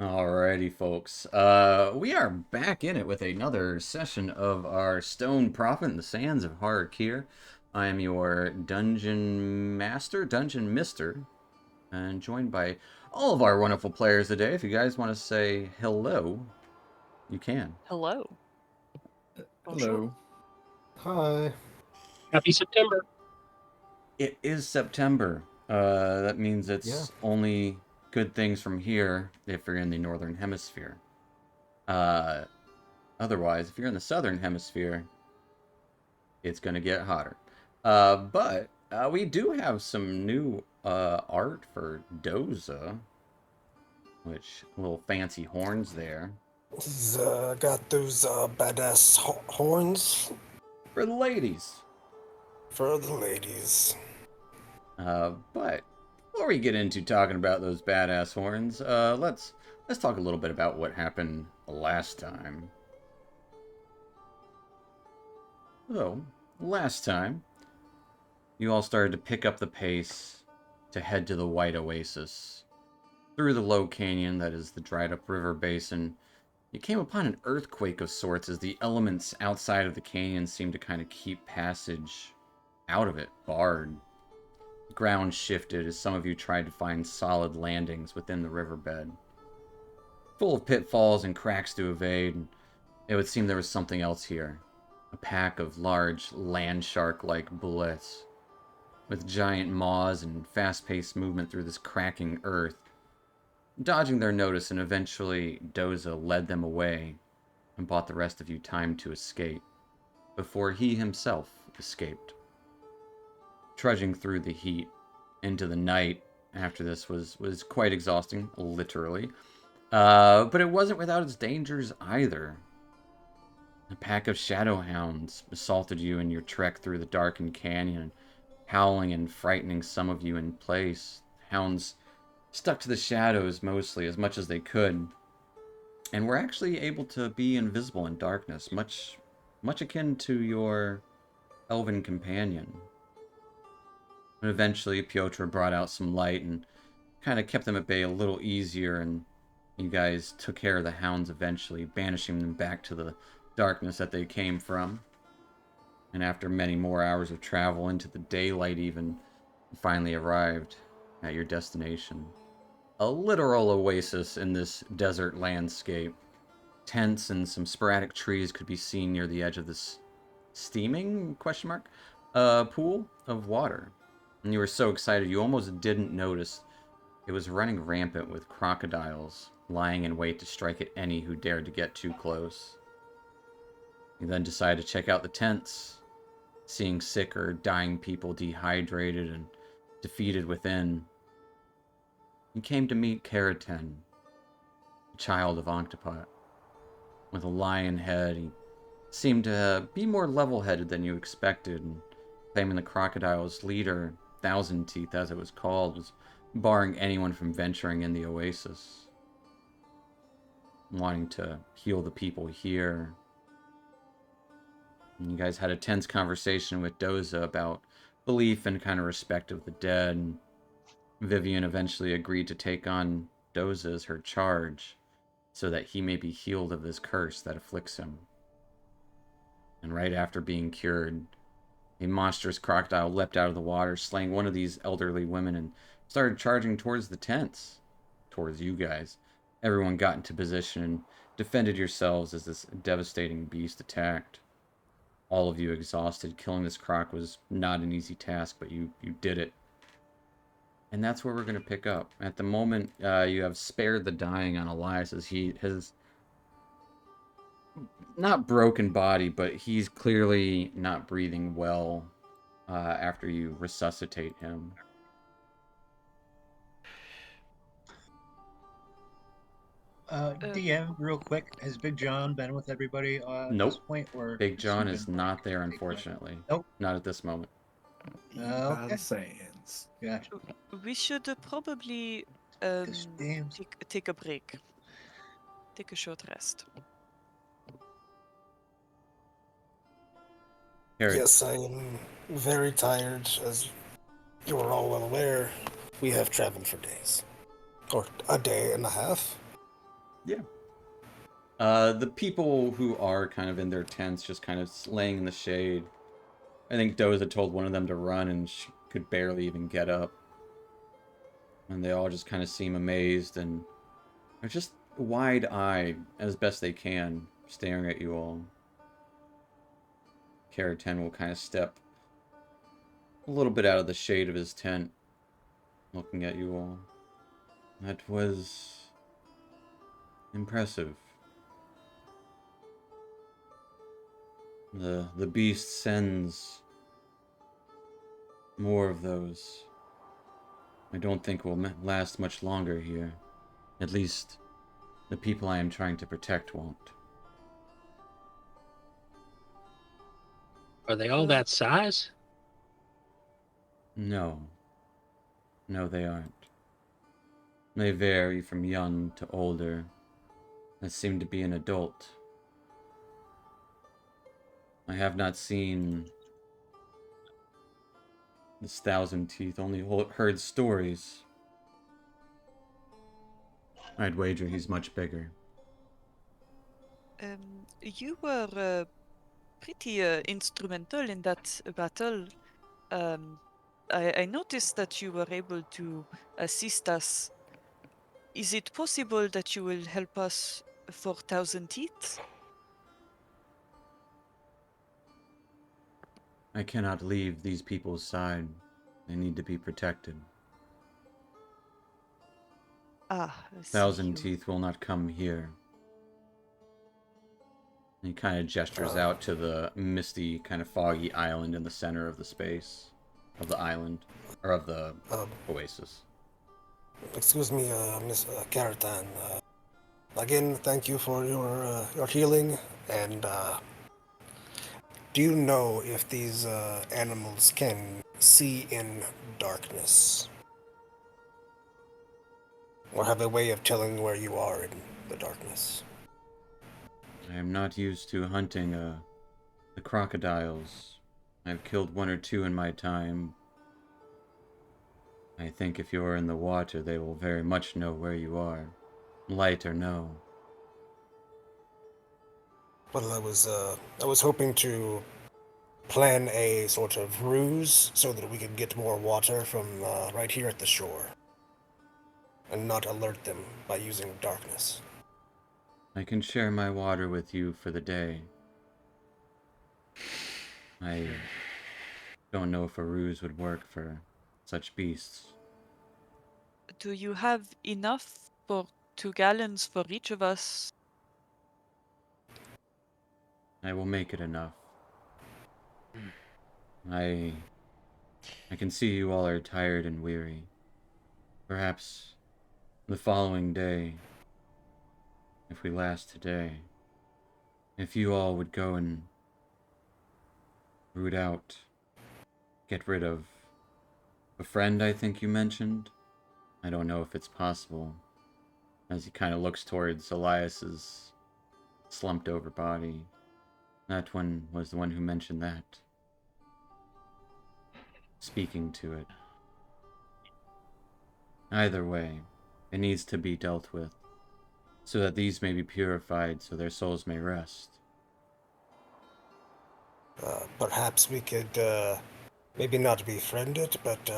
Alrighty, folks. We are back in it with another session of our Stone Prophet in the Sands of Har'Akir. I am your dungeon master, dungeon mister, and joined by all of our wonderful players today. If you guys want to say hello, you can. Hello. Bonjour. Hello. Hi. Happy September. It is September. That means Yeah. it's only good things from here if you're in the Northern Hemisphere. Uh, Otherwise, if you're in the Southern Hemisphere, it's going to get hotter. But we do have some new art for Doza, which little fancy horns there. He's got those badass horns For the ladies. for the ladies. But before we get into talking about those badass horns, let's talk a little bit about what happened last time. So, last time, you all started to pick up the pace to head to the White Oasis. Through the low canyon that is the dried up river basin, you came upon an earthquake of sorts as the elements outside of the canyon seemed to kind of keep passage out of it, barred. The ground shifted as some of you tried to find solid landings within the riverbed. Full of pitfalls and cracks to evade, it would seem there was something else here. A pack of large land shark like bullets, with giant maws and fast paced movement through this cracking earth. Dodging their notice, and eventually Doza led them away and bought the rest of you time to escape, before he himself escaped. Trudging through the heat into the night after this was quite exhausting, literally. But it wasn't without its dangers either. A pack of shadow hounds assaulted you in your trek through the darkened canyon, howling and frightening some of you in place. Hounds stuck to the shadows mostly as much as they could, and were actually able to be invisible in darkness, much akin to your elven companion. And eventually Piotr brought out some light and kind of kept them at bay a little easier, and you guys took care of the hounds eventually, banishing them back to the darkness that they came from. And after many more hours of travel into the daylight even, you finally arrived at your destination. A literal oasis in this desert landscape. Tents and some sporadic trees could be seen near the edge of this steaming pool of water. And you were so excited you almost didn't notice it was running rampant with crocodiles lying in wait to strike at any who dared to get too close. You then decided to check out the tents, seeing sick or dying people dehydrated and defeated within. You came to meet Keraten, a child of Octopot. With a lion head, he seemed to be more level-headed than you expected, and claiming the crocodile's leader, Thousand Teeth as it was called, was barring anyone from venturing in the oasis. Wanting to heal the people here. And you guys had a tense conversation with Doza about belief and kind of respect of the dead, and Vivian eventually agreed to take on Doza as her charge, so that he may be healed of this curse that afflicts him. And right after being cured, a monstrous crocodile leapt out of the water, slaying one of these elderly women, and started charging towards the tents, towards you guys. Everyone got into position and defended yourselves as this devastating beast attacked. All of you exhausted. Killing this croc was not an easy task, but you did it. And that's where we're going to pick up. At the moment, you have spared the dying on Elias, as he has not broken body, but he's clearly not breathing well after you resuscitate him. DM, real quick, has Big John been with everybody at Nope. this point? Or Big John has is he been... not there, unfortunately. Nope. Not at this moment. Okay. Sands. Gotcha. We should probably take a break. Take a short rest. Harry. Yes, I am very tired, as you are all well aware. We have traveled for days. Or a day and a half. Yeah. The people who are kind of in their tents, just kind of laying in the shade. I think Doza told one of them to run, and she could barely even get up. And they all just kind of seem amazed and are just wide-eyed, as best they can, staring at you all. Karaten will kind of step a little bit out of the shade of his tent, looking at you all. That was impressive. The beast sends more of those. I don't think will last much longer here. At least, the people I am trying to protect won't. Are they all that size? No. No, they aren't. They vary from young to older. That seem to be an adult. I have not seen this Thousand Teeth, only heard stories. I'd wager he's much bigger. You were pretty instrumental in that battle. I noticed that you were able to assist us. Is it possible that you will help us for Thousand Teeth? I cannot leave these people's side. They need to be protected. Ah, I see Thousand you. Teeth will not come here. He kind of gestures out to the misty, kind of foggy island in the center of the space. Of the island. Or of the oasis. Excuse me, Miss Karatan. Again, thank you for your healing. And do you know if these animals can see in darkness, or have a way of telling where you are in the darkness? I am not used to hunting the crocodiles. I've killed one or two in my time. I think if you are in the water, they will very much know where you are, light or no. Well, I was hoping to plan a sort of ruse so that we could get more water from right here at the shore, and not alert them by using darkness. I can share my water with you for the day. I don't know if a ruse would work for such beasts. Do you have enough for 2 gallons for each of us? I will make it enough. I can see you all are tired and weary. Perhaps the following day, if we last today, if you all would go and root out, get rid of a friend I think you mentioned. I don't know if it's possible, as he kind of looks towards Elias's slumped over body. That one was the one who mentioned that. Speaking to it. Either way, it needs to be dealt with, so that these may be purified, so their souls may rest. Perhaps we could maybe not befriend it, but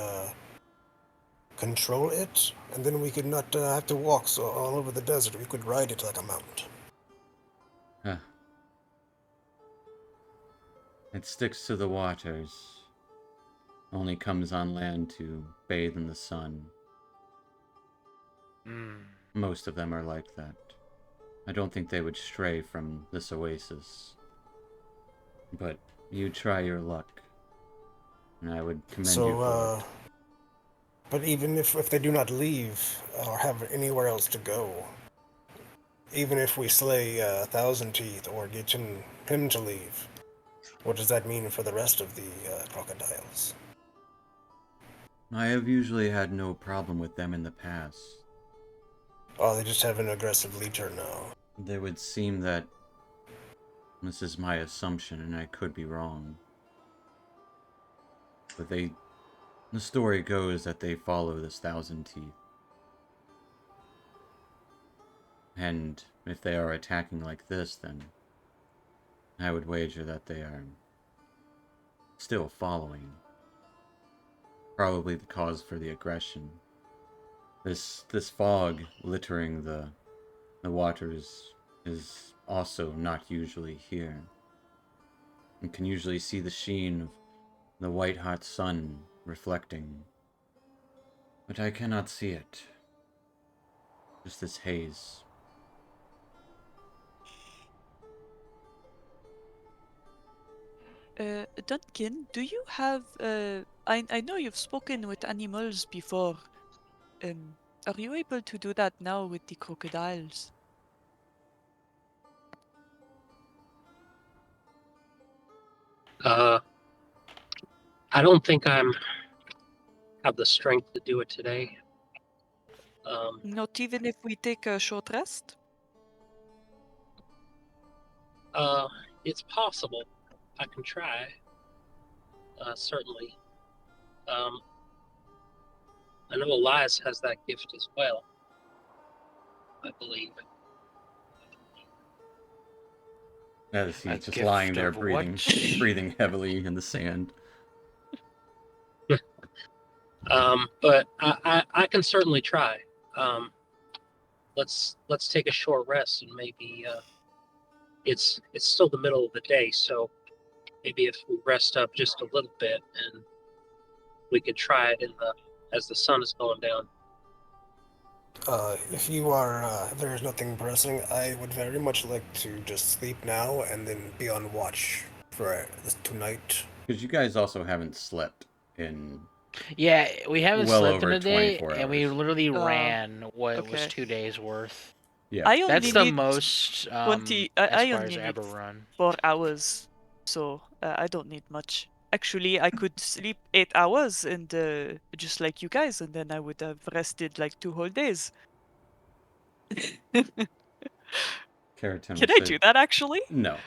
control it, and then we could not have to walk all over the desert. We could ride it like a mount. Huh. It sticks to the waters. Only comes on land to bathe in the sun. Most of them are like that. I don't think they would stray from this oasis. But you try your luck. And I would commend you for it. But even if they do not leave or have anywhere else to go, even if we slay Thousand Teeth or get him to leave, what does that mean for the rest of the crocodiles? I have usually had no problem with them in the past. Oh, they just have an aggressive leader now. They would seem that... This is my assumption, and I could be wrong. But the story goes that they follow this Thousand Teeth. And if they are attacking like this, then I would wager that they are still following. Probably the cause for the aggression. This fog littering the waters is also not usually here. You can usually see the sheen of the white-hot sun reflecting. But I cannot see it. Just this haze. Duncan, do you have I know you've spoken with animals before. Are you able to do that now with the crocodiles? I don't think I'm have the strength to do it today. Not even if we take a short rest? It's possible. I can try. Certainly. I know Elias has that gift as well. I believe. As A he's just gift lying there of breathing, what? breathing heavily in the sand. But I can certainly try. Let's take a short rest and maybe it's still the middle of the day, so maybe if we rest up just a little bit and we could try it as the sun is going down. If you are, if there is nothing pressing, I would very much like to just sleep now and then be on watch for this tonight. Because you guys also haven't slept in Yeah, we haven't well slept in over a day, 24 and we hours. literally ran what was okay. 2 days worth. Yeah. I only That's the need most 20. I Esquire's only need ever run. 4 hours, so I don't need much. Actually, I could sleep 8 hours and just like you guys, and then I would have rested like 2 whole days. Keratin Can will I say, do that actually? No.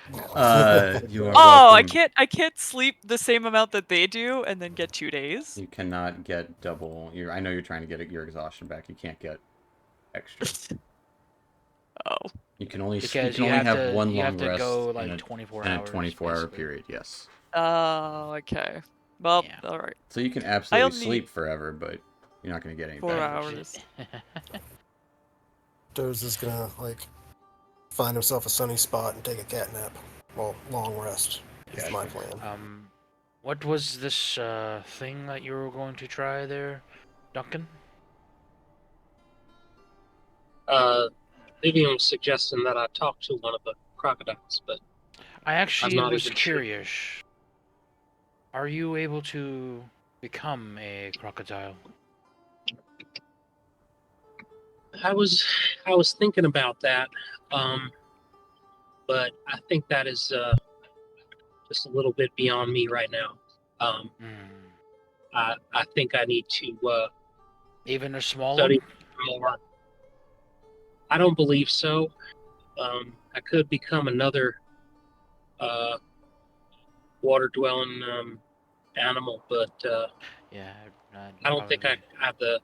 You are Oh, welcome. I can't sleep the same amount that they do and then get 2 days. You cannot get double. I know you're trying to get your exhaustion back. You can't get extra. Oh. You can only Because have one you long have to rest go in like a 24 in a hours. 24-hour basically. period. Yes. Oh, okay. Well, Yeah. all right. So you can absolutely only- sleep forever, but you're not going to get any 4 back. hours. Doze is gonna, find himself a sunny spot and take a cat nap. Well, long rest is my plan. What was this thing that you were going to try there, Duncan? Vivian was suggesting that I talk to one of the crocodiles, but I actually not was even sure. curious. Are you able to become a crocodile? I was thinking about that, but I think that is just a little bit beyond me right now. I think I need to Even a small study one? more. I don't believe so. I could become another water-dwelling animal, but Yeah, I don't think I have the.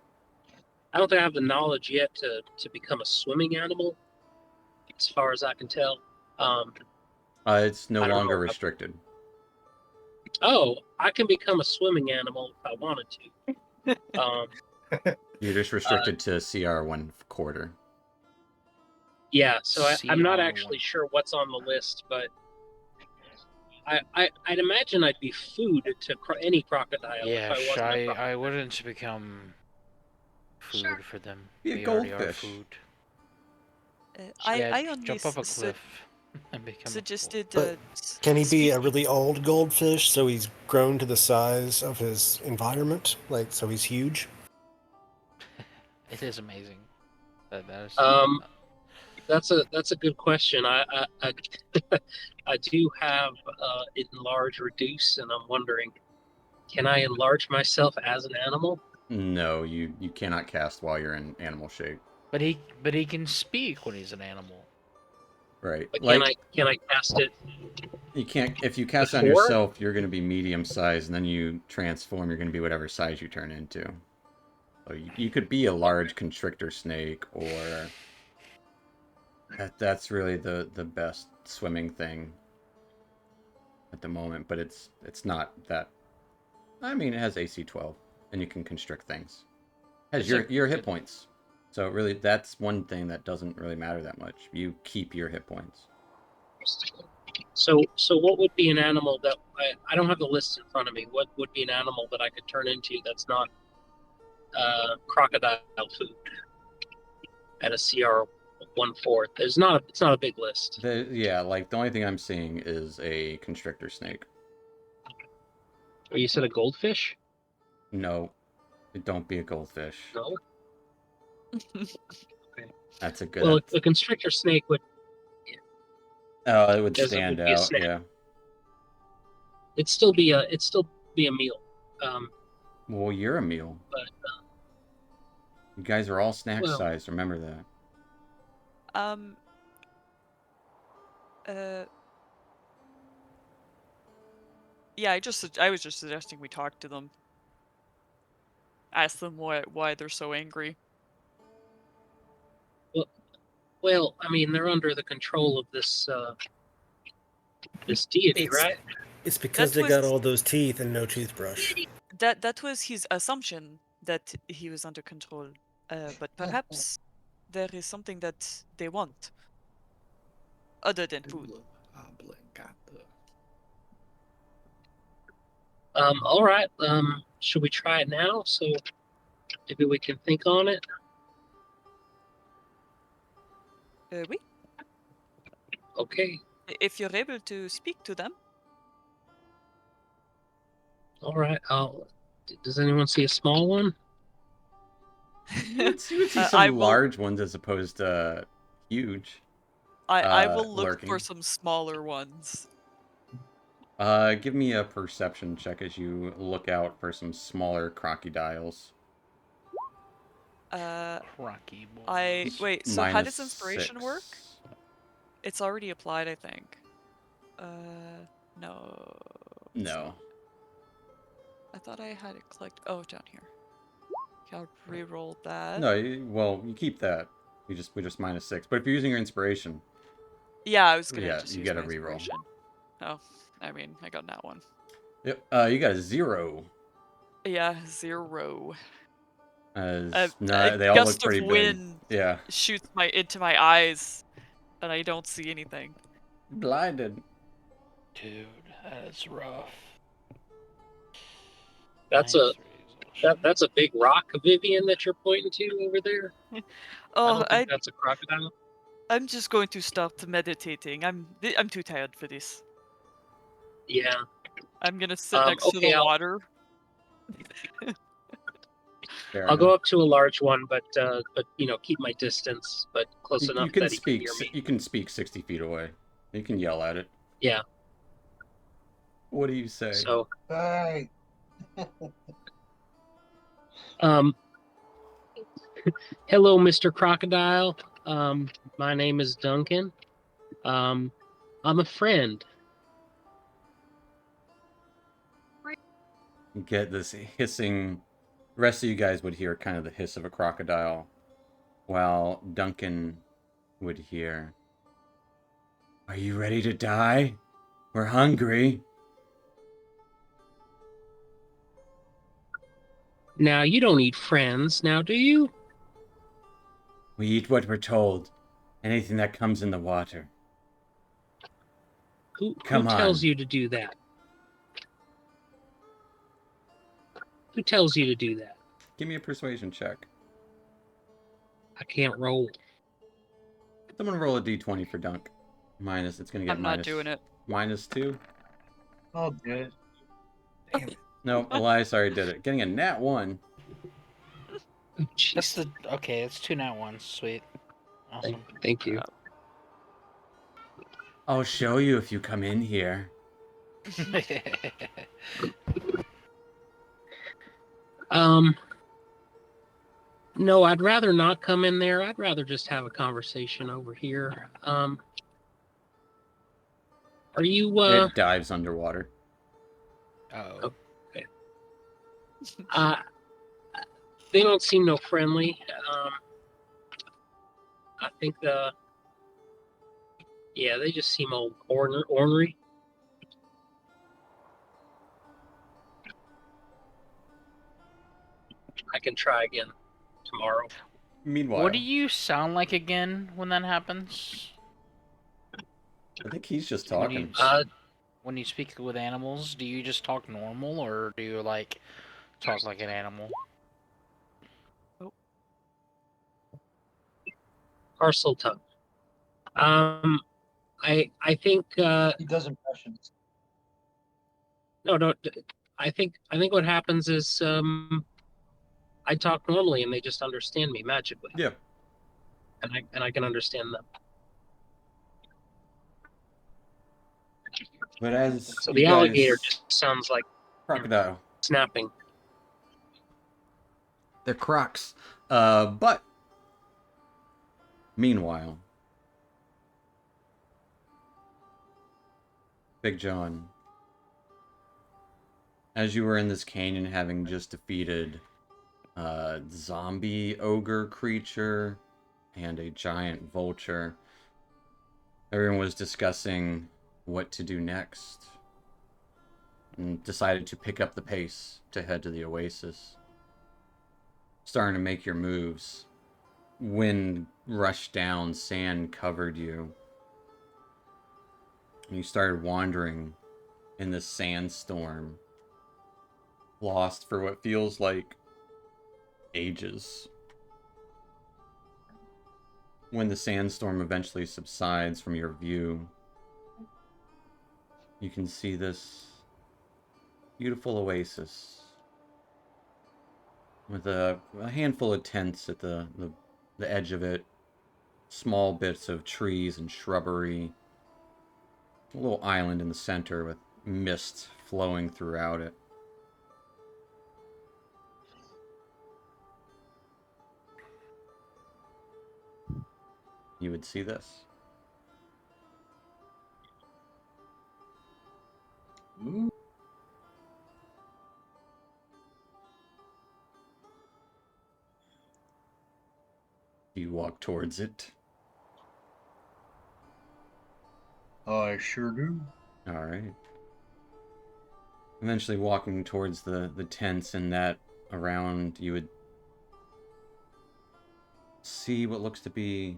I don't think I have the knowledge yet to become a swimming animal, as far as I can tell. It's no I don't longer know. restricted. Oh, I can become a swimming animal if I wanted to. You're just restricted to CR 1/4. Yeah, so I'm not CR1. actually sure what's on the list, but I'd imagine I'd be food to any crocodile Yeah, if I wasn't a crocodile. I wouldn't become food for them. Be a They already are goldfish. food. I only jump off a cliff and become suggested. But can he be a really old goldfish so he's grown to the size of his environment? So he's huge? It is amazing. That is, That's a good question. I I do have enlarge reduce, and I'm wondering, can I enlarge myself as an animal? No, you cannot cast while you're in animal shape. But he can speak when he's an animal. Right. But Like, can I cast it? you can't. If you cast on Before? yourself, you're going to be medium size, and then you transform. You're going to be whatever size you turn into. So you could be a large constrictor snake, or That's really the best swimming thing at the moment, but it's not that. I mean, it has AC 12, and you can constrict things. It has your hit points, so really that's one thing that doesn't really matter that much. You keep your hit points. So what would be an animal that I don't have the list in front of me? What would be an animal that I could turn into that's not crocodile food at a CR 1/4? It's not a big list. Yeah, like the only thing I'm seeing is a constrictor snake. Or you said a goldfish? No, don't be a goldfish. No. That's a good. Well, a constrictor snake would. Oh, it would Because it stand would be a out. snack. Yeah. It'd still be a meal. Well, you're a meal. But You guys are all snack well- sized. Remember that. Yeah, I was just suggesting we talk to them. Ask them why they're so angry. well, I mean, they're under the control of this deity, It's- right? It's because That they got was- all those teeth and no toothbrush. That was his assumption that he was under control. But perhaps there is something that they want other than food. All right. Should we try it now? So maybe we can think on it. Oui. Okay. If you're able to speak to them. All right. Does anyone see a small one? You would see some I will- large ones as opposed to huge. I will look lurking. for some smaller ones. Give me a perception check as you look out for some smaller crocodiles. Crocky boy. Wait. So how does Minus inspiration work? 6. It's already applied, I think. No. it's No. not. I thought I had it clicked. Oh, down here. Okay, I'll re-roll that. No, you keep that. We just minus 6. But if you're using your inspiration, Yeah, I was gonna Yeah, just you use get a my reroll. inspiration. Oh, I mean, I got that one. yep, you got a 0. Yeah, 0. As A they all look gust pretty of big. wind Yeah, shoots into my eyes, and I don't see anything. blinded. Dude, that's rough. That's that's a big rock, Vivian, that you're pointing to over there. I Oh, don't think that's a crocodile. I'm just going to stop meditating. I'm too tired for this. Yeah. I'm gonna sit next to okay, the I'll- water. Fair I'll go enough. up to a large one, but keep my distance, but close You enough can that he can speak. hear me. You can speak 60 feet away. You can yell at it. Yeah. What do you say? So, Hey, hello, Mr. Crocodile. My name is Duncan. I'm a friend. You get this hissing. The rest of you guys would hear kind of the hiss of a crocodile, while Duncan would hear, "Are you ready to die? We're hungry." Now, you don't eat friends, now, do you? We eat what we're told. Anything that comes in the water. Who Come tells on. you to do that? Who tells you to do that? Give me a persuasion check. I can't roll. Someone roll a d20 for Dunk. It's gonna get I'm not doing it. -2. I'll do it. Damn it. No, Elias already did it. Getting a nat 1. Oh, That's jeez. okay. It's 2 nat 1s. Sweet. Awesome. Thank you. I'll show you if you come in here. No, I'd rather not come in there. I'd rather just have a conversation over here. Are you It dives underwater. Oh. they don't seem no friendly. I think Yeah, they just seem all ornery. I can try again tomorrow. Meanwhile, What do you sound like again when that happens? I think he's just When you talking. when you speak with animals, do you just talk normal or do you like talk like an animal? Parcel tongue. I think He does impressions. no. I think what happens is I talk normally and they just understand me magically, Yeah. and I can understand them. But as So you the alligator guys, just sounds like crocodile, snapping. they're crocs. But meanwhile, Big John, as you were in this canyon, having just defeated a zombie ogre creature and a giant vulture, everyone was discussing what to do next and decided to pick up the pace to head to the oasis. Starting to make your moves. Wind rushed down, sand covered you. And you started wandering in this sandstorm, lost for what feels like ages. When the sandstorm eventually subsides from your view, you can see this beautiful oasis with a handful of tents at the edge of it, small bits of trees and shrubbery, a little island in the center with mist flowing throughout it. You would see this. Ooh. You walk towards it. I sure do. All right. Eventually walking towards the tents and that around, you would see what looks to be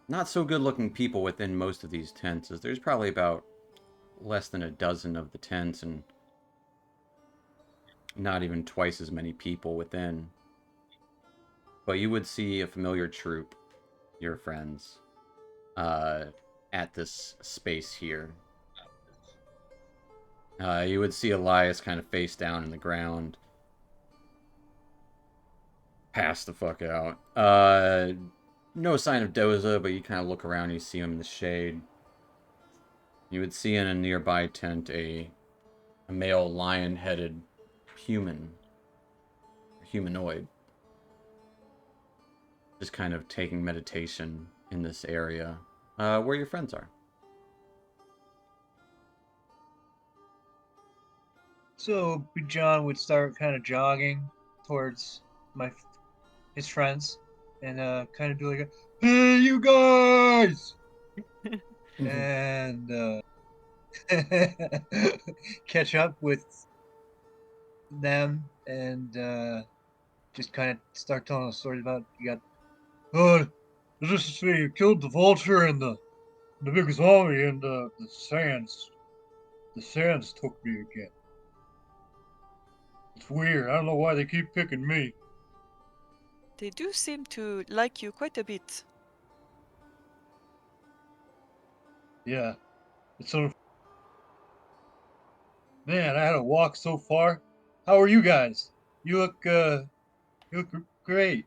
not so good looking people within most of these tents, as there's probably about less than a dozen of the tents and not even twice as many people within. But you would see a familiar troop, your friends, at this space here. You would see Elias kind of face down in the ground. Pass the fuck out. No sign of Doza, but you kind of look around and you see him in the shade. You would see in a nearby tent a male lion-headed humanoid, just kind of taking meditation in this area, where your friends are. So Big John would start kind of jogging towards his friends and kind of do like a "Hey, you guys!" and catch up with them and just kind of start telling a story about you got. Oh, let's just say you killed the vulture and the big zombie and the sands took me again. It's weird. I don't know why they keep picking me. They do seem to like you quite a bit. Yeah, it's so. Man, I had to walk so far. How are you guys? You look great.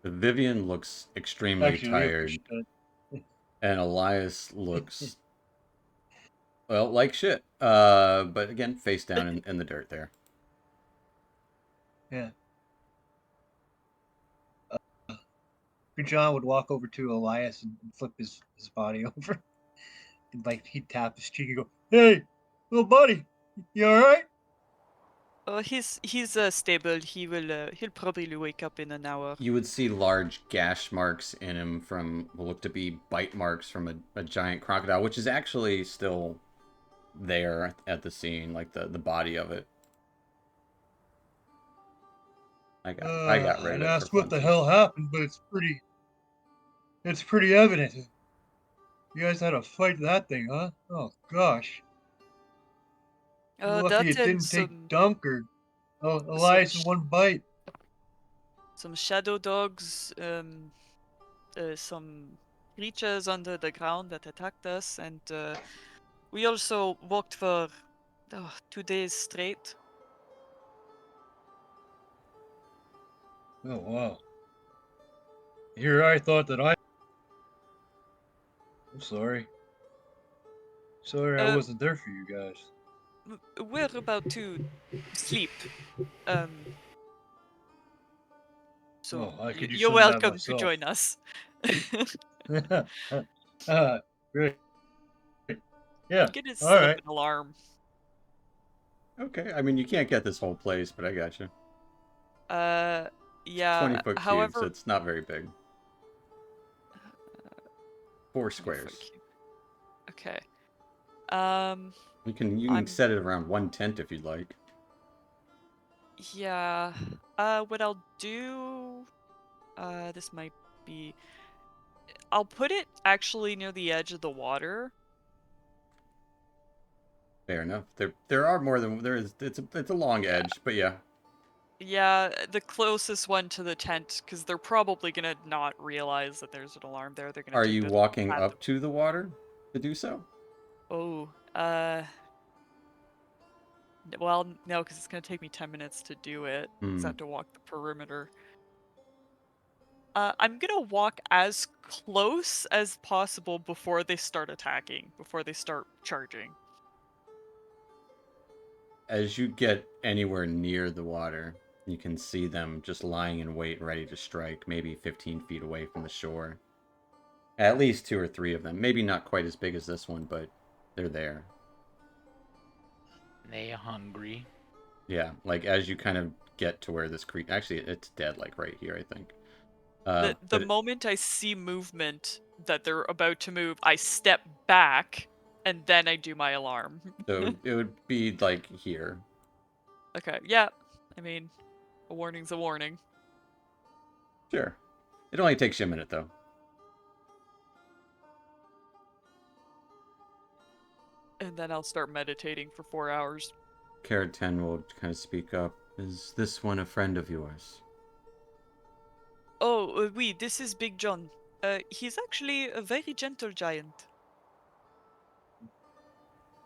Vivian looks extremely Actually, they tired, appreciate it. and Elias looks, well, like shit. But again, face down in the dirt there. Yeah. John would walk over to Elias and flip his body over. And like he'd tap his cheek and go, "Hey, little buddy, you all right?" Oh, he's stable. He'll probably wake up in an hour. You would see large gash marks in him from what look to be bite marks from a giant crocodile, which is actually still there at the scene, like the body of it. I got rid of I'd it for ask what the funsies. hell happened, but it's pretty evident. You guys had to fight that thing, huh? Oh gosh. You're lucky That it and didn't take Dunk or Elias in one bite. some shadow dogs, some creatures under the ground that attacked us, and we also walked for 2 days straight. Oh wow. Here I thought that I'm sorry. Sorry I Uh, wasn't there for you guys. we're about to sleep. So Oh, I could use you're some of that welcome to myself. join us. Great. We'll Yeah. get us All set up right. an alarm. Okay, I mean, you can't get this whole place, but I got you. Yeah. 20-foot cubes, However, it's not very big. 4 20-foot squares. cube. Okay. Um. You can I'm. set it around one tent if you'd like. Yeah. What I'll do. This might be. I'll put it actually near the edge of the water. Fair enough. There are more than there is. It's a long edge, but yeah. Yeah, the closest one to the tent, because they're probably gonna not realize that there's an alarm there. They're gonna Are take you this walking at up to the water to do so? Oh, well, no, because it's gonna take me 10 minutes to do it. 'Cause I have to walk the perimeter. I'm gonna walk as close as possible before they start attacking, before they start charging. As you get anywhere near the water, you can see them just lying in wait, ready to strike, maybe 15 feet away from the shore. At least 2 or 3 of them. Maybe not quite as big as this one, but they're there. They hungry. Yeah, like as you kind of get to where this creek... Actually, it's dead, like right here, I think. The But moment I see movement that they're about to move, I step back, and then I do my alarm. so it would be like here. Okay, yeah. I mean, a warning's a warning. Sure. It only takes you a minute, though. And then I'll start meditating for 4 hours. Carrot 10 will kind of speak up. Is this one a friend of yours? Oh, oui, this is Big John. He's actually a very gentle giant.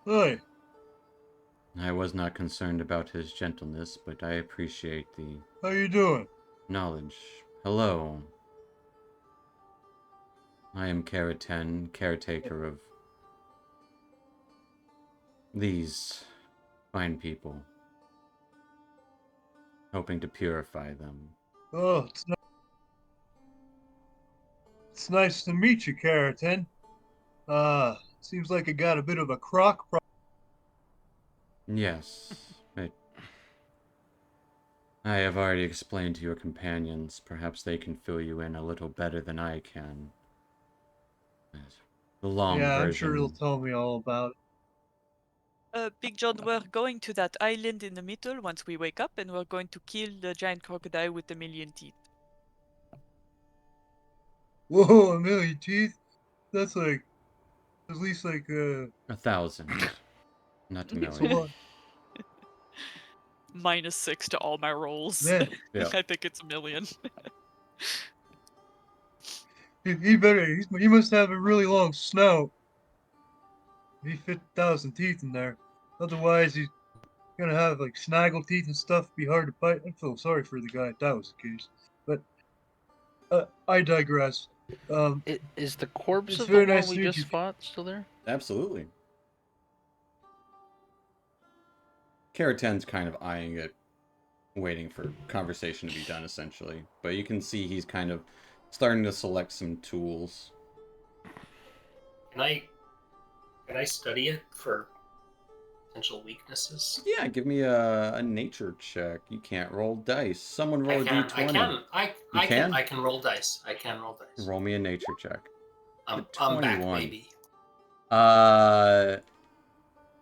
Hi. I was not concerned about his gentleness, but I appreciate the How you doing? knowledge. Hello. I am Carrot 10, caretaker of these fine people, hoping to purify them. Oh, it's nice to meet you, Keratin. Seems like I got a bit of a croc problem. Yes, I have already explained to your companions. Perhaps they can fill you in a little better than I can. The long Yeah, I'm sure version. he'll tell me all about it. Big John, we're going to that island in the middle once we wake up, and we're going to kill the giant crocodile with 1,000,000 teeth. Whoa, 1,000,000 teeth? That's like, at least like, 1,000, not a that's a million. lot. -6 to all my rolls. Man, Yeah. I think it's 1,000,000. he must have a really long snout. He fit 1,000 teeth in there. Otherwise, he's gonna have like snaggle teeth and stuff, be hard to bite. I feel sorry for the guy if that was the case. But, I digress. Is the corpse It's of the very one nice we to meet just you. fought still there? Absolutely. Keraten's kind of eyeing it, waiting for conversation to be done, essentially. But you can see he's kind of starting to select some tools. Can I study it to potential weaknesses? Yeah, give me a nature check. You can't roll dice. Someone roll a d20. I can roll dice. I can roll dice. Roll me a nature check. I'm back, baby.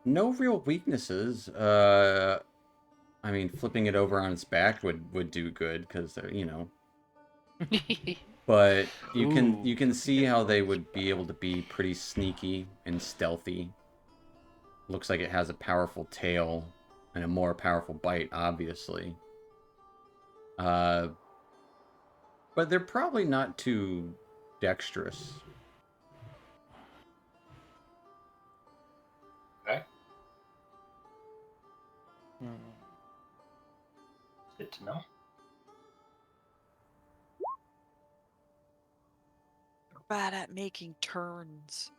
No real weaknesses. I mean, flipping it over on its back would do good because you know. But you can see how they would be able to be pretty sneaky and stealthy. Looks like it has a powerful tail and a more powerful bite, obviously. But they're probably not too dexterous. Okay. Hmm. Good to know. Bad at making turns.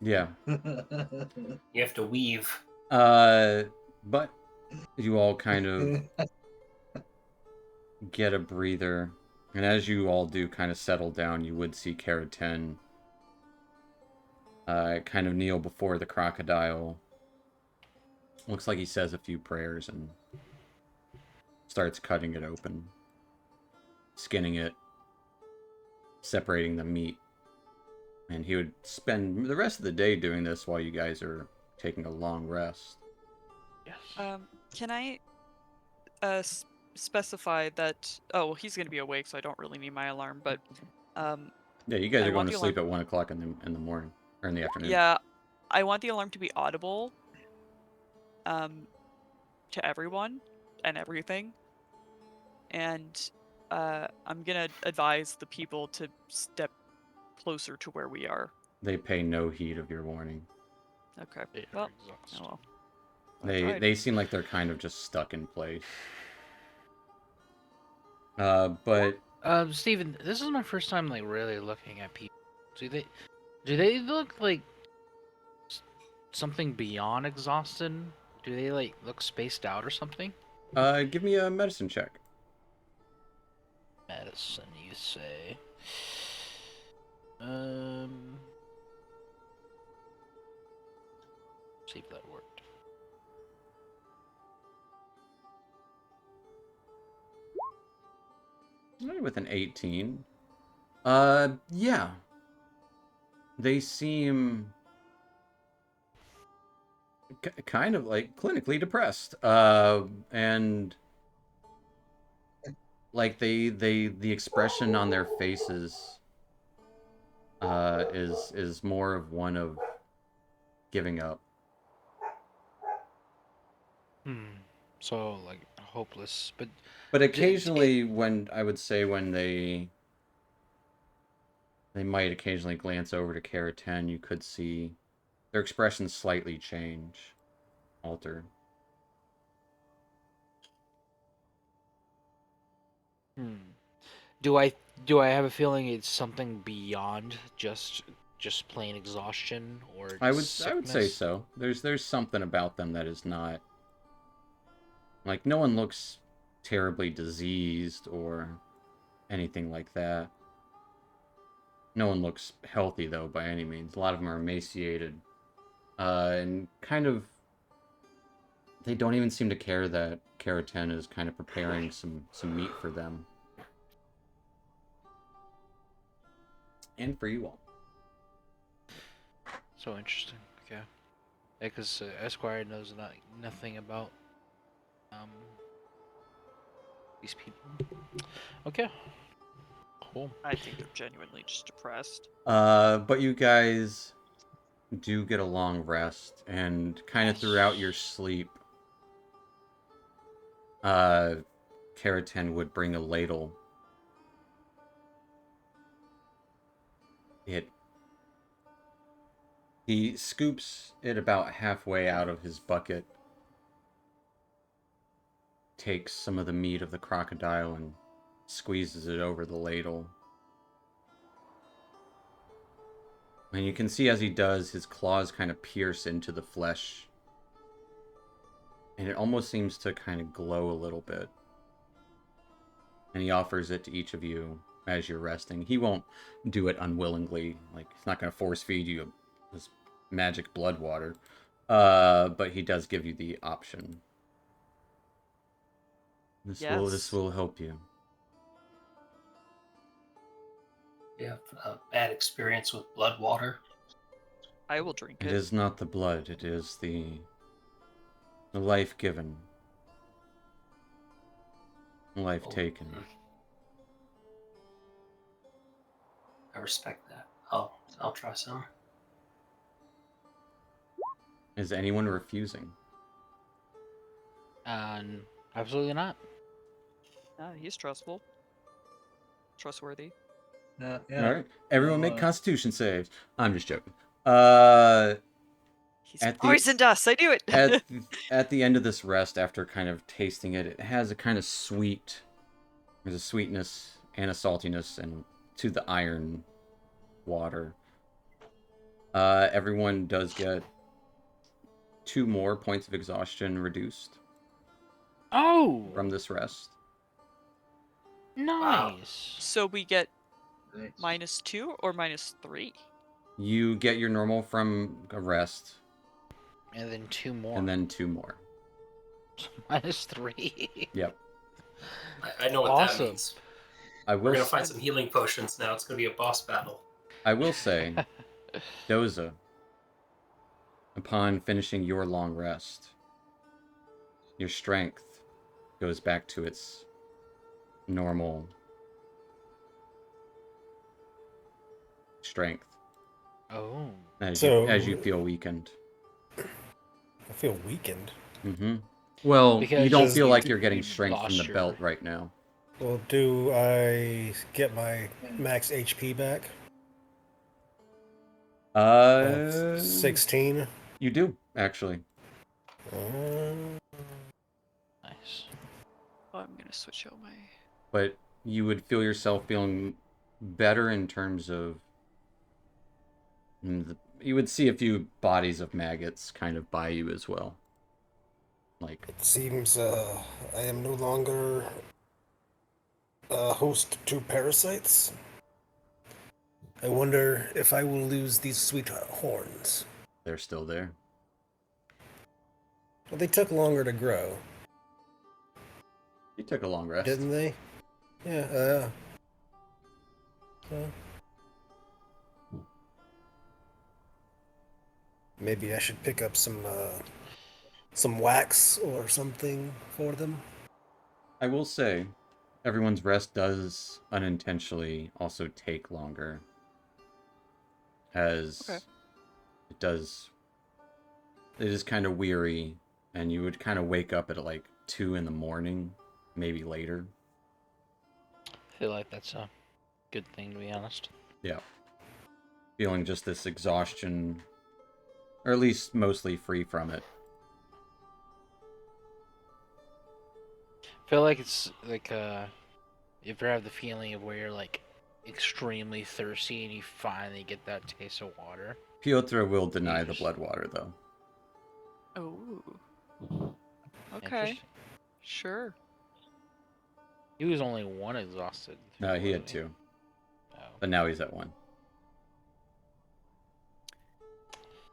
Yeah. You have to weave. But you all kind of get a breather. And as you all do kind of settle down, you would see Keratin kind of kneel before the crocodile. Looks like he says a few prayers and starts cutting it open, skinning it, separating the meat. And he would spend the rest of the day doing this while you guys are taking a long rest. Yes. Can I specify that? Oh, well, he's gonna be awake, so I don't really need my alarm. But Yeah, you guys I are going want to the sleep at 1 o'clock in the morning or in the afternoon. yeah, I want the alarm to be audible. To everyone and everything, and I'm gonna advise the people to step closer to where we are. They pay no heed of your warning. Okay. They are Well, exhausted. oh well. I tried. They seem like they're kind of just stuck in place. But Steven, this is my first time like really looking at people. Do they look like something beyond exhausted? Do they like look spaced out or something? give me a medicine check. Medicine, you say? See if that worked. With an 18. Yeah. They seem kind of like clinically depressed. And like the expression on their faces is more of one of giving up. So like hopeless, But occasionally when they might occasionally glance over to Keratin, you could see their expressions slightly change, alter. Do I have a feeling it's something beyond just plain exhaustion or I would say sickness? so. There's something about them that is not like no one looks terribly diseased or anything like that. No one looks healthy though by any means. A lot of them are emaciated, and kind of they don't even seem to care that Keratin is kind of preparing some meat for them and for you all. So interesting. Okay. Yeah, because Esquire knows nothing about these people. Okay. Cool. I think they're genuinely just depressed. But you guys do get a long rest, and kind of throughout your sleep, Keratin would bring a ladle. He scoops it about halfway out of his bucket, takes some of the meat of the crocodile and squeezes it over the ladle. And you can see as he does, his claws kind of pierce into the flesh. And it almost seems to kind of glow a little bit. And he offers it to each of you as you're resting. He won't do it unwillingly. Like, he's not going to force feed you this magic blood water. But he does give you the option. This Yes. will help you. You have a bad experience with blood water. I will drink It it. is not the blood, it is the life given. Life taken. I respect that. I'll try some. Is anyone refusing? Absolutely not. He's trustworthy. Yeah. Alright. Everyone No, make constitution saves. I'm just joking. He's At the- poisoned us. I knew it. at the end of this rest, after kind of tasting it, it has a kind of sweet. There's a sweetness and a saltiness and to the iron water. Everyone does get 2 more points of exhaustion reduced Oh, from this rest. nice. So we get nice. -2 or -3? You get your normal from a rest, And then 2 more. and then 2 more. -3. Yep. I know what Awesome. that means. I We're will. gonna find some healing potions now. It's gonna be a boss battle. I will say, Doza, upon finishing your long rest, your strength goes back to its normal strength Oh. as So- you feel weakened. I feel weakened. Mm-hmm. Well, Because you don't you- feel like you- you're getting you strength from the lost your- belt right now. Well, do I get my max HP back? Of 16? You do, actually. Nice. Oh, I'm gonna switch out my. But you would feel yourself feeling better in terms of... You would see a few bodies of maggots kind of by you as well. Like, It seems I am no longer a host to parasites. I wonder if I will lose these sweet horns. they're still there. Well, they took longer to grow, You took a long rest. didn't they? Yeah, maybe I should pick up some wax or something for them. I will say, everyone's rest does unintentionally also take longer. As Okay. it is kind of weary, and you would kind of wake up at like 2 in the morning, maybe later. I feel like that's a good thing, to be honest. Yeah. Feeling just this exhaustion, or at least mostly free from it. I feel like it's like you ever have the feeling of where you're like extremely thirsty and you finally get that taste of water. Piotr will deny the Yes. blood water, though. Oh. Okay. Interesting. Sure. He was only 1 exhausted. No, he had before, 2, Oh. but now he's at 1.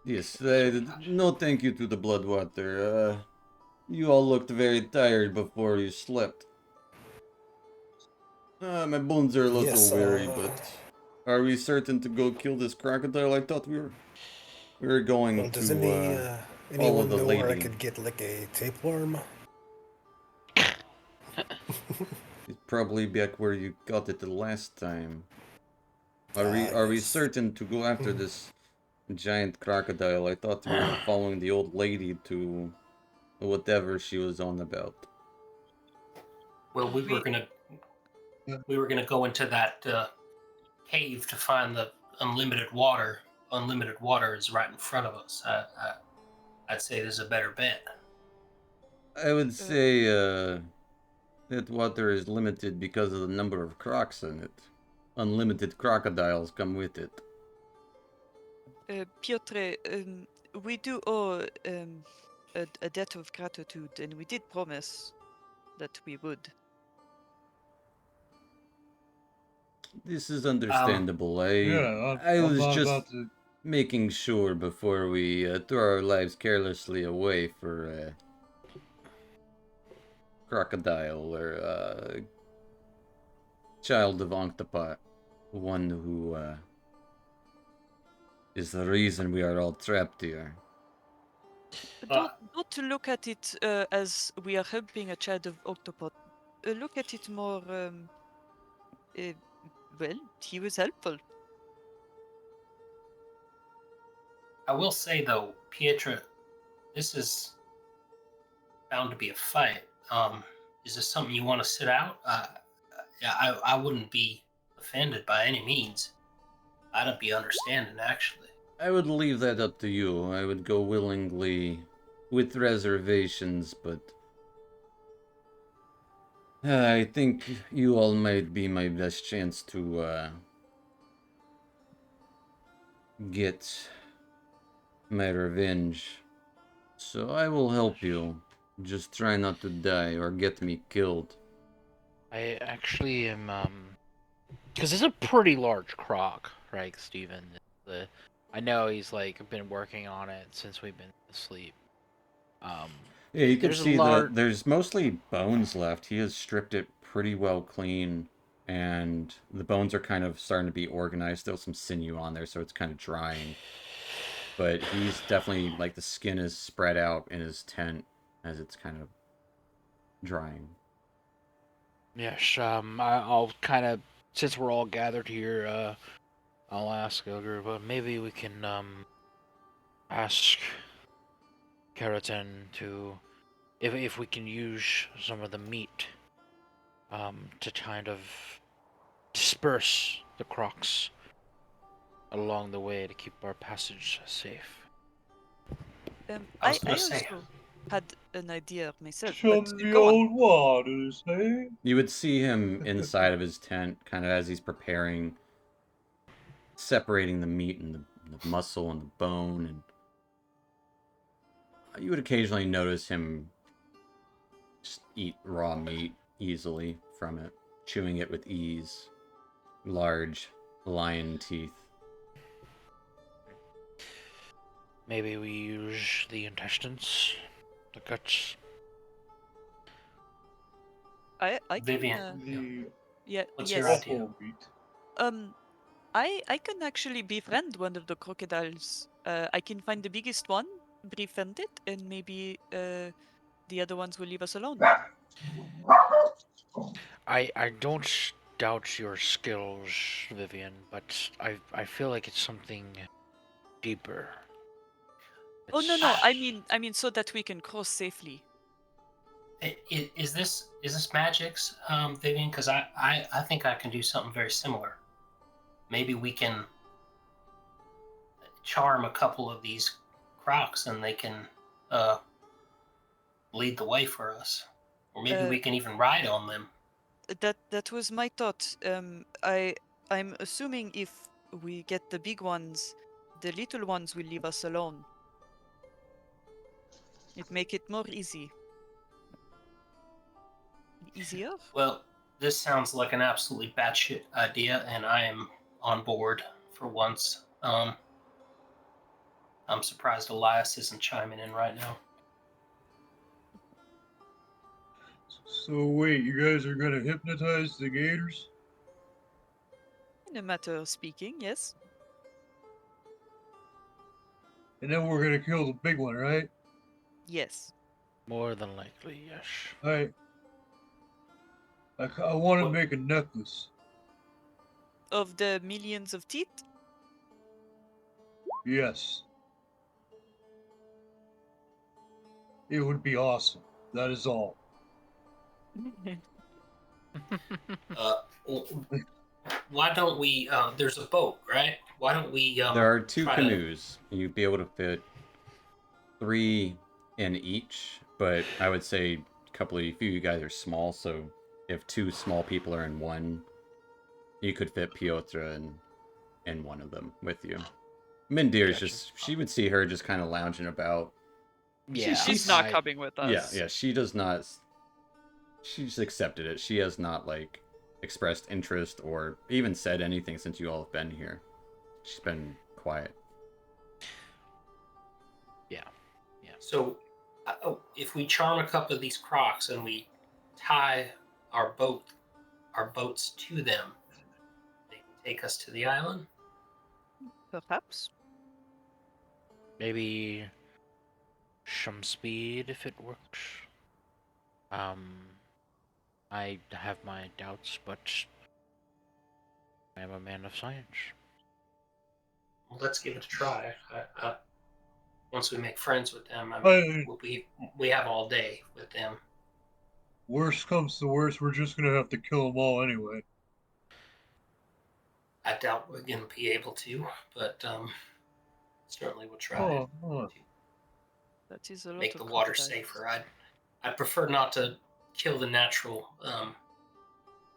Yes, no thank you to the blood water. You all looked very tired before you slept. My bones are a little Yes, weary, but are we certain to go kill this crocodile? I thought we were going Well, does to anyone the know where I lady. could get like a tapeworm? It's probably back where you got it the last time. Are we Yes. certain to go after this giant crocodile? I thought we were following the old lady to whatever she was on about. Well, we were gonna go into that cave to find the unlimited water. Unlimited water is right in front of us. I'd say there's a better bet. I would say that water is limited because of the number of crocs in it. Unlimited crocodiles come with it. Piotr, we do owe a debt of gratitude, and we did promise that we would. This is understandable. Yeah, I I'm was not just about to making sure before we throw our lives carelessly away for crocodile or child of Octopot, one who is the reason we are all trapped here. Don't look at it as we are helping a child of Octopus. Look at it more, well, he was helpful. I will say though, Pietra, this is bound to be a fight. Is this something you want to sit out? Yeah, I wouldn't be offended by any means. I'd be understanding actually. I would leave that up to you. I would go willingly with reservations, but I think you all might be my best chance to get my revenge. So I will help you. Just try not to die or get me killed. I actually am, because it's a pretty large croc, right, Steven? I know he's, like, been working on it since we've been asleep. Yeah, you can There's a see lar- there's mostly bones left. He has stripped it pretty well clean, and the bones are kind of starting to be organized. Still some sinew on there, so it's kind of drying. But he's definitely, like, the skin is spread out in his tent as it's kind of drying. Yes, I'll kind of, since we're all gathered here, I'll ask Ogre, but maybe we can, ask Keratin to, if we can use some of the meat, to kind of disperse the crocs along the way to keep our passage safe. I was I gonna say, also had an idea myself, From but the go on. old waters, hey? You would see him inside of his tent, kind of as he's preparing, separating the meat and the muscle and the bone, and you would occasionally notice him just eat raw meat easily from it, chewing it with ease. Large lion teeth. Maybe we use the intestines, the guts. I can, Vivian, The yeah, what's yes. your idea? awful meat. I can actually befriend one of the crocodiles. I can find the biggest one, befriend it, and maybe the other ones will leave us alone. I don't doubt your skills, Vivian, but I feel like it's something deeper. Oh no, It's- I mean so that we can cross safely. Is this magic's, Vivian? Because I think I can do something very similar. Maybe we can charm a couple of these crocs and they can lead the way for us, or maybe we can even ride on them. That was my thought. I'm assuming if we get the big ones, the little ones will leave us alone. It make it more easy. Easier? Well, this sounds like an absolutely batshit idea, and I am on board for once. I'm surprised Elias isn't chiming in right now. So wait, you guys are gonna hypnotize the gators? In a matter of speaking, yes. And then we're gonna kill the big one, right? Yes. More than likely, yes. Alright. I want to Well- make a necklace. Of the millions of teeth? Yes. It would be awesome. That is all. Why don't we? There's a boat, right? Why don't we? There are two try to- canoes. You'd be able to fit 3 in each, but I would say a few of you guys are small, so if 2 small people are in one, you could fit Piotr in one of them with you. Mindir is just, she would see her just kind of lounging about. Yeah, She's not coming with us. Yeah, she does not. She's accepted it. She has not, like, expressed interest or even said anything since you all have been here. She's been quiet. So, if we charm a couple of these crocs and we tie our boats to them, they can take us to the island. Perhaps. Maybe some speed if it works. I have my doubts, but I am a man of science. Well, let's give it a try. Once we make friends with them, Hey, we have all day with them. worst comes to worst, we're just gonna have to kill them all anyway. I doubt we're going to be able to, but certainly we'll try Oh. to That is a lot make of the water crocodiles. safer. I'd prefer not to kill the natural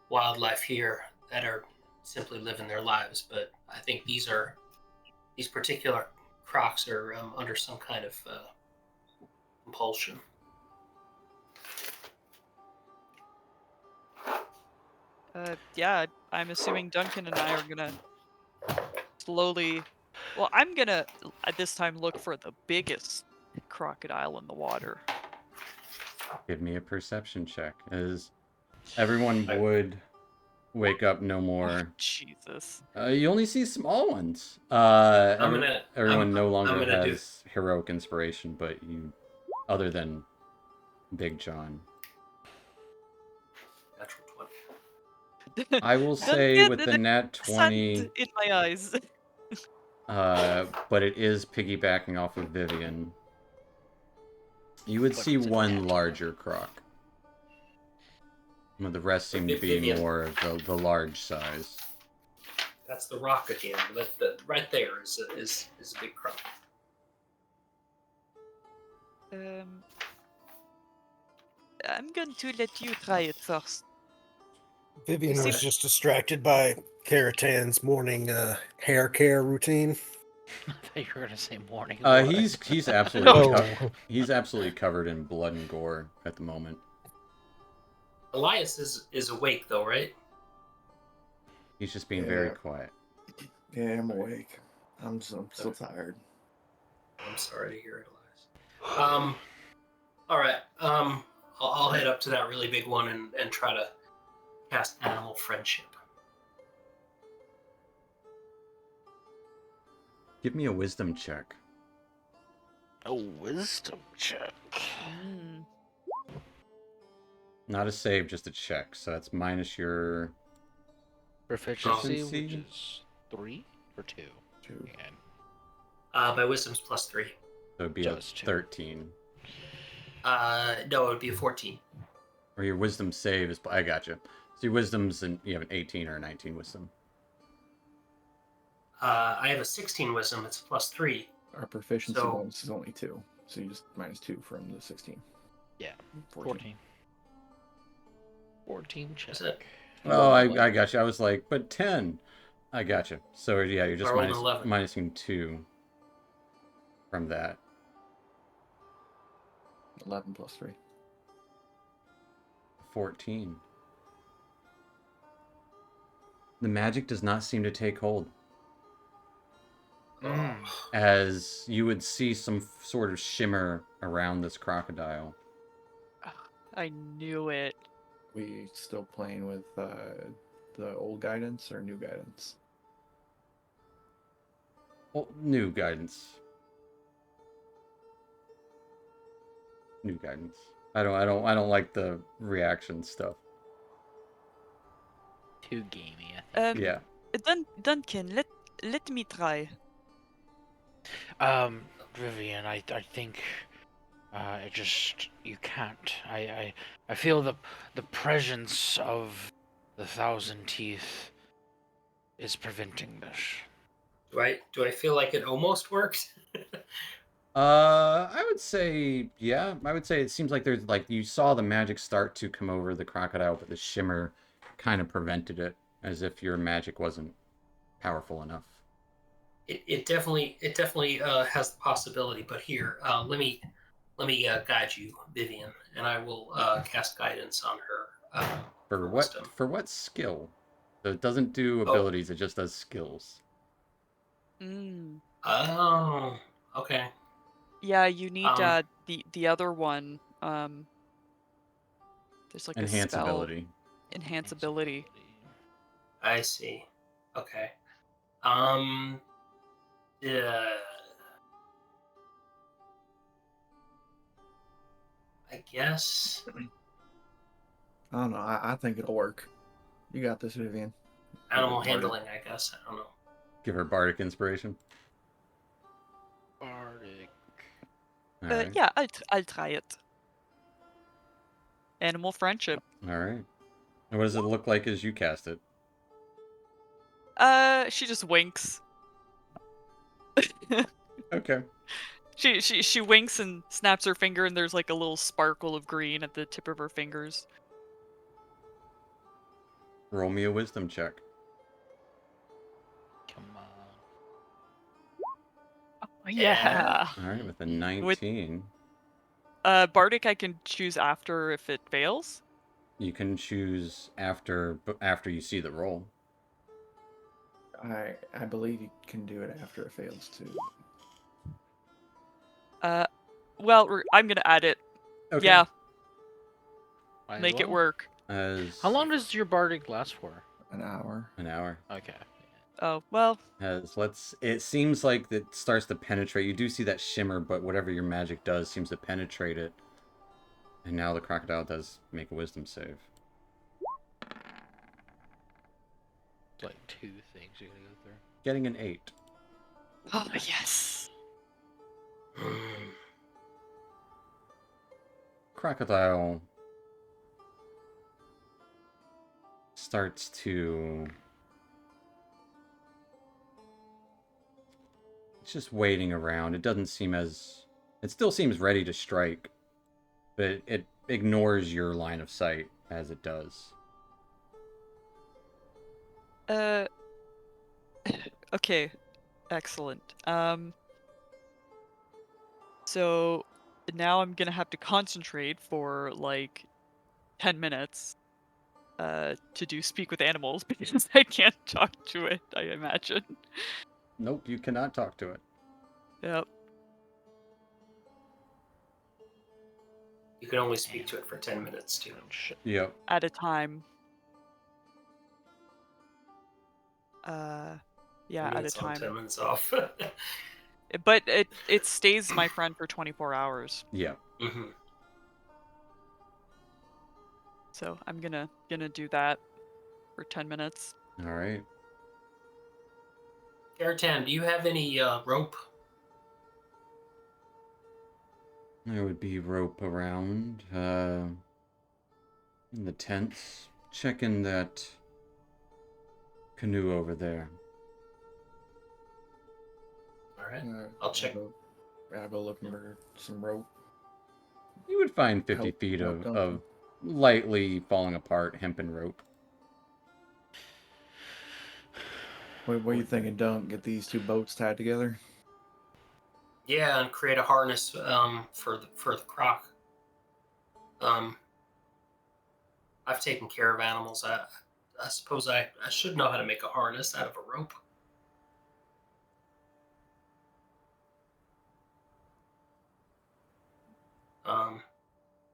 wildlife here that are simply living their lives, but I think these particular crocs are under some kind of compulsion. Yeah, I'm assuming Duncan and I are gonna slowly. Well, I'm gonna at this time look for the biggest crocodile in the water. Give me a perception check, as everyone would wake up no Oh, more. Jesus. You only see small ones. Everyone no longer has heroic inspiration, but you, other than Big John. Natural 20. I will say with the nat 20, Sand in my eyes. but it is piggybacking off of Vivian. You would But see it's a one nat. larger croc. The rest seem to be Vivian. more of the large size. That's the rock again. Right there is a big croc. I'm going to let you try it first. Vivian was just distracted by Karatan's morning hair care routine. I thought you were gonna say morning. He's absolutely Oh. he's absolutely covered in blood and gore at the moment. Elias is awake though, right? He's just being very quiet. Yeah, I'm awake. I'm still tired. I'm sorry to hear it, Elias. All right. I'll head up to that really big one and try to cast animal friendship. Give me a wisdom check. A wisdom check. Mm. Not a save, just a check. So that's minus your Proficiency, which Proficiency? is 3 or 2. 2. And My wisdom's +3. So it'd be Just a two. 13. No, it would be a 14. Or your wisdom save is... I gotcha. So your wisdom's... you have an 18 or a 19 wisdom. I have a 16 wisdom. It's +3. Our proficiency So- bonus is only 2, so you just minus 2 from the 16. yeah, 14. 14 check. Is it? Oh, I gotcha. I was like, but 10. I gotcha. So yeah, you're just I rolled 11. minusing 2 from that. 11 plus 3. 14. The magic does not seem to take hold. As you would see some sort of shimmer around this crocodile. I knew it. We still playing with the old guidance or new guidance? Well, new guidance. New guidance. I don't like the reaction stuff. Too gamey, I think. Yeah. Duncan, let me try. Vivian, I think it just you can't. I feel the presence of the thousand teeth is preventing this. Do I feel like it almost worked? I would say, yeah. I would say it seems like there's like you saw the magic start to come over the crocodile, but the shimmer kind of prevented it, as if your magic wasn't powerful enough. It definitely has the possibility, but here, let me guide you, Vivian, and I will cast guidance on her. For what? wisdom. For what skill? So it doesn't do abilities; it just does skills. Mm. Oh, okay. Yeah, you need Um, the other one. There's like a Enhance spell. ability. Enhance ability. I see. Okay. Yeah. I guess. I don't know. I think it'll work. You got this, Vivian. Animal Bardic. handling, I guess. I don't know. Give her bardic inspiration. Bardic. All right. Yeah, I'll try it. Animal friendship. All right. And what does it look like as you cast it? She just winks. Okay. She winks and snaps her finger, and there's like a little sparkle of green at the tip of her fingers. Roll me a wisdom check. Come on. Oh, yeah. All right, with a 19. Bardic I can choose after if it fails. You can choose after you see the roll. I believe you can do it after it fails too. Well, I'm gonna add it. Okay. Yeah, Might as make it well. work. How long does your bardic last for? An hour. An hour. Okay. Oh, well. It seems like it starts to penetrate. You do see that shimmer, but whatever your magic does seems to penetrate it. And now the crocodile does make a wisdom save. It's like 2 things you gotta go through. Getting an 8. Oh, yes. Crocodile starts to... It's just waiting around. It doesn't seem as... It still seems ready to strike, but it ignores your line of sight as it does. Okay. Excellent. So now I'm gonna have to concentrate for like 10 minutes to do speak with animals because I can't talk to it, I imagine. Nope, you cannot talk to it. Yep. You can only speak to it for 10 minutes, too. Yep. At a time. Yeah, 10 at a minutes on, time. 10 minutes off. But it stays my friend for 24 hours. Yeah. Mm-hmm. So I'm gonna do that for 10 minutes. All right. Garatan, do you have any rope? There would be rope around, in the tents. Checking that canoe over there. All right. I'll check. I'll go looking for some rope. You would find 50 Help- feet help of Duncan. lightly falling apart hempen rope. What are you thinking, Dunk? Get these 2 boats tied together? Yeah, and create a harness for the croc. I've taken care of animals. I suppose I should know how to make a harness out of a rope.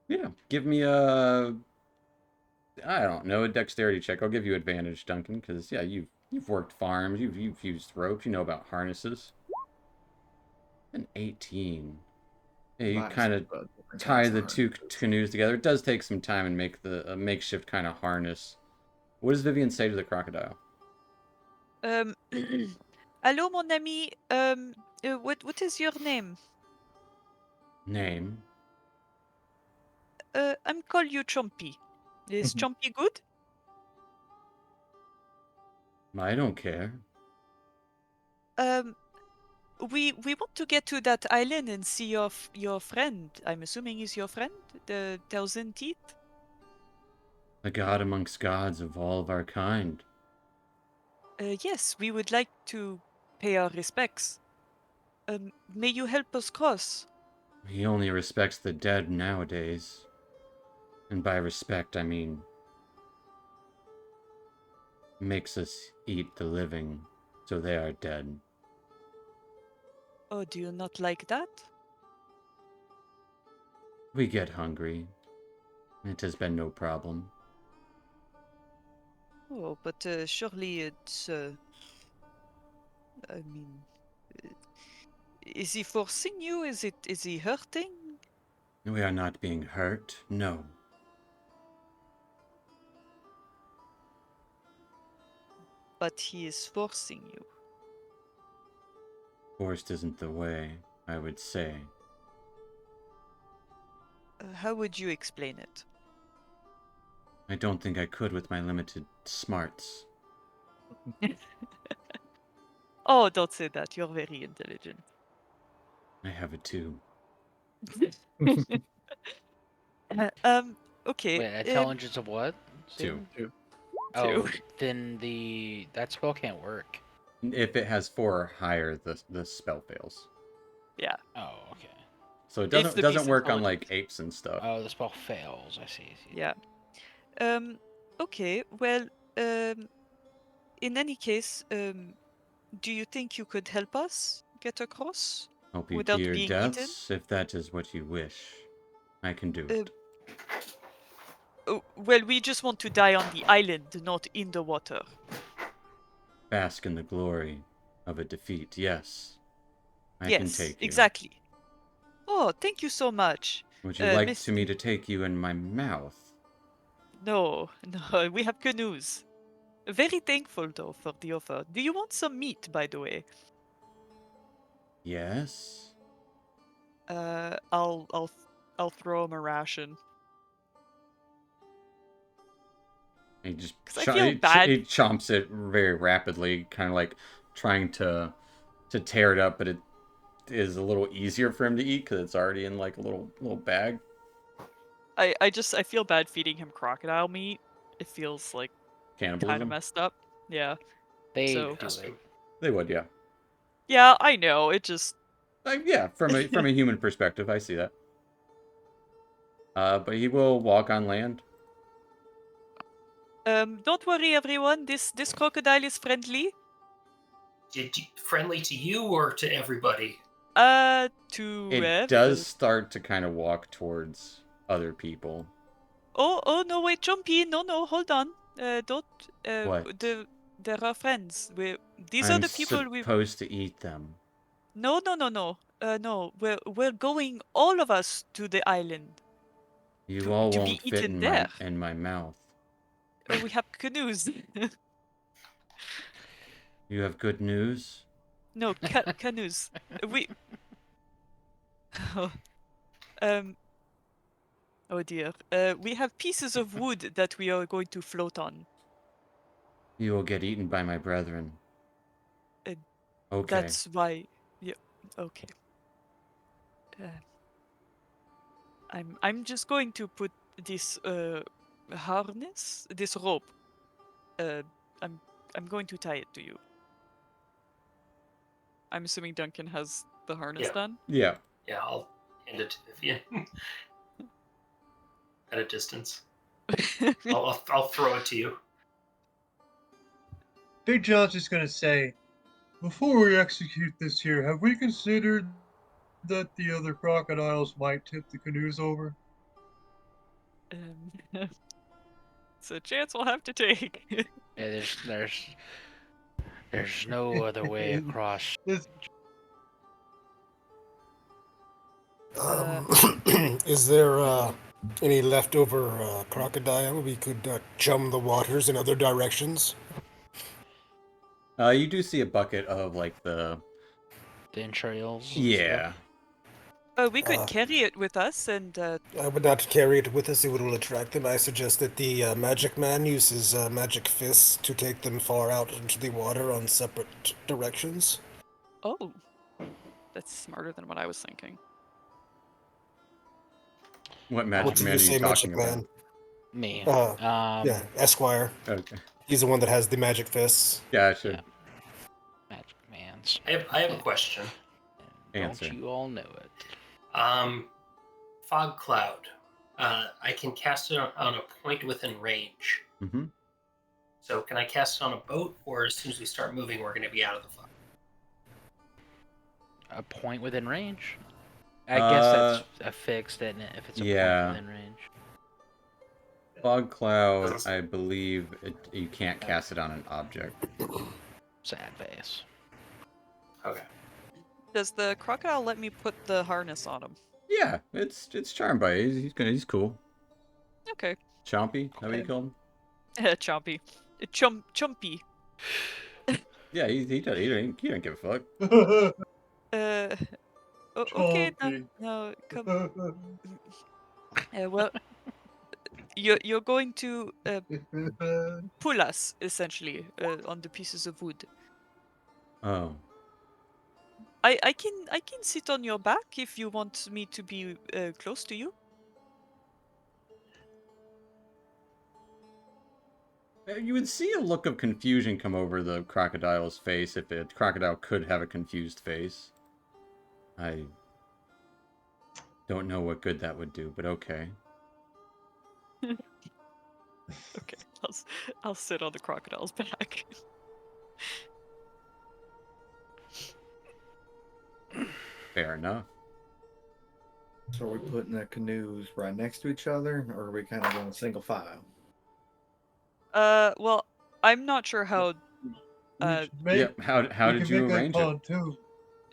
Yeah. Give me a... I don't know, a dexterity check. I'll give you advantage, Duncan, because, yeah, you've worked farms. You've used ropes. You know about harnesses. An 18. Yeah, you kind of tie the 2 canoes together. It does take some time and make the makeshift kind of harness. What does Vivian say to the crocodile? Hello, mon ami. What is your name? Name? I'm call you Chompy. Is Chompy good? I don't care. We want to get to that island and see your friend. I'm assuming he's your friend, the Thousand Teeth. A god amongst gods of all of our kind. Yes, we would like to pay our respects. May you help us cross? He only respects the dead nowadays. And by respect, I mean... makes us eat the living, so they are dead. Oh, do you not like that? We get hungry. It has been no problem. Oh, but surely it's. I mean, uh, is he forcing you? Is he hurting? We are not being hurt, no. But he is forcing you. Forced isn't the way, I would say. How would you explain it? I don't think I could with my limited smarts. Oh, don't say that. You're very intelligent. I have it too. Okay. Wait, intelligence of what? Two. Steven? Two. Oh, then that spell can't work. If it has 4 or higher, the spell fails. Yeah. Oh, okay. So it If the doesn't beast work on like intelligent. apes and stuff. Oh, the spell fails. I see. Yeah. Okay. Well, in any case, do you think you could help us get across Help you to without your being eaten? deaths, if that is what you wish. I can do it. Oh, well, we just want to die on the island, not in the water. Bask in the glory of a defeat, yes. I can Yes, take you. exactly. Oh, thank you so much. Would you like Miss- me to take you in my mouth? No, no, we have canoes. Very thankful though for the offer. Do you want some meat, by the way? Yes? I'll throw him a ration. He just 'Cause I feel bad. he chomps it very rapidly, kind of like trying to tear it up, but it is a little easier for him to eat because it's already in like a little bag. I feel bad feeding him crocodile meat. It feels like kind of Cannibalism? messed up. Yeah. They So- do it. They would, yeah. Yeah, I know. It just Yeah, from a human perspective, I see that. But he will walk on land. don't worry everyone. This crocodile is friendly. Friendly to you or to everybody? To It does start to kind of walk towards other people. Oh no, wait, Jumpy, no, hold on. Don't What? there are friends. These I'm are the people we supposed to eat them. No. No, we're going all of us to the island. You all to be won't fit eaten in there. my mouth. We have canoes. You have good news? No, canoes. We Oh dear. We have pieces of wood that we are going to float on. You will get eaten by my brethren. Uh, Okay. That's why. Yeah. Okay. I'm just going to put this harness, this rope. I'm going to tie it to you. I'm assuming Duncan has the harness Yeah. done. Yeah. Yeah, I'll hand it to Vivian. At a distance. I'll throw it to you. Big John's just gonna say, before we execute this here, have we considered that the other crocodiles might tip the canoes over? It's a chance we'll have to take. Yeah, there's no other way across. Is there any leftover crocodile we could chum the waters in other directions? You do see a bucket of like the entrails. and Yeah. We could carry it with us and I would not carry it with us, it will attract them. I suggest that the magic man uses magic fists to take them far out into the water on separate directions. Oh. That's smarter than what I was thinking. What What magic did man you are say, you magic talking about? man? Me. Yeah, Esquire. Okay. He's the one that has the magic fists. Gotcha. Yeah. Magic man's. I have a question. Answer. Don't you all know it? Fog cloud. I can cast it on a point within range. Mm-hmm. So can I cast it on a boat, or as soon as we start moving, we're going to be out of the fog? A point within range. I guess that's a fixed, isn't it? If it's a yeah. point within range. Fog cloud, I believe you can't cast it on an object. Sad face. Okay. Does the crocodile let me put the harness on him? Yeah, it's charmed by it. He's cool. Okay. Chompy, how do you Okay. call him? Chompy. Chumpy. Yeah, he don't give a fuck. Okay, Chompy. no, come. Well, you're going to pull us essentially on the pieces of wood. Oh, I can sit on your back if you want me to be close to you. you would see a look of confusion come over the crocodile's face if a crocodile could have a confused face. I don't know what good that would do, but okay. Okay, I'll sit on the crocodile's back. Fair enough. So are we putting the canoes right next to each other, or are we kind of going single file? Well, I'm not sure how. Yeah, how did you arrange it? Too.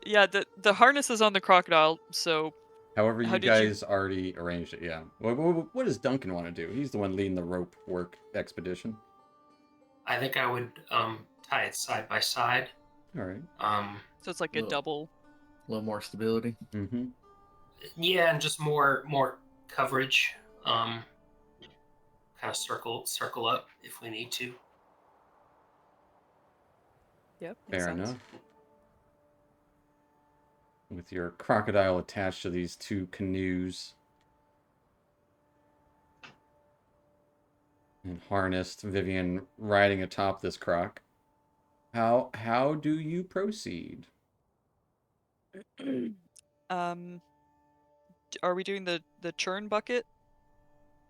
Yeah, the harness is on the crocodile, so However, How you did you- guys already arranged it, yeah. What does Duncan want to do? He's the one leading the rope work expedition. I think I would tie it side by side. All right. so it's like a Little- double. A little more stability. Mm-hmm. Yeah, and just more coverage. Kind of circle up if we need to. Yep. makes Fair sense. enough. With your crocodile attached to these two canoes. And harnessed, Vivian riding atop this croc. How do you proceed? Are we doing the churn bucket?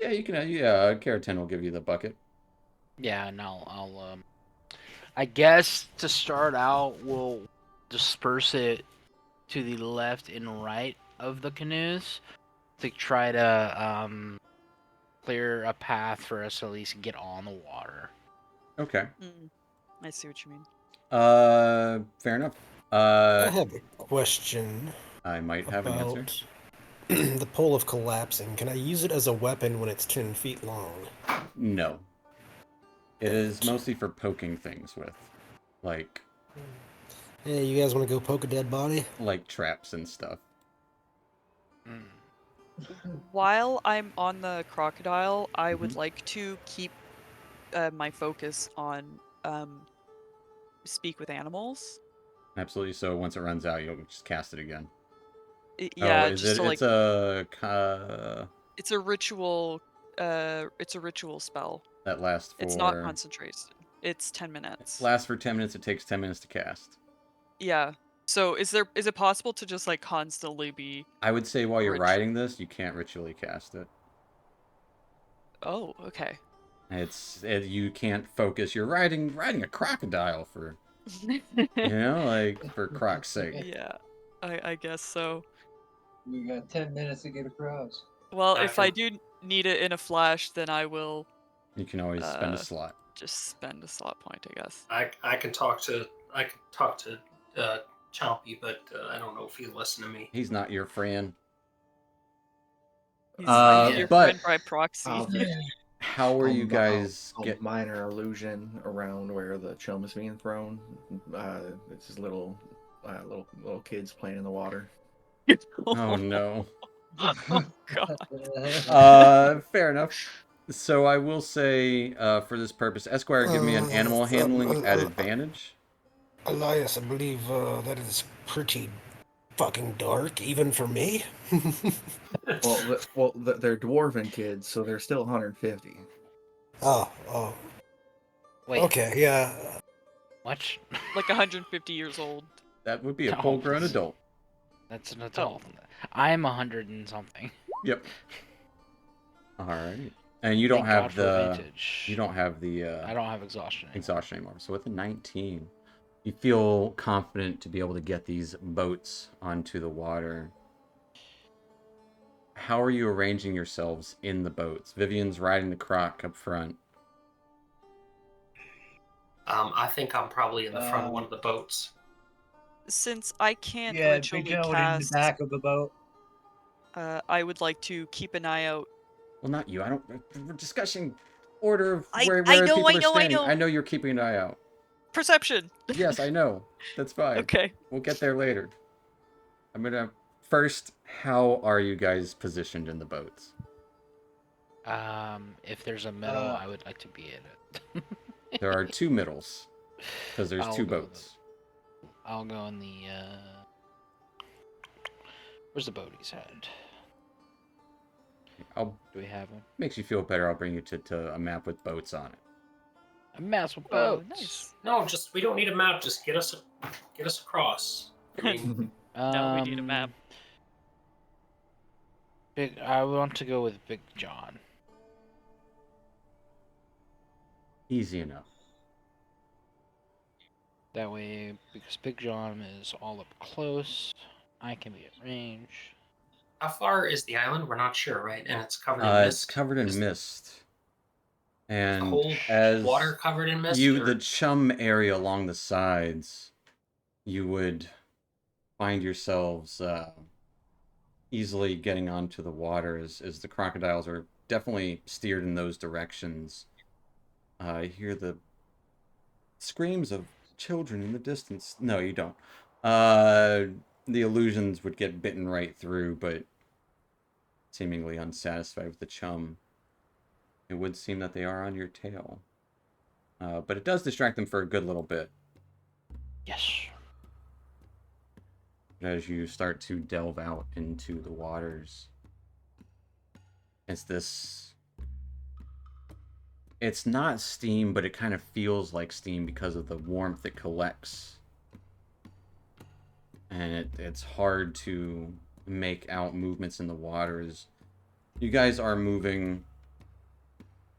Yeah, you can. Yeah, Keratin will give you the bucket. Yeah, no, I guess to start out, we'll disperse it to the left and right of the canoes to try to clear a path for us to at least get on the water. Okay. I see what you mean. Fair enough. I have a question I might have an answer. about the pole of collapsing. Can I use it as a weapon when it's 10 feet long? No. It is mostly for poking things with, like Hey, you guys want to go poke a dead body? traps and stuff. While I'm on the crocodile, I would like to keep my focus on speak with animals. Absolutely. So once it runs out, you'll just cast it again. Yeah, Oh, is just it? to like. It's It's a ritual. It's a ritual spell. that lasts for. It's not concentration. It's 10 minutes. Lasts for 10 minutes. It takes 10 minutes to cast. Yeah. So is it possible to just like constantly be? I would say while you're riding this, you can't ritually cast it. Oh, okay. You can't focus. You're riding a crocodile for, for croc's sake. Yeah, I guess so. We got 10 minutes to get across. Well, if I do need it in a flash, then I will. You can always spend a slot. Just spend a slot point, I guess. I can talk to Chompy, but I don't know if he'll listen to me. He's not your friend. He's your friend by proxy. How are you guys get minor illusion around where the chum is being thrown? It's just little kids playing in the water. Oh no. Oh god. Fair enough. So I will say, for this purpose, Esquire, give me an animal handling at advantage. Elias, I believe that is pretty fucking dark, even for me. They're dwarven kids, so they're still 150. Oh. Wait. Okay, yeah. What? Like 150 years old. That would be a full-grown adult. That's an adult. I'm 100 and something. Yep. All right. And you don't Thank have God for the. advantage. You don't have the. I don't have exhaustion anymore. Exhaustion anymore. So with a 19, you feel confident to be able to get these boats onto the water. how are you arranging yourselves in the boats? Vivian's riding the croc up front. I think I'm probably in the front of one of the boats. Since I can't Yeah, ritually Big John would in the cast, back of the boat. I would like to keep an eye out. Well, not you. I don't. We're discussing order of I where know, people I are know, I standing. know. I know you're keeping an eye out. Perception. Yes, I know. That's fine. Okay. We'll get there later. I'm gonna first. How are you guys positioned in the boats? If there's a middle, I would like to be in it. There are 2 middles because there's I'll 2 go boats. I'll go in the. Where's the boat he's had? I'll Do we have one? makes you feel better. I'll bring you to a map with boats on it. A mess with Oh, boats. nice. No, we don't need a map. Just get us across. I mean, No, we need a map. I want to go with Big John. Easy enough. That way, because Big John is all up close, I can be at range. how far is the island? We're not sure, right? And it's covered in It's mist. covered in Is mist. the And whole as water covered in mist. you, or- the chum area along the sides, you would find yourselves easily getting onto the water as the crocodiles are definitely steered in those directions. I hear the screams of children in the distance. No, you don't. The illusions would get bitten right through, but seemingly unsatisfied with the chum. It would seem that they are on your tail. But it does distract them for a good little bit. Yes. As you start to delve out into the waters, it's not steam, but it kind of feels like steam because of the warmth it collects. And it's hard to make out movements in the waters. You guys are moving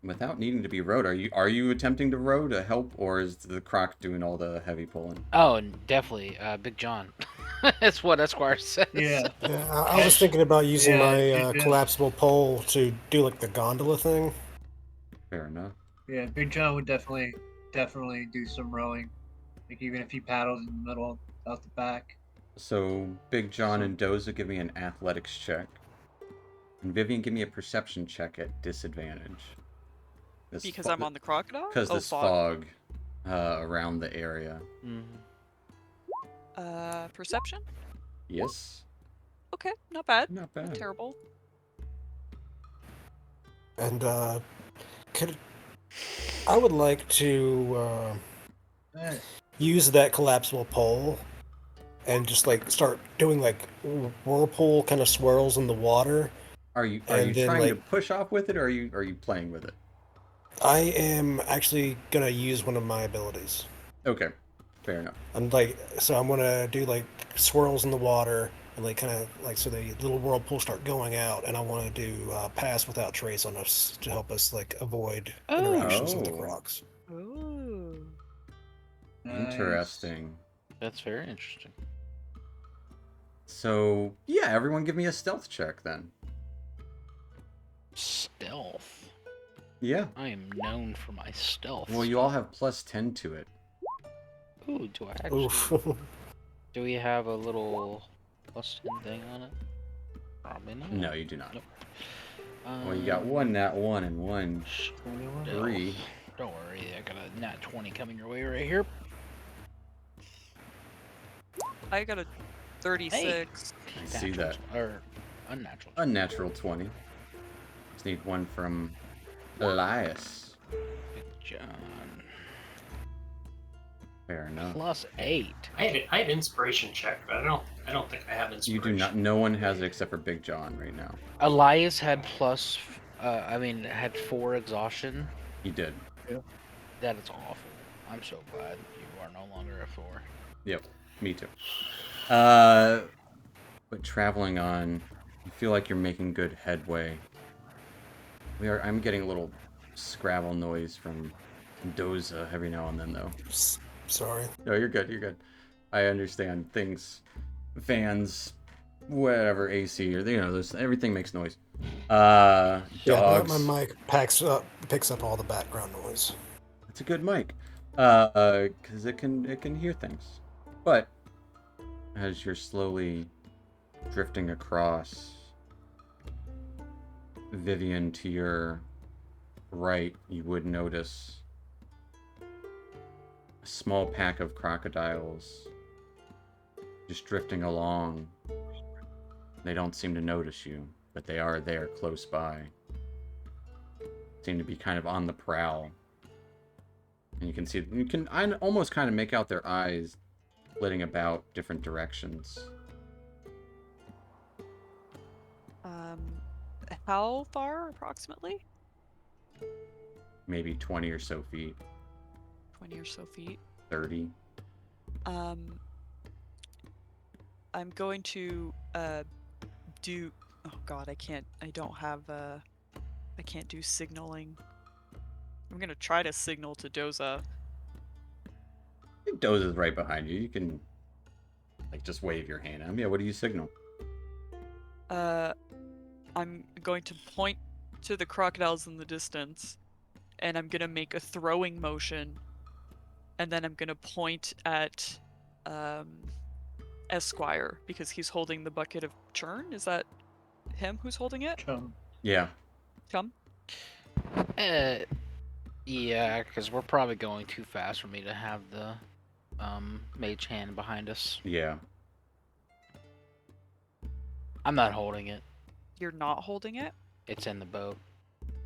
without needing to be rowed. Are you attempting to row to help, or is the croc doing all the heavy pulling? Oh, definitely, Big John. That's what Esquire says. Yeah. Yeah, I was thinking about using Yeah, my yeah. collapsible pole to do like the gondola thing. Fair enough. Yeah, Big John would definitely do some rowing. Like even if he paddled in the middle out the back. So Big John and Doza, give me an athletics check. And Vivian, give me a perception check at disadvantage. Because I'm on the crocodile? Because Oh, this fog around the area. Perception? Yes. Okay, not bad. Not bad. Not terrible. And I would like to use that collapsible pole and just like start doing like whirlpool kind of swirls in the water. Are you And then, trying to like- push off with it, or are you playing with it? I am actually gonna use one of my abilities. Okay, fair enough. I'm gonna do like swirls in the water and like kind of like so the little whirlpool start going out, and I want to do pass without trace on us to help us like avoid interactions with the Oh. crocs. Ooh. Interesting. That's very interesting. So yeah, everyone, give me a stealth check then. Stealth. Yeah. I am known for my stealth. Well, you all have +10 to it. Ooh, do I actually? Oof. Do we have a little +10 thing on it? Probably not. No, you do not. Nope. Well, you got one nat 1 and one 3. Don't worry, I got a nat 20 coming your way right here. I got a 36. I see that. Or unnatural. Unnatural 20. Just need one from Elias. Big John. Fair enough. +8. I had inspiration check, but I don't think I have You inspiration. do not. No one has it except for Big John right now. Elias had had 4 exhaustion. He did. That is awful. I'm so glad you are no longer a 4. Yep. Me too. But traveling on, you feel like you're making good headway. I'm getting a little Scrabble noise from Doza every now and then, though. Sorry. No, you're good. You're good. I understand things. Fans whatever AC or everything makes noise. Yeah, Dogs. my mic picks up all the background noise. It's a good mic, because it can hear things. But as you're slowly drifting across, Vivian, to your right, you would notice a small pack of crocodiles just drifting along. They don't seem to notice you, but they are there close by. Seem to be kind of on the prowl. And you can almost kind of make out their eyes flitting about different directions. How far approximately? Maybe 20 or so feet. 20 or so feet. 30. I'm going to do. Oh God, I can't. I don't have. I can't do signaling. I'm gonna try to signal to Doza. I think Doze is right behind you. You can, just wave your hand at him. Yeah, what do you signal? I'm going to point to the crocodiles in the distance, and I'm gonna make a throwing motion, and then I'm gonna point at Esquire because he's holding the bucket of churn. Is that him who's holding it? Yeah. Come. Yeah, because we're probably going too fast for me to have the mage hand behind us. Yeah. I'm not holding it. You're not holding it? It's in the boat.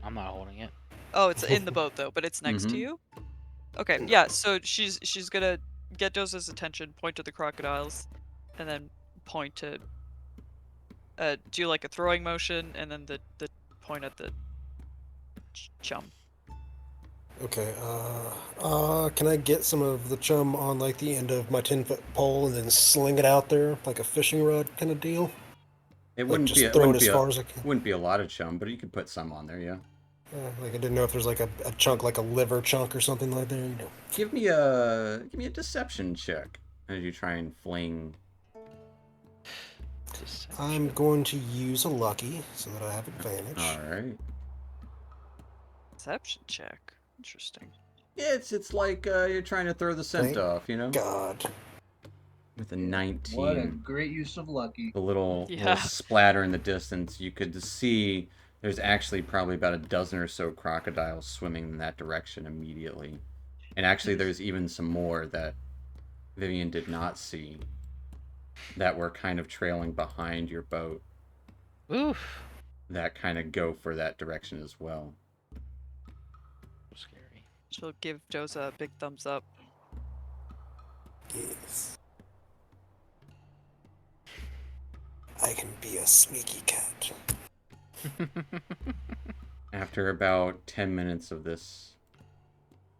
I'm not holding it. Oh, it's in the boat though, but it's next to you? Okay, yeah, so she's gonna get Doza's attention, point to the crocodiles, and then point to do like a throwing motion, and then the point at the chum. Okay, can I get some of the chum on like the end of my 10-foot pole and then sling it out there like a fishing rod kind of deal? It Like, wouldn't just be it throw it wouldn't as be a far as I can. wouldn't be a lot of chum, but you could put some on there, yeah. Like I didn't know if there's like a chunk, like a liver chunk or something like that. Give me a deception check as you try and fling. I'm going to use a lucky so that I have advantage. All right. Deception check. Interesting. Yeah, it's like you're trying to throw the scent Thank off, you know? God. With a 19. What a great use of lucky. The little splatter in the distance, you could see there's actually probably about a dozen or so crocodiles swimming in that direction immediately. And actually there's even some more that Vivian did not see that were kind of trailing behind your boat. Oof. That kind of go for that direction as well. Scary. She'll give Doza a big thumbs up. Yes. I can be a sneaky cat. After about 10 minutes of this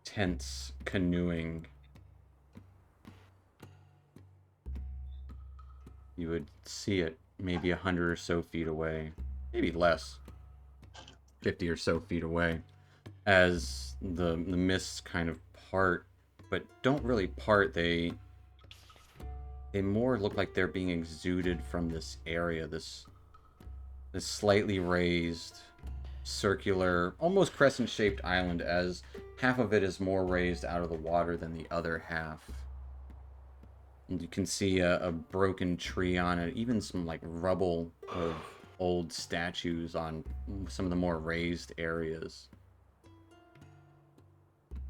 tense canoeing, you would see it maybe 100 or so feet away, maybe less, 50 or so feet away, as the mists kind of part, but don't really part. They more look like they're being exuded from this area, this slightly raised, circular, almost crescent-shaped island, as half of it is more raised out of the water than the other half. And you can see a broken tree on it, even some like rubble of old statues on some of the more raised areas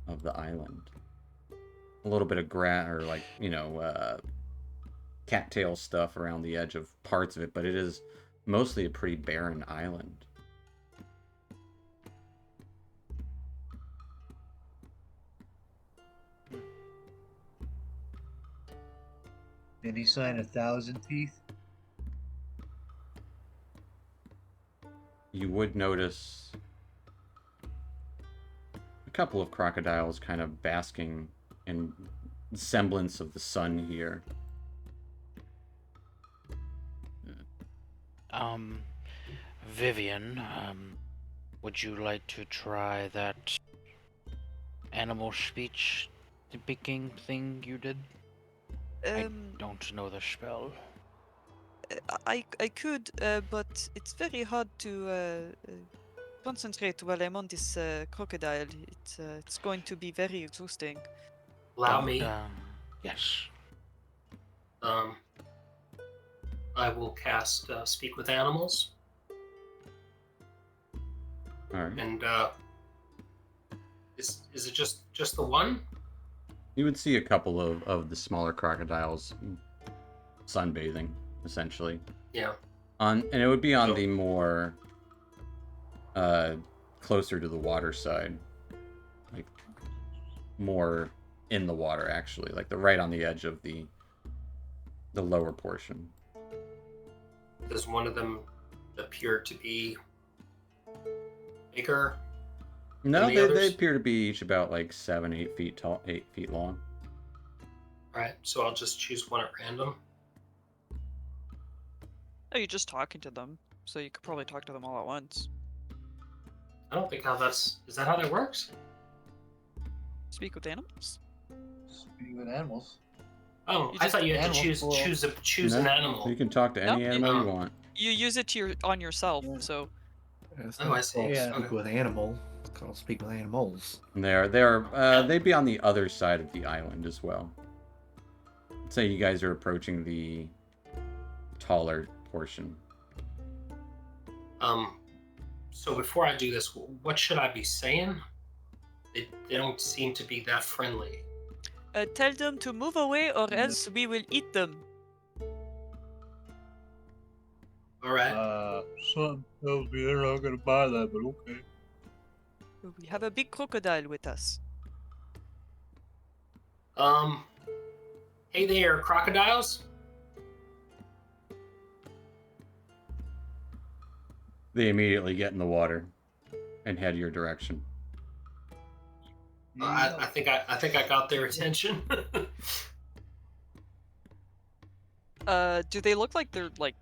of the island. A little bit of grass, or like, cattail stuff around the edge of parts of it, but it is mostly a pretty barren island. Any sign of thousand teeth? You would notice a couple of crocodiles kind of basking in semblance of the sun here. Vivian, would you like to try that animal speech speaking thing you did? I don't know the spell. I could, but it's very hard to concentrate while I'm on this crocodile. It's going to be very exhausting. Allow Don't, me. Yes. I will cast Speak with Animals, All right. and is it just the one? You would see a couple of the smaller crocodiles sunbathing, essentially. Yeah. And it would be on So- the more closer to the water side, like more in the water, actually, like right on the edge of the lower portion. Does one of them appear to be bigger? No, And the they others? appear to be each about like 7-8 feet tall, 8 feet long. All right, so I'll just choose one at random. Oh, you're just talking to them, so you could probably talk to them all at once. I don't think is that how that works? Speak with animals? Speaking with animals. Oh, You I just- thought you had to Animals choose an No, animal. You can talk to any No, animal you Oh. want. You use it on yourself, Yeah. so It's Oh, not I see. called Yeah. Speak Okay. with animal. It's called Speak with animals. And they'd be on the other side of the island as well. Say you guys are approaching the taller portion. So before I do this, what should I be saying? They don't seem to be that friendly. tell them to move away or Yeah. else we will eat them. All right. Something tells me they're not gonna buy that, but okay. We have a big crocodile with us. Hey there, crocodiles. They immediately get in the water and head your direction. I think I got their attention. Do they look like they're like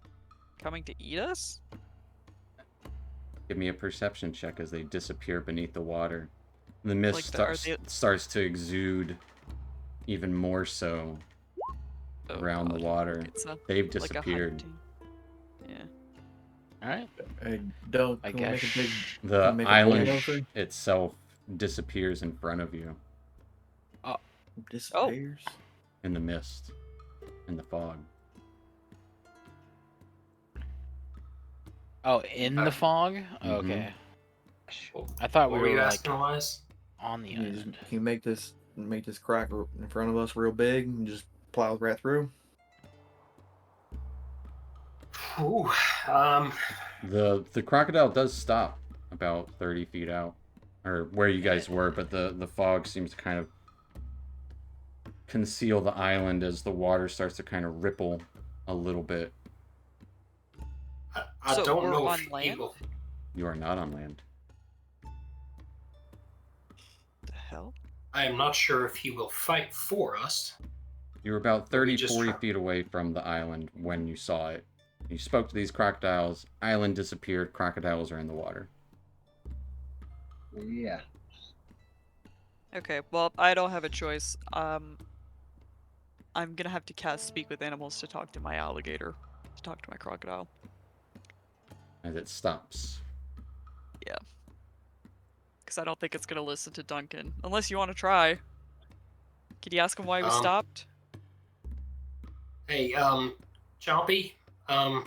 coming to eat us? Give me a perception check as they disappear beneath the water. The mist Like are they- starts to exude even more so Oh, around the God. water. It's They've like a disappeared. hunting. Yeah. All right. Don't I can we make a big guess. The make a island boil thing? itself disappears in front of you disappears. in the mist, in the fog. Oh, in the fog? Okay. I thought we What were you were like asking, Elias? on the Can you, island. can you make this crack in front of us real big and just plow right through? Ooh, The crocodile does stop about 30 feet out, or where you guys were, but the fog seems to kind of conceal the island as the water starts to kind of ripple a little bit. I So don't we're know on if land? Eagle. You are not on land. The hell? I am not sure if he will fight for us. You were about But we 30, just 40 try- feet away from the island when you saw it. You spoke to these crocodiles, island disappeared, crocodiles are in the water. Yeah. Okay, well, I don't have a choice. I'm gonna have to cast Speak with Animals to talk to my alligator, to talk to my crocodile. As it stops. Because I don't think it's gonna listen to Duncan. Unless you want to try. Could you ask him why we stopped? Hey, Chompy, I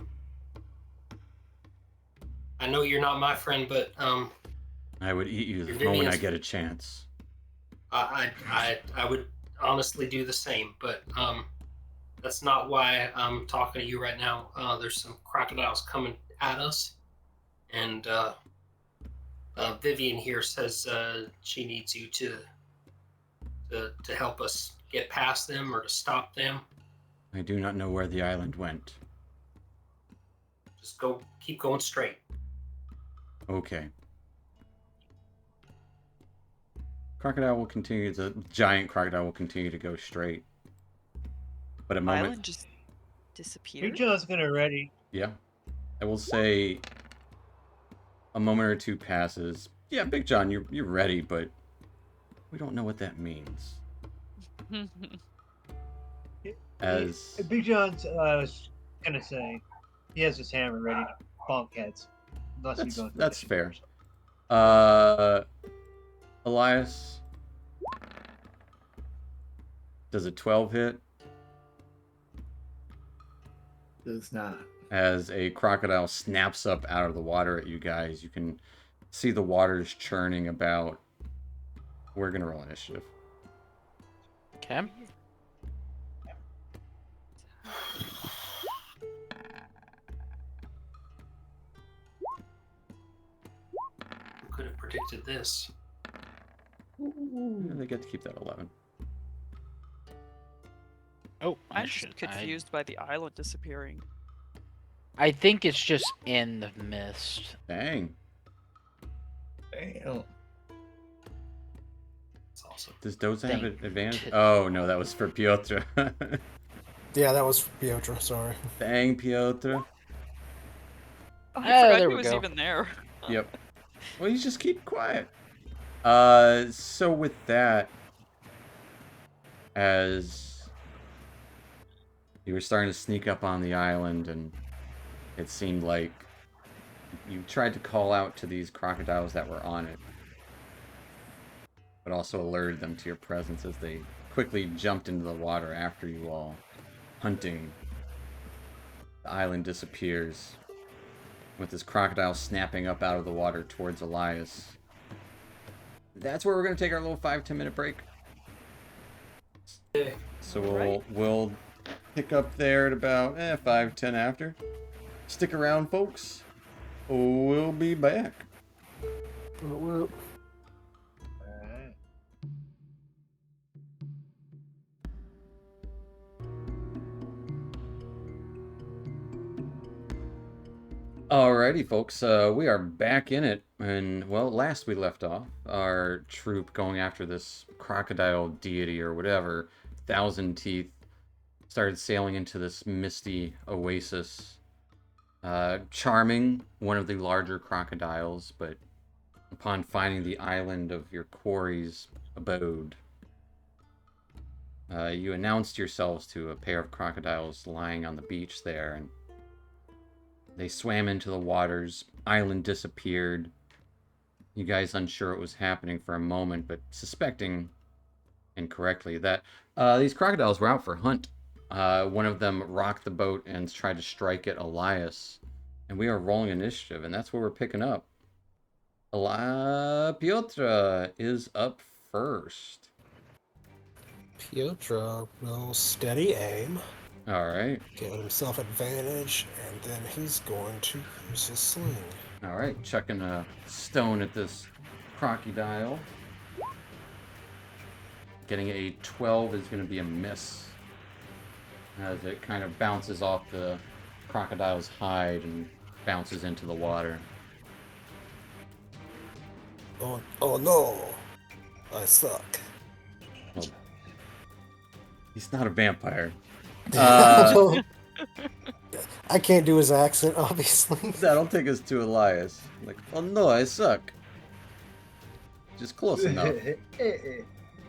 know you're not my friend, but I would eat you the Your moment I Vivian's- get a chance. I would honestly do the same, but that's not why I'm talking to you right now. There's some crocodiles coming at us, and Vivian here says she needs you to help us get past them or to stop them. I do not know where the island went. Just keep going straight. Okay. The giant crocodile will continue to go straight. But a moment, Island just Big disappeared? John's gonna ready. yeah. I will say a moment or two passes. Yeah, Big John, you're ready, but we don't know what that means. As Big John's gonna say, He has his hammer ready to bonk heads. Unless we go That's fair. first. Elias, does a 12 hit? Does not. As a crocodile snaps up out of the water at you guys, you can see the waters churning about. We're gonna roll initiative. Okay. Who could have predicted this? They get to keep that 11. Oh, I'm just confused by the island disappearing. I think it's just in the mist. Dang. Damn. It's awesome. Does Doza have an Thank advantage? you. Oh no, that was for Piotr. Yeah, that was Piotr, sorry. Dang, Piotr. Oh, I Ah, forgot there he we was go. even there. Yep. Well, you just keep quiet. So with that, as you were starting to sneak up on the island, and it seemed like you tried to call out to these crocodiles that were on it, but also alerted them to your presence as they quickly jumped into the water after you all, hunting. The island disappears, with this crocodile snapping up out of the water towards Elias. That's where we're going to take our little 5-10 minute break. So we'll pick up there at about 5-10 after. Stick around, folks. We'll be back. Alright. Alrighty, folks. We are back in it. And, well, last we left off, our troop going after this crocodile deity or whatever, Thousand Teeth, started sailing into this misty oasis. Charming one of the larger crocodiles, but upon finding the island of your quarry's abode, you announced yourselves to a pair of crocodiles lying on the beach there, and they swam into the waters. Island disappeared. You guys unsure what was happening for a moment, but suspecting incorrectly that these crocodiles were out for hunt. One of them rocked the boat and tried to strike at Elias. And we are rolling initiative, and that's where we're picking up. Piotr is up first. Piotr will steady aim, Alright. give himself advantage, and then he's going to use his sling. Alright, chucking a stone at this crocodile. Getting a 12 is going to be a miss, as it kind of bounces off the crocodile's hide and bounces into the water. Oh no! I suck. Well, he's not a vampire. I can't do his accent, obviously. That'll take us to Elias. Like, oh no, I suck. Just close enough.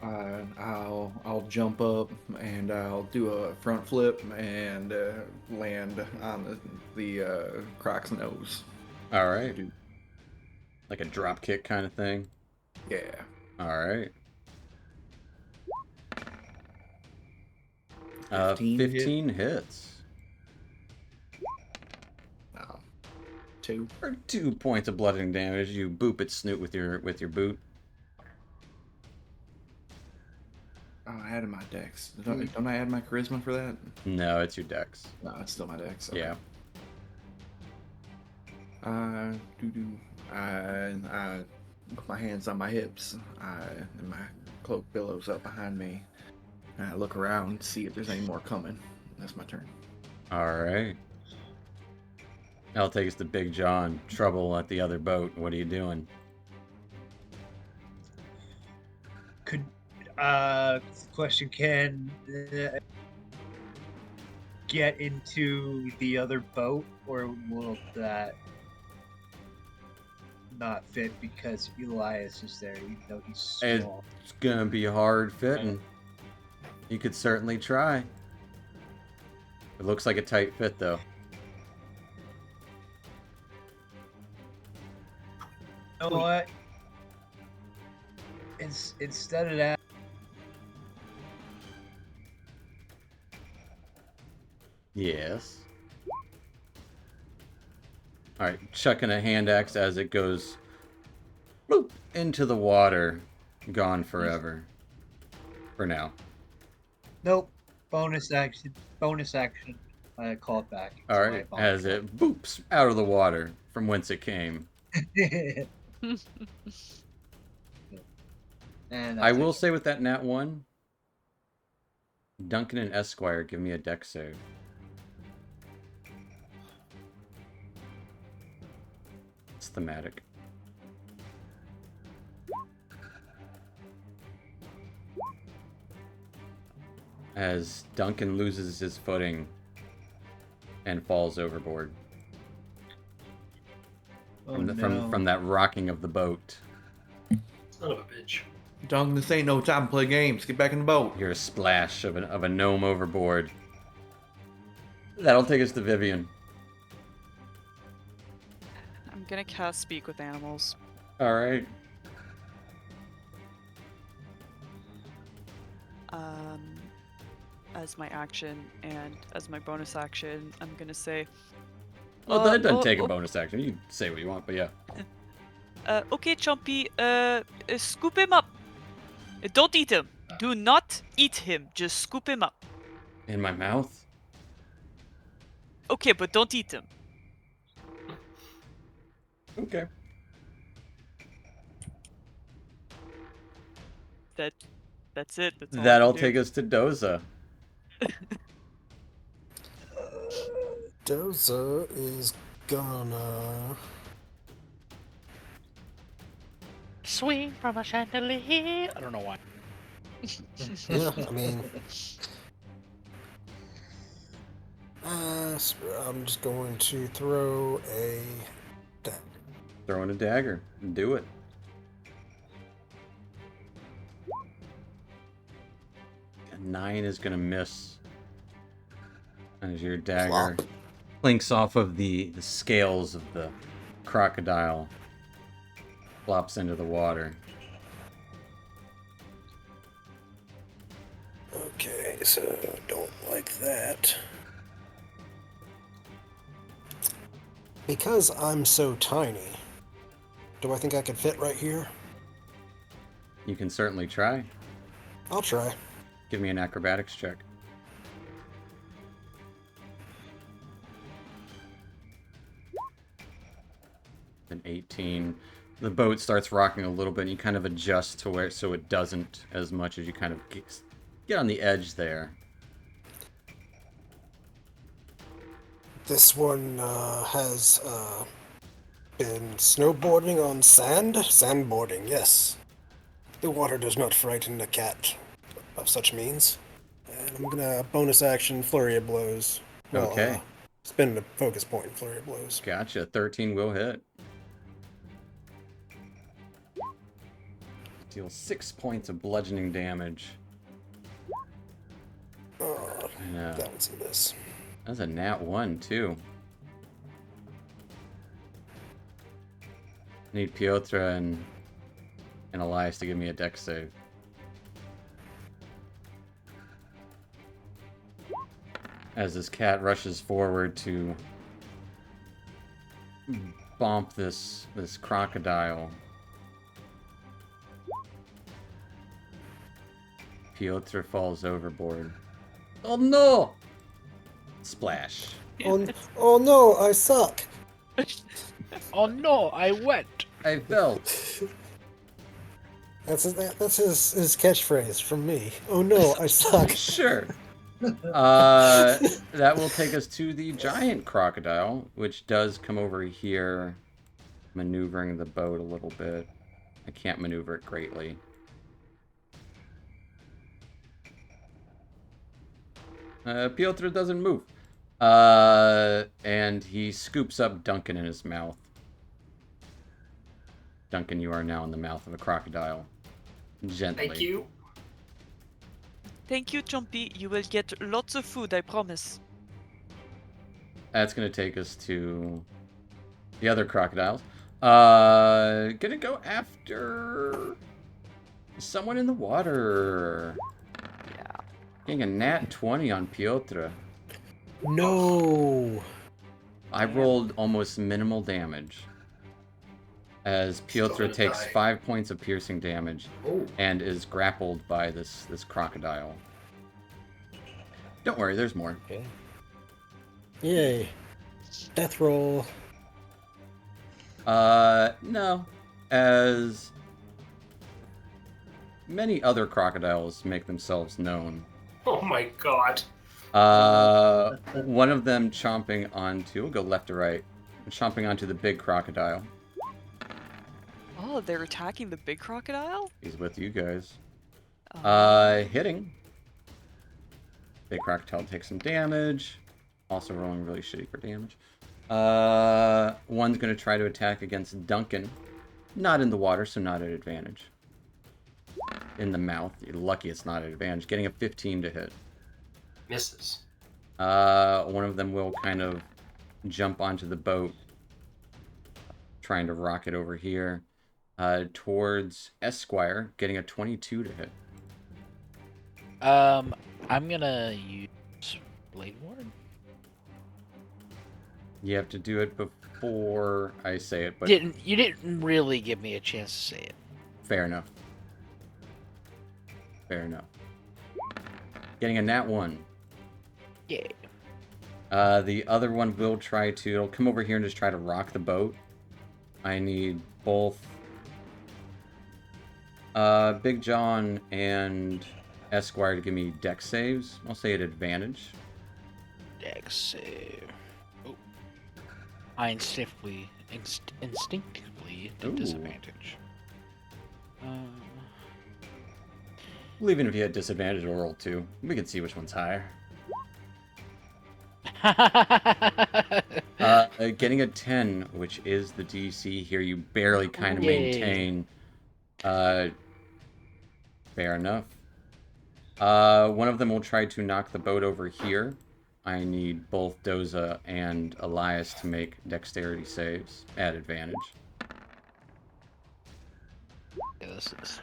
I'll jump up and I'll do a front flip and land on the croc's nose. Alright. Like a drop kick kind of thing? Yeah. Alright. 15 15 hits. Oh, 2. For 2 points of bludgeoning damage, you boop its snoot with your boot. Oh, I added my dex. Don't I add my charisma for that? No, it's your dex. No, it's still my dex. Okay. Yeah. I put my hands on my hips, and my cloak billows up behind me. And I look around to see if there's any more coming. That's my turn. Alright. That'll take us to Big John. Trouble at the other boat. What are you doing? Could question, can get into the other boat, or will that not fit because Elias is there, even though he's small? It's gonna be hard fitting. You could certainly try. It looks like a tight fit, though. You know what? Instead of that, Yes. Alright, chucking a hand axe as it goes boop, into the water. Gone forever. For now. nope. Bonus action. Bonus action. I call it back. It's Alright, my as bonus it boops out of the water from whence it came. action. And I that's will it. say with that nat 1, Duncan and Esquire give me a dex save. It's thematic. As Duncan loses his footing and falls overboard Oh, from, no. from that rocking of the boat. Son of a bitch. Duncan, this ain't no time to play games. Get back in the boat. You hear a splash of a gnome overboard. That'll take us to Vivian. I'm gonna cast Speak with Animals. Alright. As my action, and as my bonus action, I'm gonna say, Well, that doesn't take a oh. bonus action. You can say what you want, but yeah. Okay, Chompy, scoop him up. Don't eat him. Do not eat him. Just scoop him up. In my mouth? Okay, but don't eat him. Okay. That's it. That's all I That'll can take do. us to Doza. Doza is gonna. Swing from a chandelier. I don't know why. Yeah, I mean. I'm just going to throw a dagger. Throwing a dagger. Do it. A 9 is going to miss. As your dagger Flop. clinks off of the scales of the crocodile. Flops into the water. Okay, so don't like that. Because I'm so tiny, do I think I could fit right here? You can certainly try. I'll try. Give me an acrobatics check. An 18. The boat starts rocking a little bit, and you kind of adjust to where so it doesn't as much as you kind of get on the edge there. This one has been snowboarding on sand? Sandboarding, yes. The water does not frighten a cat of such means. And I'm gonna bonus action Flurry of Blows. Well, Okay. spend a focus point Flurry of Blows. Gotcha. 13 will hit. Deal 6 points of bludgeoning damage. Oh, Yeah. that one's a miss. That's a nat 1, too. Need Piotr and Elias to give me a dex save. As this cat rushes forward to bump this crocodile. Piotr falls overboard. Oh no! Splash. Oh no, I suck! Oh no, I wet. I fell. That's his catchphrase from me. Oh no, I suck. Sure. That will take us to the giant crocodile, which does come over here, maneuvering the boat a little bit. I can't maneuver it greatly. Piotr doesn't move. And he scoops up Duncan in his mouth. Duncan, you are now in the mouth of a crocodile. Gently. Thank you. Thank you, Chompy. You will get lots of food, I promise. That's going to take us to the other crocodiles. Gonna go after someone in the water. Yeah. Getting a nat 20 on Piotr. No. I rolled almost minimal damage. As Piotr gonna takes die. 5 points of piercing damage Oh, and is grappled by this crocodile. Don't worry, there's more. Okay. Yay. Death roll. No. As many other crocodiles make themselves known. oh my god. One of them chomping onto, we'll go left to right, chomping onto the big crocodile. Oh, they're attacking the big crocodile? He's with you guys. Oh. Hitting. Big crocodile takes some damage. Also rolling really shitty for damage. One's going to try to attack against Duncan. Not in the water, so not at advantage. In the mouth. You're lucky it's not at advantage. Getting a 15 to hit. Misses. One of them will kind of jump onto the boat, trying to rock it over here towards Esquire, getting a 22 to hit. I'm gonna use Blade Ward. You have to do it before I say it, but You didn't really give me a chance to say it. fair enough. Fair enough. Getting a nat 1. Yeah. The other one will try to... It'll come over here and just try to rock the boat. I need both Big John and Esquire to give me dex saves. I'll say at advantage. Dex save. Oh. I instinctively Ooh. disadvantage. Well, even if you had disadvantage, we'll roll 2. We can see which one's higher. Getting a 10, which is the DC here. You barely kind of Yay. maintain. Fair enough. One of them will try to knock the boat over here. I need both Doza and Elias to make dexterity saves at advantage. Yeah, this is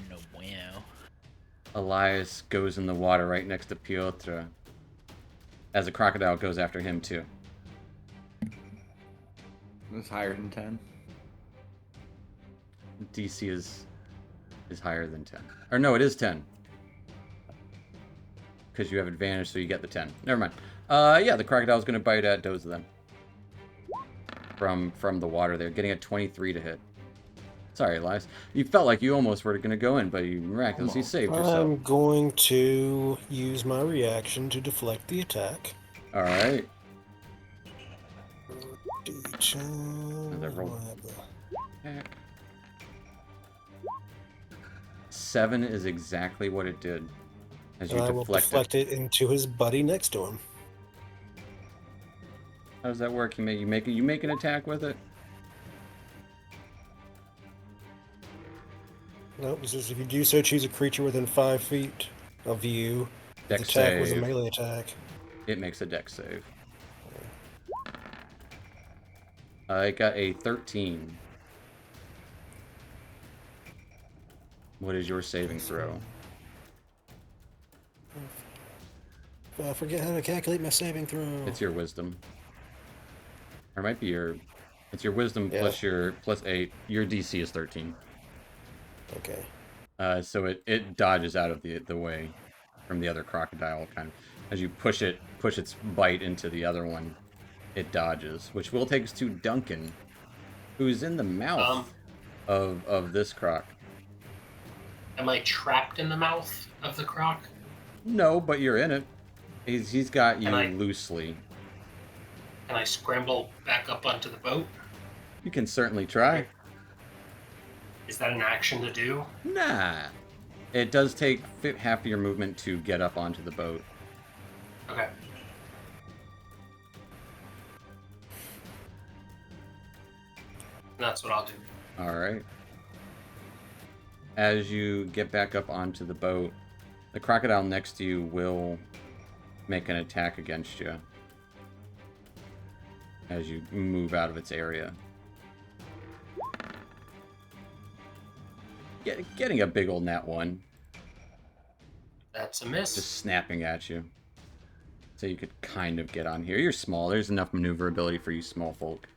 no bueno. Elias goes in the water right next to Piotr, as a crocodile goes after him too. It's higher than 10. DC is higher than 10. Or no, it is 10. Because you have advantage, so you get the 10. Never mind. Yeah, the crocodile's going to bite at Doza then. From the water there. Getting a 23 to hit. Sorry, Elias. You felt like you almost were going to go in, but you miraculously saved yourself. I'm going to use my reaction to deflect the attack. Alright. Another roll. 7 is exactly what it did. As you I will deflect it into his buddy next to him. How does that work? You make an attack with it? Nope, it says if you do so, choose a creature within 5 feet of you. The Dex attack was a save. melee attack. It makes a dex save. It got a 13. What is your saving throw? I forget how to calculate my saving throw. It's your wisdom. Or it might be your... It's your wisdom Yeah. plus 8. Your DC is 13. Okay. So it dodges out of the way from the other crocodile, kind of. As you push its bite into the other one, it dodges. Which will take us to Duncan, who's in the mouth of this croc. Am I trapped in the mouth of the croc? No, but you're in it. He's got you Can I- loosely. Can I scramble back up onto the boat? You can certainly try. Is that an action to do? Nah. It does take half of your movement to get up onto the boat. Okay. That's what I'll do. Alright. As you get back up onto the boat, the crocodile next to you will make an attack against you. as you move out of its area. Getting a big old nat 1. That's a miss. Just snapping at you. So you could kind of get on here. You're small. There's enough maneuverability for you small folk.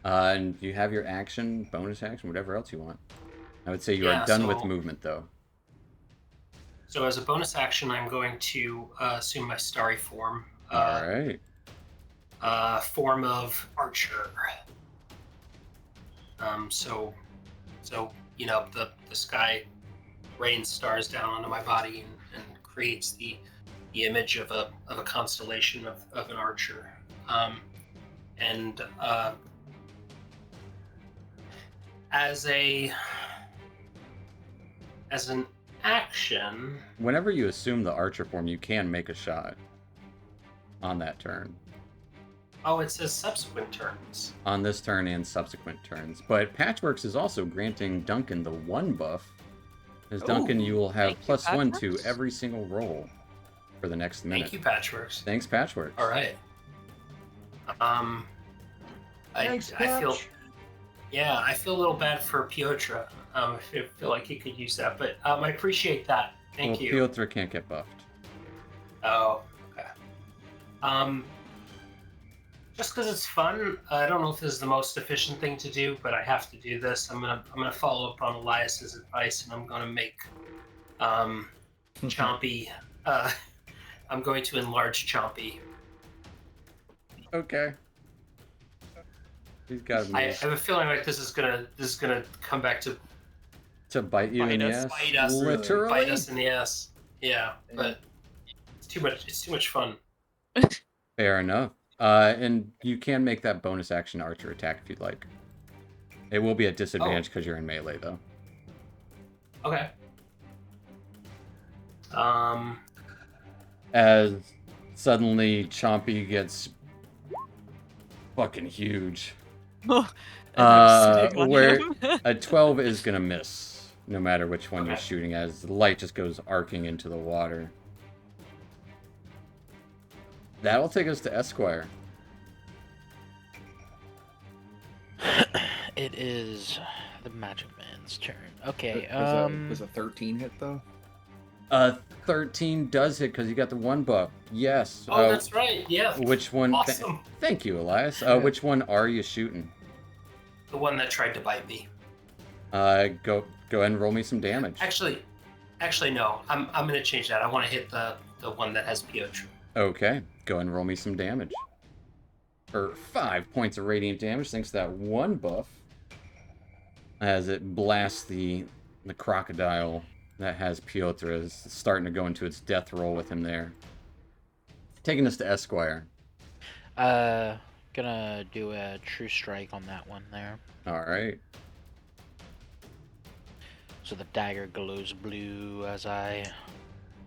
And you have your action, bonus action, whatever else you want. I would say you are done with movement, though. So as a bonus action, I'm going to assume my starry form. All right. Form of archer. So you know, the sky rains stars down onto my body and creates the image of a constellation of an archer. As an action, whenever you assume the archer form, you can make a shot on that turn. Oh, it says subsequent turns. On this turn and subsequent turns. But Patchworks is also granting Duncan the 1 buff. As Duncan, you will have +1 to every single roll for the next minute. Thank you, Patchworks. Thanks, Patchworks. All right. Thanks, I feel, yeah, I feel a little bad for Piotr. I feel like he could use that, but I appreciate that. Thank you. Piotr can't get buffed. Oh, okay. Just because it's fun, I don't know if this is the most efficient thing to do, but I have to do this. I'm gonna follow up on Elias's advice, and I'm gonna make Chompy. I'm going to enlarge Chompy. Okay. He's got. I have a feeling like this is gonna come back to bite you in the ass. Bite us, literally. Bite us in the ass. Yeah, but it's too much fun. Fair enough. And you can make that bonus action archer attack if you'd like. It will be at disadvantage because you're in melee, though. Okay. As suddenly Chompy gets fucking huge. Where a 12 is gonna miss, no matter which one you're shooting, as the light just goes arcing into the water. That'll take us to Esquire. It is the Magic Man's turn. Okay, Was a 13 hit, though? 13 does hit because you got the 1 buff. Yes. Oh, that's right. Yeah. Which one? Awesome. Thank you, Elias. Which one are you shooting? The one that tried to bite me. Go ahead and roll me some damage. Actually, no. I'm gonna change that. I want to hit the one that has Piotr. Okay, go ahead and roll me some damage. For 5 points of radiant damage, thanks to that 1 buff. As it blasts the crocodile that has Piotr, is starting to go into its death roll with him there. Taking us to Esquire. Gonna do a true strike on that one there. Alright. So the dagger glows blue as I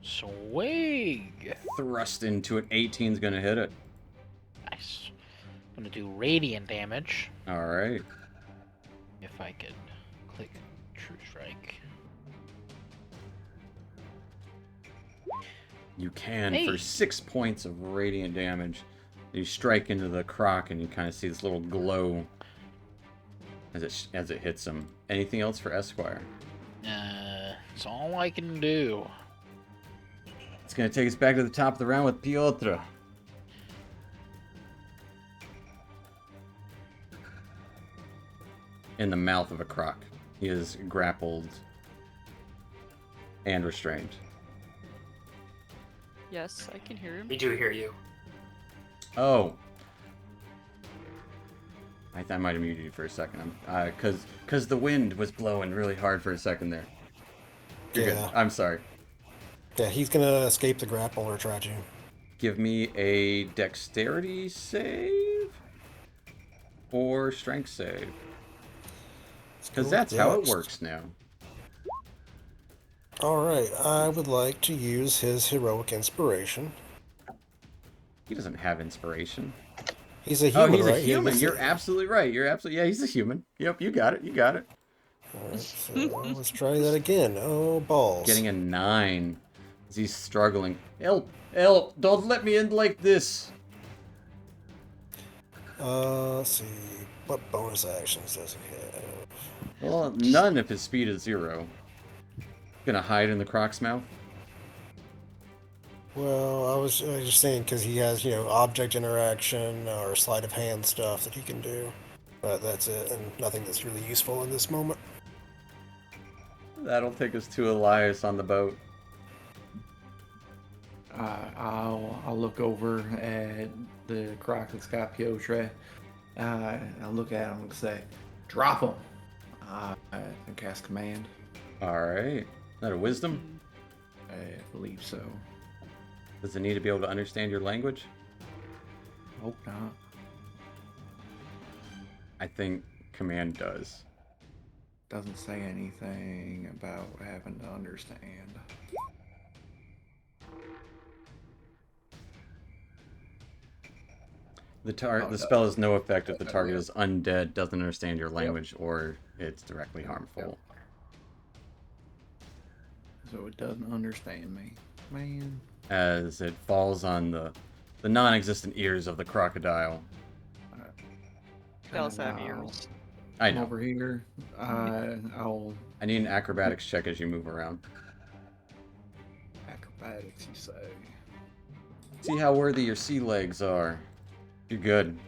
swing. Thrust into it. 18's gonna hit it. Nice. Gonna do radiant damage. Alright. If I could click true strike. You can for 6 points of radiant damage. You strike into the croc and you kind of see this little glow as it hits him. Anything else for Esquire? It's all I can do. It's going to take us back to the top of the round with Piotr. In the mouth of a croc. He is grappled and restrained. Yes, I can hear him. We do hear you. Oh. I might have muted you for a second. Because the wind was blowing really hard for a second there. You're good. I'm sorry. Yeah, he's gonna escape the grapple or try to. Give me a dexterity save or strength save. Because that's how it works now. Alright, I would like to use his heroic inspiration. He doesn't have inspiration. He's a human, he's right? a human. You're absolutely right. Yeah, he's a human. Yep, you got it. Alright, so let's try that again. Oh, balls. Getting a 9. As he's struggling. Help! Don't let me end like this! Let's see. What bonus actions does he have? Well, none if his speed is 0. Gonna hide in the croc's mouth? Well, I was just saying because he has, object interaction or sleight of hand stuff that he can do. But that's it, and nothing that's really useful in this moment. That'll take us to Elias on the boat. I'll look over at the croc that's got Piotr. I'll look at him and say, "Drop him." And cast command. Alright. Is that a wisdom? I believe so. Does it need to be able to understand your language? Hope not. I think command does. Doesn't say anything about having to understand. The spell has no effect if the target is undead, doesn't understand your language, or it's directly harmful. So it doesn't understand me. Man. As it falls on the non-existent ears of the crocodile. They also have ears. I know. Over here. I need an acrobatics check as you move around. Acrobatics, you say? See how worthy your sea legs are. You're good.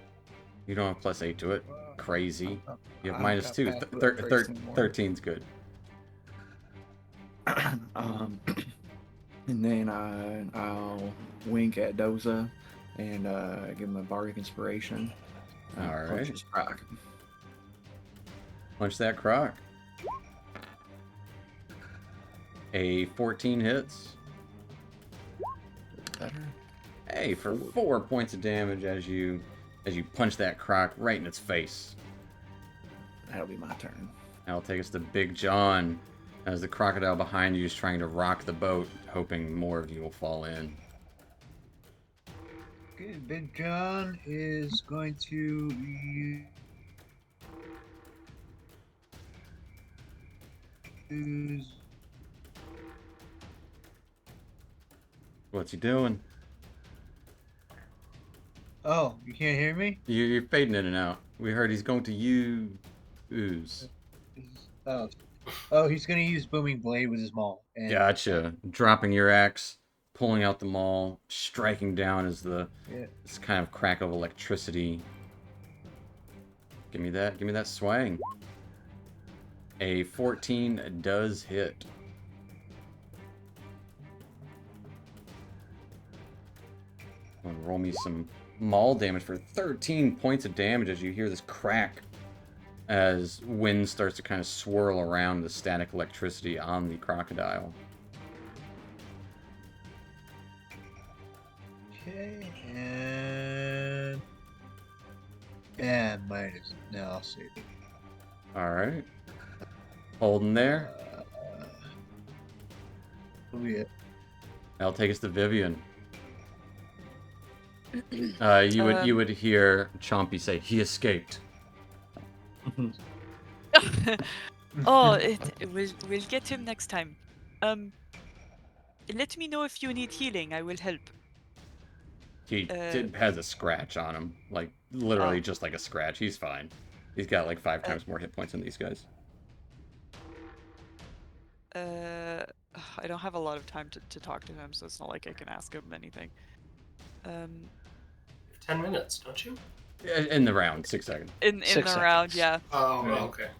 You don't have +8 to it. Crazy. You have -2. 13's good. And then I'll wink at Doza and give him a bardic inspiration. Alright. Punch his croc. Punch that croc. A 14 hits. Better. Hey, for 4 points of damage as you punch that croc right in its face. That'll be my turn. That'll take us to Big John, as the crocodile behind you is trying to rock the boat, hoping more of you will fall in. Okay, Big John is going to use. What's he doing? Oh, you can't hear me? You're fading in and out. We heard he's going to use. Oh, he's going to use Booming Blade with his maul. And Gotcha. Dropping your axe, pulling out the maul, striking down as this kind of crack of electricity. Give me that swang. A 14 does hit. Roll me some maul damage for 13 points of damage as you hear this crack as wind starts to kind of swirl around the static electricity on the crocodile. Okay, and minus. No, I'll save it. Alright. Holding there. That'll be it. That'll take us to Vivian. You would hear Chompy say, "He escaped." Oh, we'll get him next time. Let me know if you need healing. I will help. He has a scratch on him, like literally just like a scratch. He's fine. He's got like 5 times more hit points than these guys. I don't have a lot of time to talk to him, so it's not like I can ask him anything. 10 minutes, don't you? In the round, 6 seconds. In the round, yeah. Oh, okay.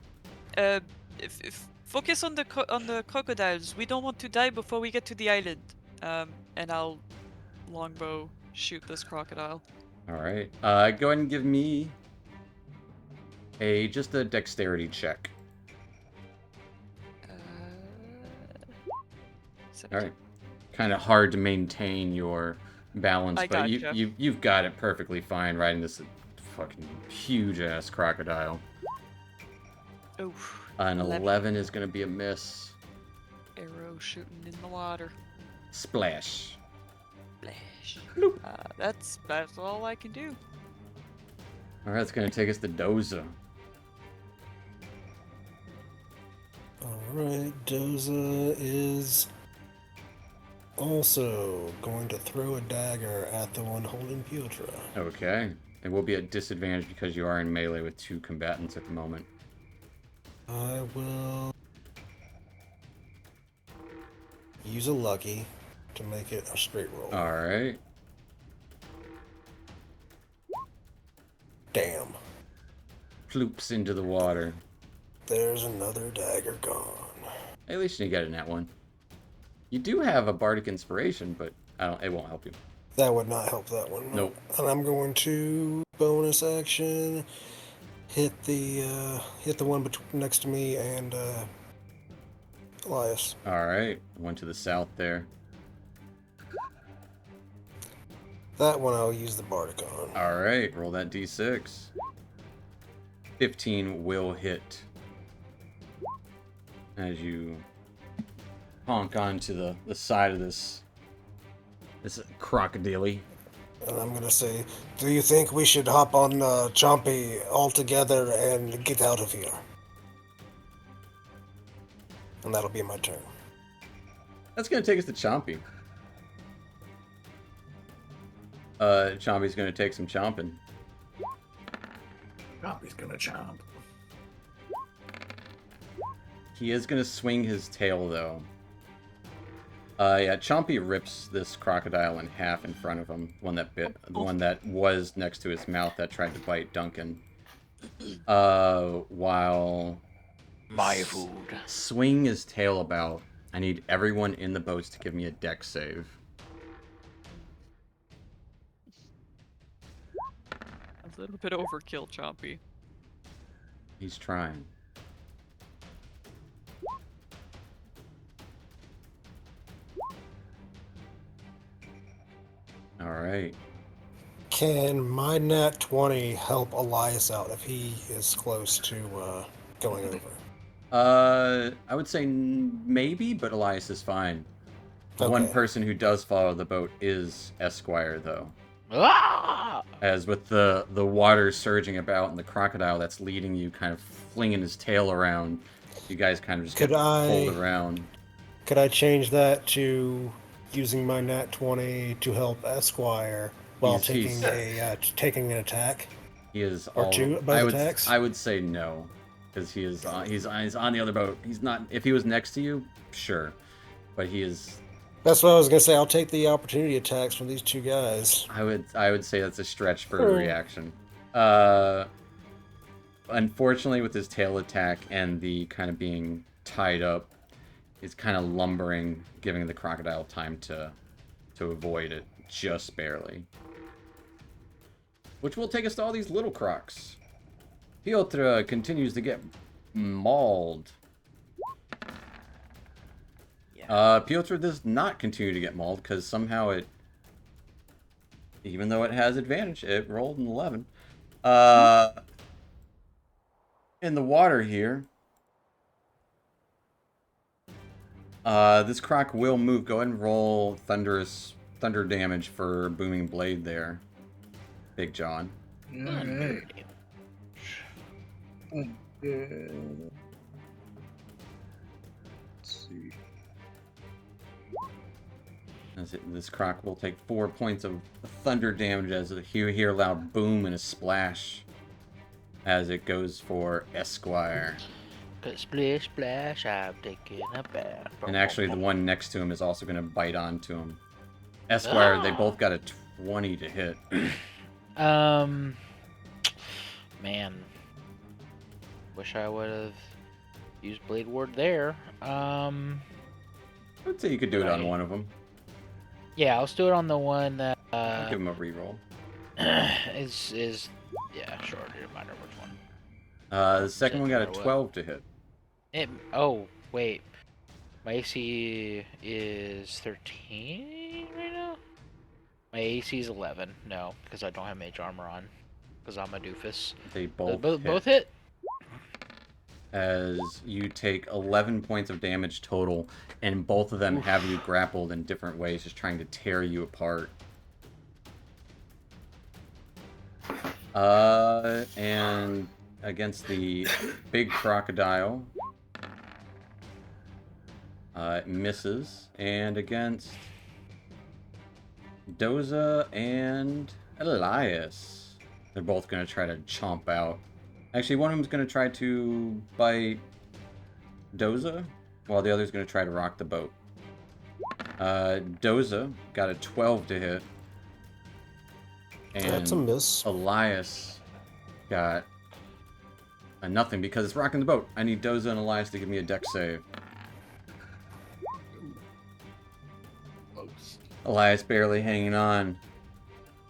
If focus on the crocodiles. We don't want to die before we get to the island. And I'll longbow shoot this crocodile. All right. Go ahead and give me just a dexterity check. All right. Kind of hard to maintain your balance, but you've got it perfectly fine riding this fucking huge ass crocodile. Oof. An 11 is going to be a miss. Arrow shooting in the water. Splash. Splash. That's all I can do. All right, it's going to take us to Doza. Alright, Doza is also going to throw a dagger at the one holding Piotr. Okay. It will be at disadvantage because you are in melee with 2 combatants at the moment. I will use a lucky to make it a straight roll. Alright. Damn. Ploops into the water. There's another dagger gone. At least you get it in that one. You do have a bardic inspiration, but it won't help you. That would not help that one. Nope. And I'm going to bonus action hit the one next to me and Elias. Alright. Went to the south there. That one I'll use the bardic on. Alright, roll that d6. 15 will hit. As you honk onto the side of this crocodile. And I'm gonna say, do you think we should hop on Chompy all together and get out of here? And that'll be my turn. That's gonna take us to Chompy. Chompy's gonna take some chomping. Chompy's gonna chomp. He is gonna swing his tail though. Yeah, Chompy rips this crocodile in half in front of him. The one that was next to his mouth that tried to bite Duncan. While My food. swing his tail about. I need everyone in the boats to give me a dex save. A little bit overkill, Chompy. He's trying. Alright. Can my nat 20 help Elias out if he is close to going over? I would say maybe, but Elias is fine. The one Okay. person who does follow the boat is Esquire, though. Ah! As with the water surging about and the crocodile that's leading you kind of flinging his tail around, you guys kind of just get pulled around. Could I change that to using my nat 20 to help Esquire while taking an attack? He is Or all, two both attacks? I would say no, because he's on the other boat. He's not. If he was next to you, sure, but he is. That's what I was gonna say. I'll take the opportunity attacks from these two guys. I would say that's a stretch for a reaction. Unfortunately, with his tail attack and the kind of being tied up, it's kind of lumbering, giving the crocodile time to avoid it just barely. Which will take us to all these little crocs. Piotr continues to get mauled. Piotr does not continue to get mauled because somehow it, even though it has advantage, it rolled an 11. In the water here, this croc will move. Go ahead and roll thunder damage for booming blade there, Big John. Alright. Let's see. This croc will take 4 points of thunder damage as you hear a loud boom and a splash as it goes for Esquire. Splish splash, I'm taking a bath. And actually, the one next to him is also going to bite onto him. Esquire, they both got a 20 to hit. Man. Wish I would have used Blade Ward there. I would say you could do it on one of them. Yeah, let's do it on the one that I'll give him a reroll. is yeah, sure, it doesn't matter which one. The second one got a 12 to hit. Oh, wait. My AC is 13 right now? My AC is 11. No, because I don't have mage armor on. Because I'm a doofus. They both both hit? As you take 11 points of damage total, and both of them have you grappled in different ways, just trying to tear you apart. And against the big crocodile, it misses. And against Doza and Elias, They're both going to try to chomp out. Actually, one of them's going to try to bite Doza, while the other's going to try to rock the boat. Doza got a 12 to hit. And That's a miss. Elias got a nothing because it's rocking the boat. I need Doza and Elias to give me a dex save. Elias barely hanging on.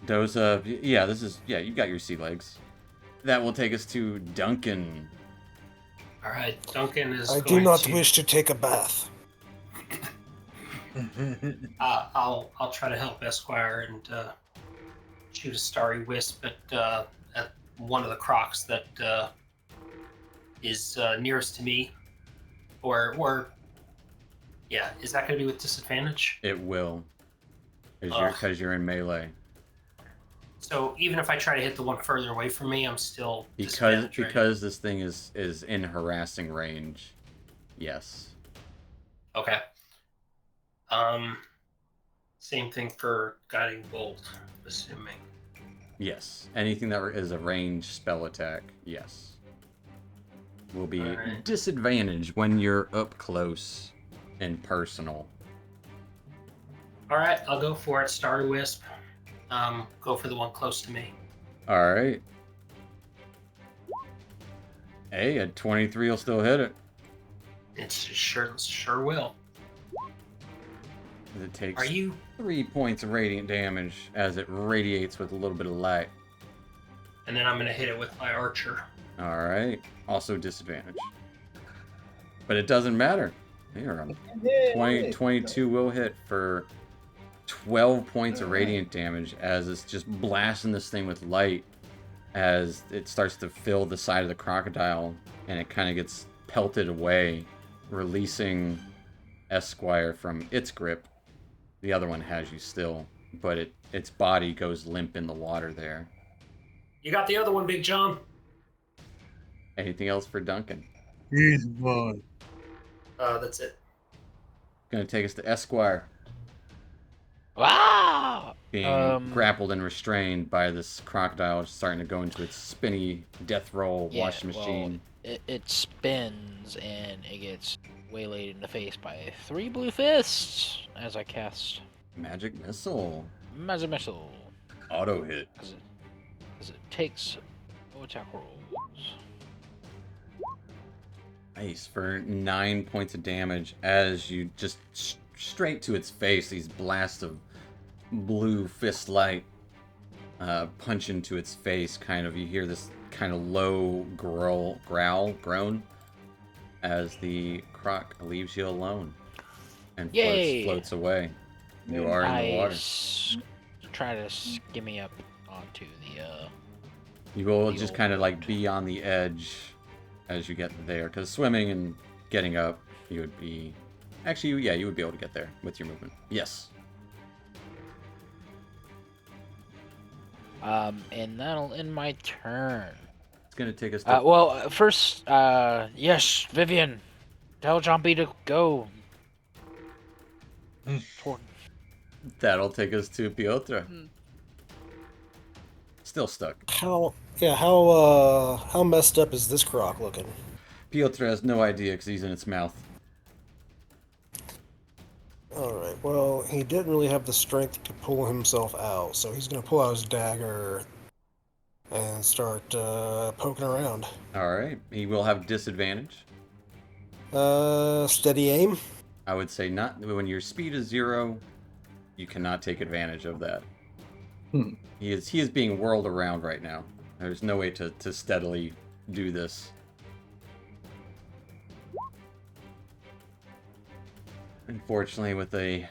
Doza, yeah, you got your sea legs. That will take us to Duncan. All right, Duncan is. I going do not to, wish to take a bath. I'll try to help Esquire and shoot a starry wisp at one of the crocs that is nearest to me, or yeah, is that going to be with disadvantage? It will, because you're in melee. So even if I try to hit the one further away from me, I'm still because right? this thing is in harassing range. Yes. Okay. Same thing for guiding bolt, assuming. Yes. Anything that is a ranged spell attack, yes, will be Alright. disadvantaged when you're up close and personal. All right, I'll go for it. Starry wisp. Go for the one close to me. All right. Hey, a 23 will still hit it. It sure will. It takes Are you 3 points of radiant damage as it radiates with a little bit of light. And then I'm going to hit it with my archer. All right. Also disadvantage. But it doesn't matter. Here, 22 will hit for 12 points of radiant damage as it's just blasting this thing with light as it starts to fill the side of the crocodile and it kind of gets pelted away, releasing Esquire from its grip. The other one has you still, but its body goes limp in the water there. You got the other one, Big John? Anything else for Duncan? He's mine. That's it. Gonna take us to Esquire, Wow! being grappled and restrained by this crocodile, starting to go into its spinny death roll washing machine. It spins and it gets waylaid in the face by 3 blue fists as I cast Magic missile. Magic Missile. Auto hit. As it takes no attack rolls. Nice for 9 points of damage as you just straight to its face. These blasts of blue fist light punch into its face. Kind of, you hear this kind of low groan as the croc leaves you alone and floats away. You are in the water. Try to skimmy up onto the. You will the just old kind of like boat. be on the edge as you get there, because swimming and getting up, you would be. Actually, yeah, you would be able to get there with your movement. Yes. And that'll end my turn. It's gonna take us to. Well, first, yes, Vivian, tell Jumpy to go. That'll take us to Piotr. Still stuck. How messed up is this croc looking? Piotr has no idea because he's in its mouth. Alright, well, he didn't really have the strength to pull himself out, so he's going to pull out his dagger and start poking around. Alright, he will have disadvantage. Steady aim? I would say not. When your speed is 0, you cannot take advantage of that. He is being whirled around right now. There's no way to steadily do this. Unfortunately, with the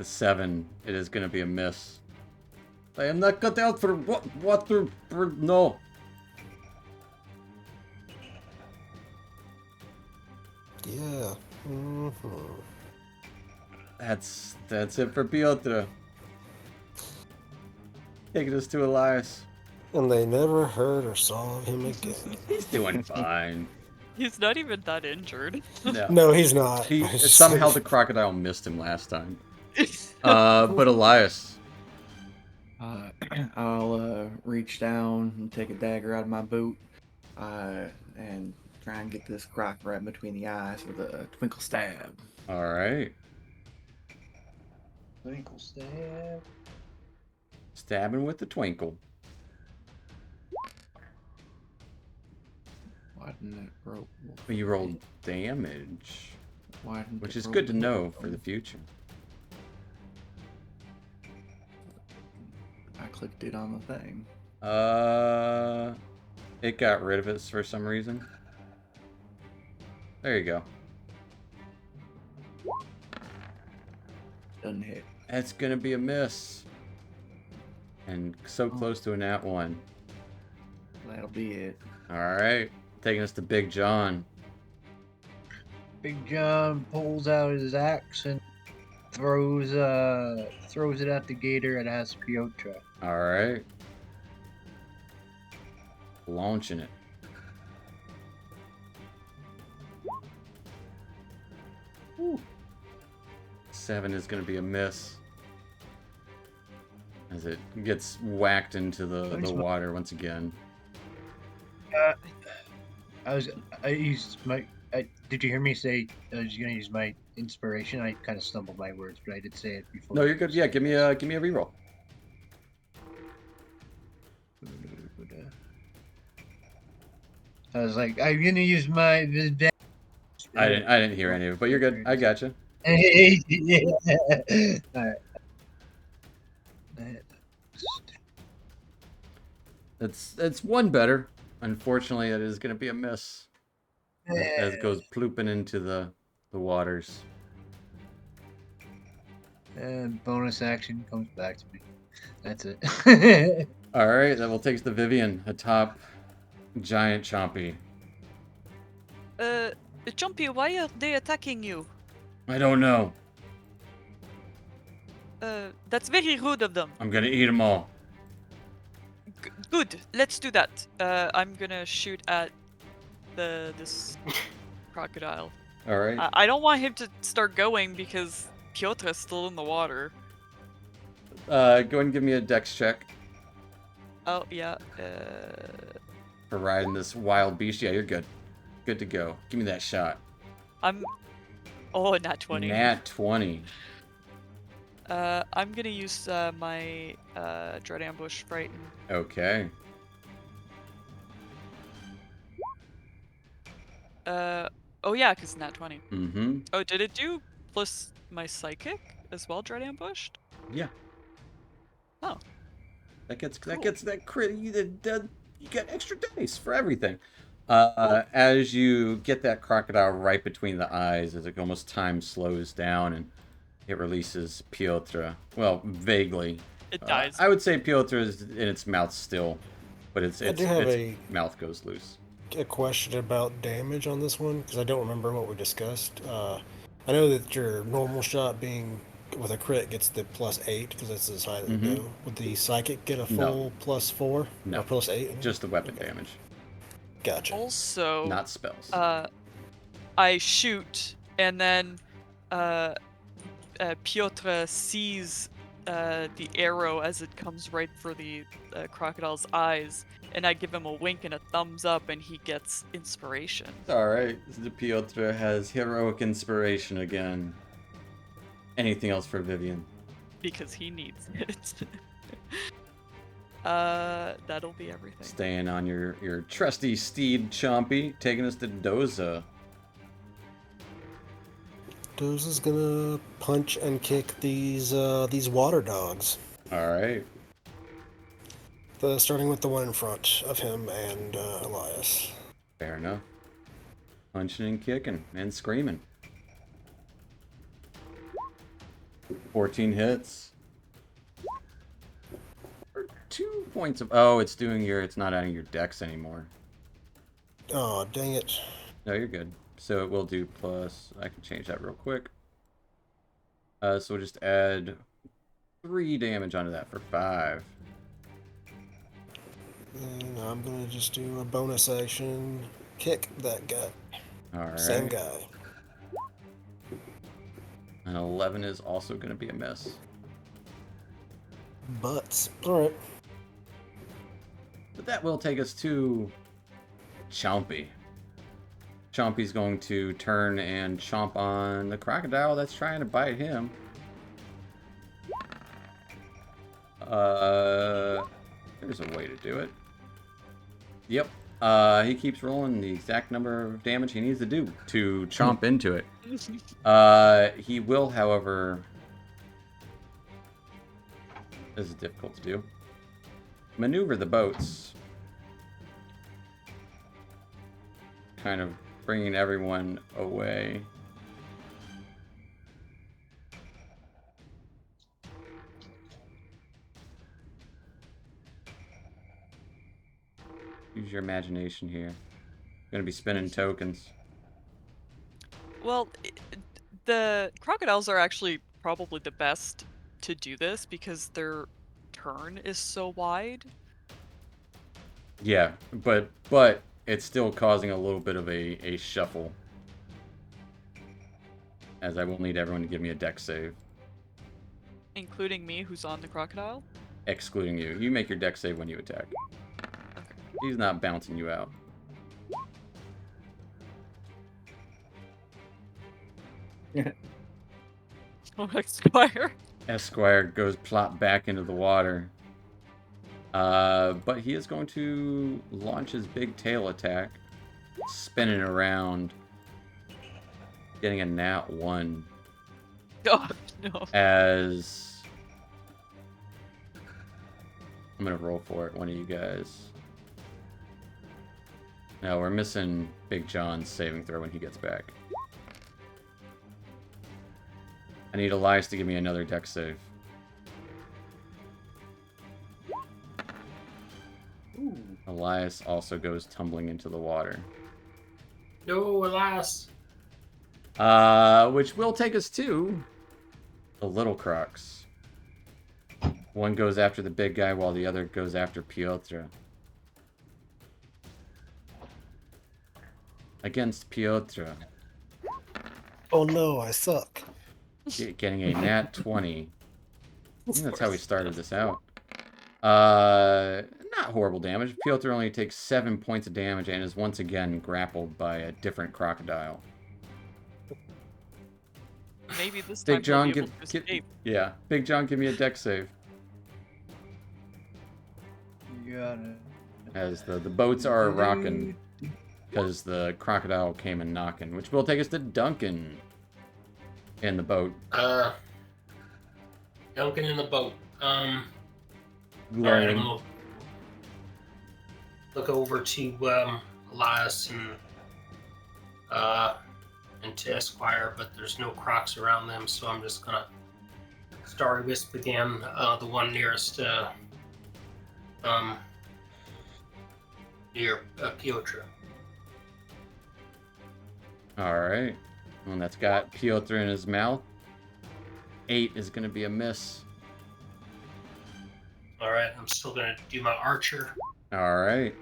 7, it is going to be a miss. I am not cut out for water. No. Yeah. That's it for Piotr. Taking us to Elias. And they never heard or saw of him again. He's doing fine. He's not even that injured. No, he's not. Somehow the crocodile missed him last time. But Elias. I'll reach down and take a dagger out of my boot and try and get this croc right between the eyes with a twinkle stab. All right. Twinkle stab. Stabbing with the twinkle. Why didn't it roll? But you rolled damage, Why didn't which it is roll good to the- know for the future. I clicked it on the thing. It got rid of it for some reason. There you go. Doesn't hit. That's gonna be a miss. And so close to a nat 1. That'll be it. Alright. Taking us to Big John. Big John pulls out his axe and throws it at the gator and asks Piotr. Alright. Launching it. Woo. 7 is going to be a miss. As it gets whacked into the water once again. Did you hear me say I was going to use my inspiration? I kind of stumbled my words, but I did say it before. No, you're good. Yeah, give me a reroll. I was like, I'm going to use my. I didn't hear any of it, but you're good. I gotcha. Alright. It's one better. Unfortunately, it is going to be a miss. As it goes plooping into the waters. And bonus action comes back to me. That's it. Alright, that will take us to Vivian atop Giant Chompy. Chompy, why are they attacking you? I don't know. That's very rude of them. I'm going to eat them all. Good, let's do that. I'm gonna shoot at this crocodile. Alright. I don't want him to start going because Piotr's still in the water. Go ahead and give me a dex check Oh, yeah. for riding this wild beast. Yeah, you're good. Good to go. Give me that shot. Oh, nat 20. Nat 20. I'm gonna use my Dread Ambush Frighten. Okay. Oh yeah, because nat 20. Mm-hmm. Oh, did it do plus my Psychic as well, Dread Ambushed? Yeah. Oh. That gets Cool. that crit. You get extra dice for everything. As you get that crocodile right between the eyes, as it almost time slows down and it releases Piotr. Well, vaguely. It dies. I would say Piotr is in its mouth still, but its I do have mouth goes loose. a question about damage on this one, because I don't remember what we discussed. I know that your normal shot being with a crit gets the +8, because that's as high as it go. Would the psychic get a full +4? No. Or +8? Just the weapon damage, Gotcha. Also, not spells. I shoot, and then Piotr sees the arrow as it comes right for the crocodile's eyes, and I give him a wink and a thumbs up, and he gets inspiration. Alright, Piotr has heroic inspiration again. Anything else for Vivian? Because he needs it. That'll be everything. Staying on your trusty steed, Chompy, taking us to Doza. Doza's gonna punch and kick these water dogs. Alright. Starting with the one in front of him and Elias. Fair enough. Punching and kicking and screaming. 14 hits. For 2 points of... Oh, it's not adding your dex anymore. Oh, dang it. No, you're good. So it will do plus... I can change that real quick. So we'll just add 3 damage onto that for 5. And I'm gonna just do a bonus action. Kick that guy. Alright. Same guy. And 11 is also going to be a miss. Butts. Alright. But that will take us to Chompy. Chompy's going to turn and chomp on the crocodile that's trying to bite him. There's a way to do it. Yep. He keeps rolling the exact number of damage he needs to do to chomp into it. He will, however... This is difficult to do. Maneuver the boats. Kind of bringing everyone away. Use your imagination here. Gonna be spinning tokens. Well, the crocodiles are actually probably the best to do this because their turn is so wide. Yeah, but it's still causing a little bit of a shuffle. As I will need everyone to give me a dex save. Including me, who's on the crocodile? Excluding you. You make your dex save when you attack. He's not bouncing you out. Oh, Esquire. Esquire goes plop back into the water. But he is going to launch his big tail attack. Spinning around. Getting a nat 1. Oh, no. As... I'm going to roll for it, one of you guys. No, we're missing Big John's saving throw when he gets back. I need Elias to give me another dex save. Ooh. Elias also goes tumbling into the water. No, alas. Which will take us to the little crocs. One goes after the big guy while the other goes after Piotr. Against Piotr. Oh no, I suck. Getting a nat 20. I think that's how we started this out. Not horrible damage. Piotr only takes 7 points of damage and is once again grappled by a different crocodile. Maybe this time Big John, we'll be able to escape. yeah. Big John, give me a dex save. You got it. As the boats are rocking because the crocodile came and knocking, which will take us to Duncan in the boat. Duncan in the boat. Alright, I'm Glaring. gonna look over to Elias and to Esquire, but there's no crocs around them, so I'm just gonna Starry Wisp again, the one nearest near Piotr. Alright. One that's got Piotr in his mouth. 8 is going to be a miss. Alright, I'm still gonna do my archer. Alright.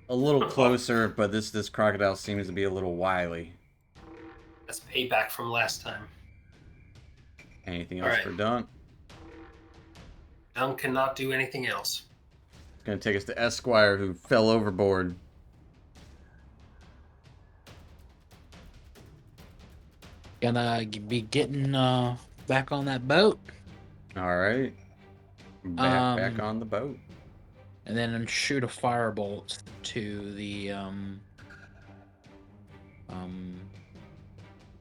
A little closer, but this crocodile seems to be a little wily. That's payback from last time. Anything else Alright. for Dunk? Dunk cannot do anything else. It's going to take us to Esquire, who fell overboard. Gonna be getting back on that boat, Alright. Back on the boat. and then shoot a firebolt to the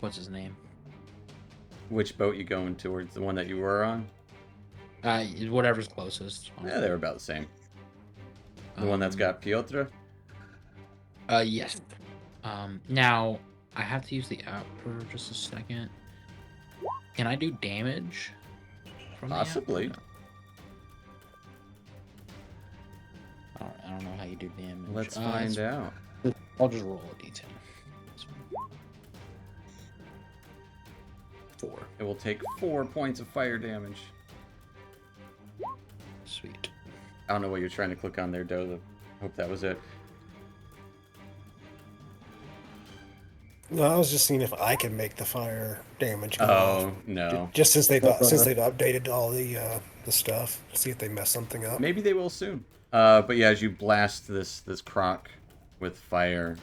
what's his name? Which boat you going towards? The one that you were on? Whatever's closest. Yeah, they were about the same. The one that's got Piotr? Yes. Now I have to use the app for just a second. Can I do damage from the app? Possibly. I don't know how you do damage. Let's find out. I'll just roll a d10. 4. It will take 4 points of fire damage. Sweet. I don't know what you're trying to click on there, Doza. Hope that was it. No, I was just seeing if I could make the fire damage go Oh, off. no. Just since they've updated all the the stuff, see if they mess something up. Maybe they will soon. But yeah, as you blast this croc with fire,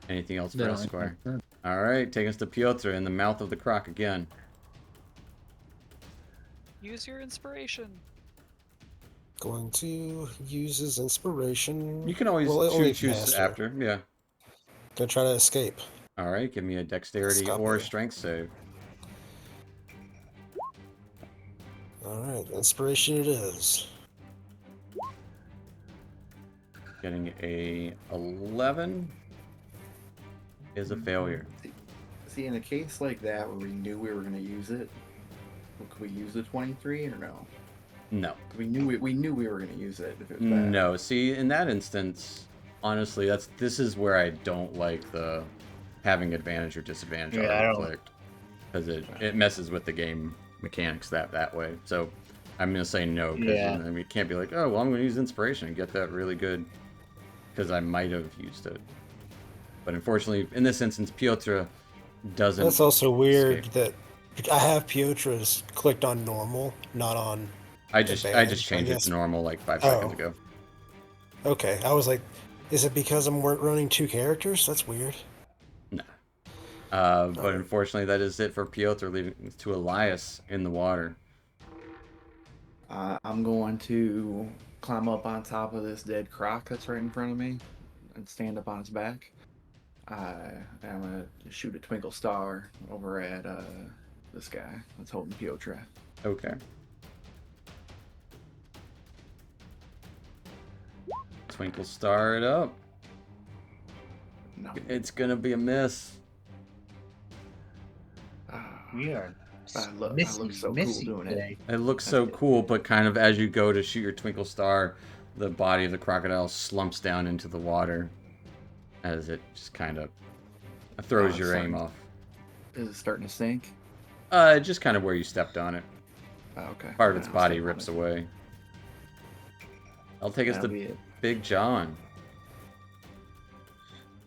anything else for No, Esquire? All right, take us to Piotr in the mouth of the croc again. Use your inspiration. Going to use his inspiration. You can always only choose master. after. Yeah. Gonna try to escape. All right, give me a dexterity Escape. or strength save. All right, inspiration it is. Getting a 11 is a failure. See, in a case like that where we knew we were going to use it, could we use the 23 or no? No. We knew we were going to use it if it was bad. No. See, in that instance, honestly, this is where I don't like the having advantage or disadvantage auto-inflict, because it messes with the game mechanics that way. So I'm gonna say no, because I mean, it can't be like, oh well, I'm gonna use inspiration and get that really good, because I might have used it. But unfortunately, in this instance, Piotr doesn't. That's also weird escape. that I have Piotr's clicked on normal, not on. I just advantage, changed I it guess. to normal like 5 seconds ago. Okay, I was like, is it because I'm running 2 characters? That's weird. No. But unfortunately, that is it for Piotr, leaving to Elias in the water. I'm going to climb up on top of this dead croc that's right in front of me and stand up on its back. I'm going to shoot a twinkle star over at this guy that's holding Piotr. Okay. Twinkle star it up. No. It's gonna be a miss. We are I look so cool missing doing today. It looks so cool, but kind of as you go to shoot your twinkle star, the body of the crocodile slumps down into the water as it just kind of throws your aim off. Is it starting to sink? Just kind of where you stepped on it. Oh, okay. Part of its I'll body step on rips it. away. I'll take us That'll to be it. Big John.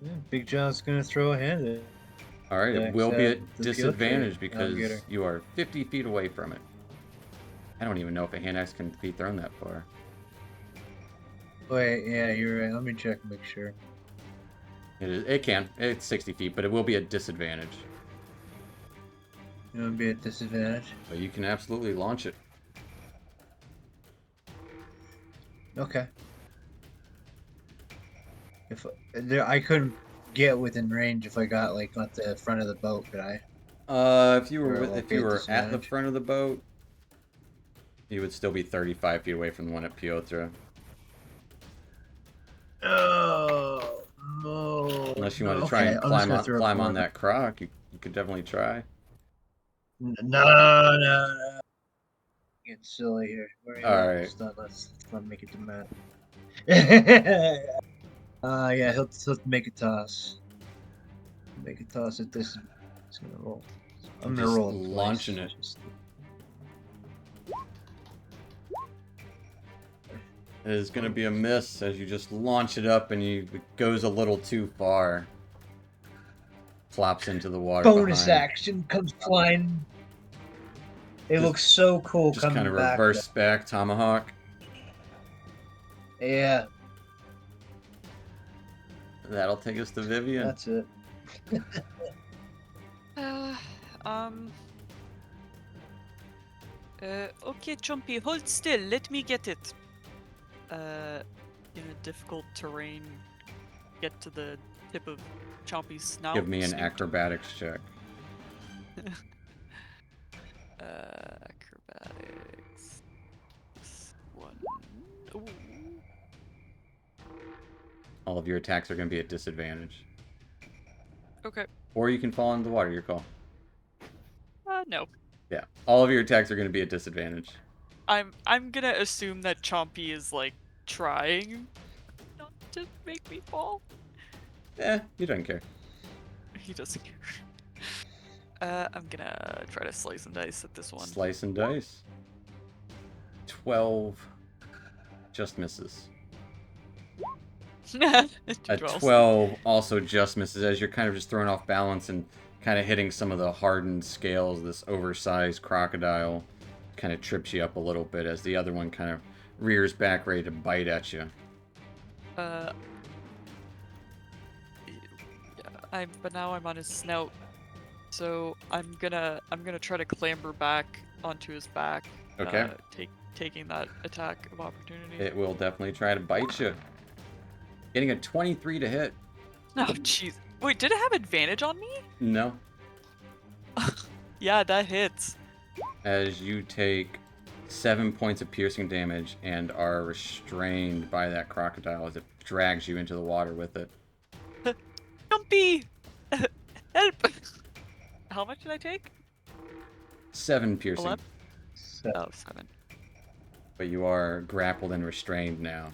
Yeah, Big John's gonna throw a hand at it. All right, it Yeah, will be so at the disadvantage Piotr because alligator. you are 50 feet away from it. I don't even know if a hand axe can be thrown that far. Wait, yeah, you're right. Let me check and make sure. It can. It's 60 feet, but it will be at disadvantage. It would be at disadvantage. But you can absolutely launch it. Okay. If there, I couldn't get within range if I got like at the front of the boat, could I? If you were Or will if be you at were at the disadvantage? front of the boat, you would still be 35 feet away from the one at Piotr. Oh no! Unless you want to Okay, try and I'm just gonna throw a climb on corner. that croc, you could definitely try. No. Getting silly here. Where are you? All right. Let's not make it to Matt. Yeah, he'll make a toss. Make a toss at this. He's gonna roll. I'm gonna Just roll. twice. launching it. It is going to be a miss as you just launch it up and it goes a little too far. Plops into the water. Bonus behind. action comes flying. It Just- looks so cool Just coming kind of back. reverse back tomahawk. Yeah, That'll take us to Vivian. that's it. Okay, Chompy, hold still. Let me get it. In a difficult terrain, get to the tip of Chompy's snout. Give me an snoot. acrobatics check. Acrobatics. One. Ooh. All of your attacks are going to be at disadvantage. Okay. Or you can fall into the water, your call. No. Yeah, all of your attacks are going to be at disadvantage. I'm gonna assume that Chompy is like trying not to make me fall. He doesn't care. He doesn't care. I'm gonna try to slice and dice at this one. Slice and dice. 12 just misses. A 12 also just misses as you're kind of just thrown off balance and kind of hitting some of the hardened scales of this oversized crocodile. kind of trips you up a little bit as the other one kind of rears back, ready to bite at you. Yeah, but now I'm on his snout, so I'm gonna try to clamber back onto his back. Okay. Taking that attack of opportunity. It will definitely try to bite you. Getting a 23 to hit. Oh, jeez. Wait, did it have advantage on me? No. Yeah, that hits. As you take 7 points of piercing damage and are restrained by that crocodile as it drags you into the water with it. Jumpy! Help! How much did I take? 7 piercing. 11? Oh, 7. But you are grappled and restrained now.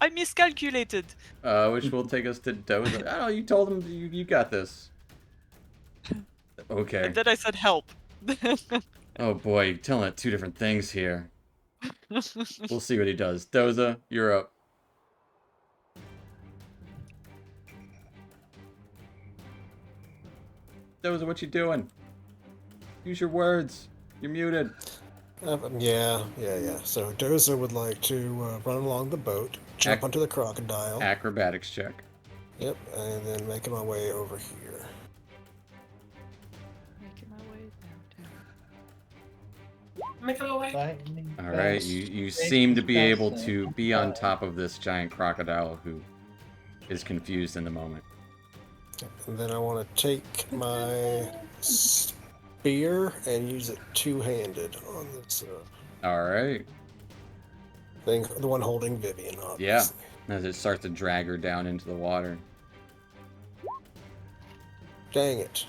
I miscalculated. Which will take us to Doza. I don't know, you told him you got this. Okay. And then I said help. Oh boy, you're telling it 2 different things here. We'll see what he does. Doza, you're up. Doza, what you doing? Use your words. You're muted. Yeah. So Dozer would like to run along the boat, jump onto the crocodile. Acrobatics check. Yep, and then making my way over here. Making my way downtown. Making our way. All right, you seem to be able to be on top of this giant crocodile who is confused in the moment. And then I want to take my spear and use it two-handed on this All right. thing, the one holding Vivian, obviously. Yeah. As it starts to drag her down into the water. Dang it.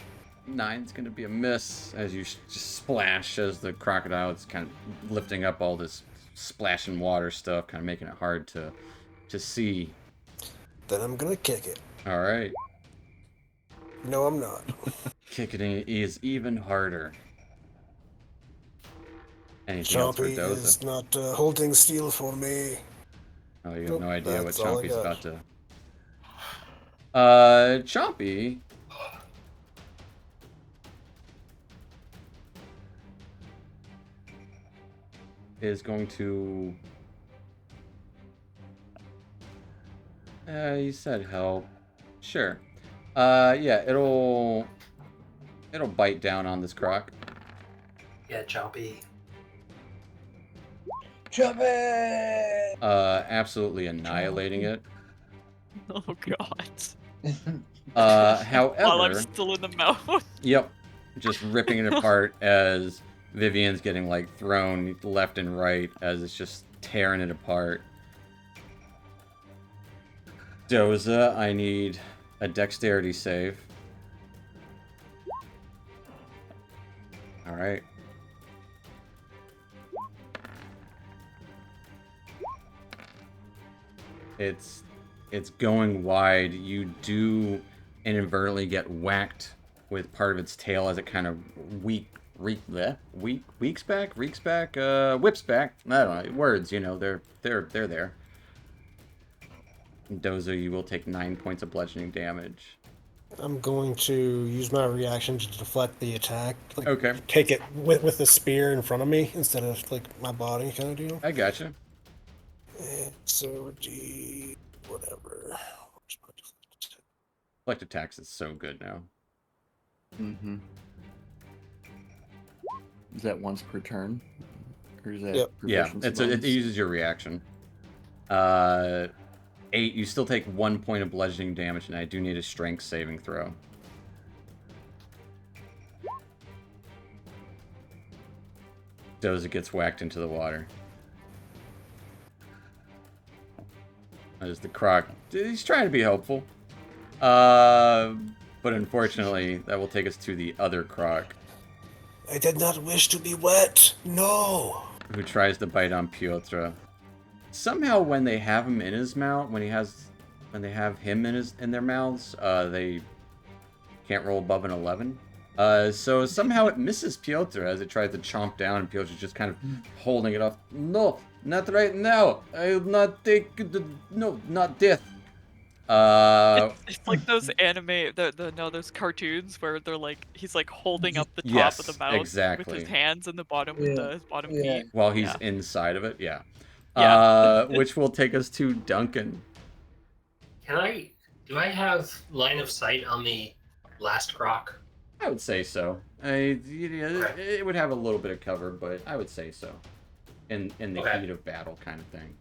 9's gonna be a miss as you just splash as the crocodile is kind of lifting up all this splashing water stuff, kind of making it hard to see. Then I'm gonna kick it. All right. No, I'm not. Kicking it is even harder. Anything else for Chompy Doza? is not holding steel for me. Oh, you have no idea what that's all I Chompy's got. about to... Chompy... is going to... you said help. Sure. Yeah, it'll bite down on this croc. Yeah, Chompy. Jump it! Absolutely annihilating it. Oh god. While I'm However... still in the mouth. Yep. Just ripping it apart as Vivian's getting, like, thrown left and right as it's just tearing it apart. Doza, I need a dexterity save. Alright. It's going wide. You do inadvertently get whacked with part of its tail as it kind of whips back. I don't know, words, you know, they're there. Dozo, you will take 9 points of bludgeoning damage. I'm going to use my reaction to deflect the attack. Like, Okay. Take it with the spear in front of me instead of like my body kind of deal. I gotcha. And so whatever. Select attacks is so good now. Mm-hmm. Is that once per turn? Or is that Yep. Yeah, proficiency it bonus? uses your reaction. 8, you still take 1 point of bludgeoning damage, and I do need a strength saving throw. Doza gets whacked into the water. As the croc, he's trying to be helpful. But unfortunately, that will take us to the other croc, I did not wish to be wet. No. who tries to bite on Piotr. Somehow, when they have him in his mouth, when they have him in their mouths, they can't roll above an 11. So somehow it misses Piotr as it tries to chomp down, and Piotr's just kind of holding it off. No, not right now. I will not take no, not death. It's like those anime, those cartoons where they're like he's like holding up the top of the Yes, mouth with exactly. his hands and the bottom with Yeah, his bottom yeah. feet. While he's Yeah. inside of it, yeah. Yeah. Which will take us to Duncan. Do I have line of sight on the last croc? I would say so. It would have a little bit of cover, but I would say so. In the Okay. heat of battle kind of thing.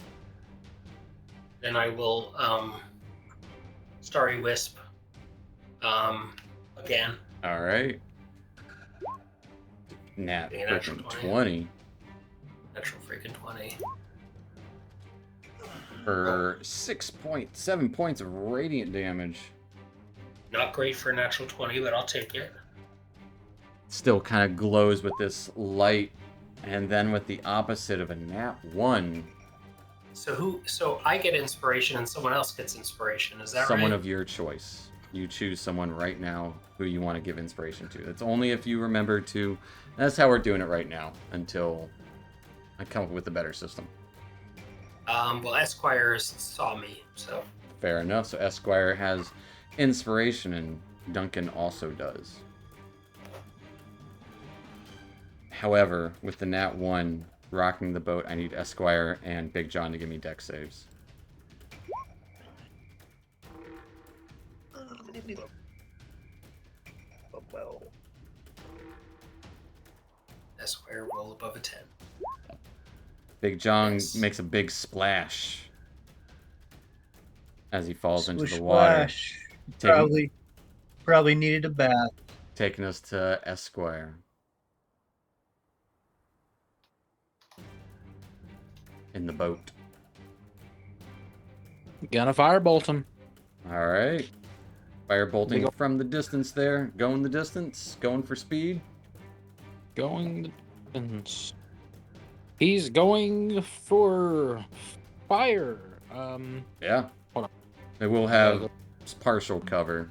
Then I will Starry Wisp again. All right. Nat Being an actual freaking 20. 20 Natural freaking 20. for 7 points of radiant damage. Not great for a natural 20, but I'll take it. Still kind of glows with this light, and then with the opposite of a nat 1, So I get inspiration and someone else gets inspiration. Is that someone right? of your choice. You choose someone right now who you want to give inspiration to. It's only if you remember to. That's how we're doing it right now until I come up with a better system. Well, Esquire saw me, so Fair enough. So Esquire has inspiration, and Duncan also does. However, with the nat 1 rocking the boat, I need Esquire and Big John to give me dex saves. Well, Esquire roll above a 10. Big John Yes. makes a big splash as he falls into Splish the water, splash. taking, Probably needed a bath. taking us to Esquire. In the boat. Gonna firebolt him. All right. Firebolting Go. from the distance there. Going the distance. Going for speed. Going the distance. He's going for fire. Yeah. Hold on. It will have partial cover.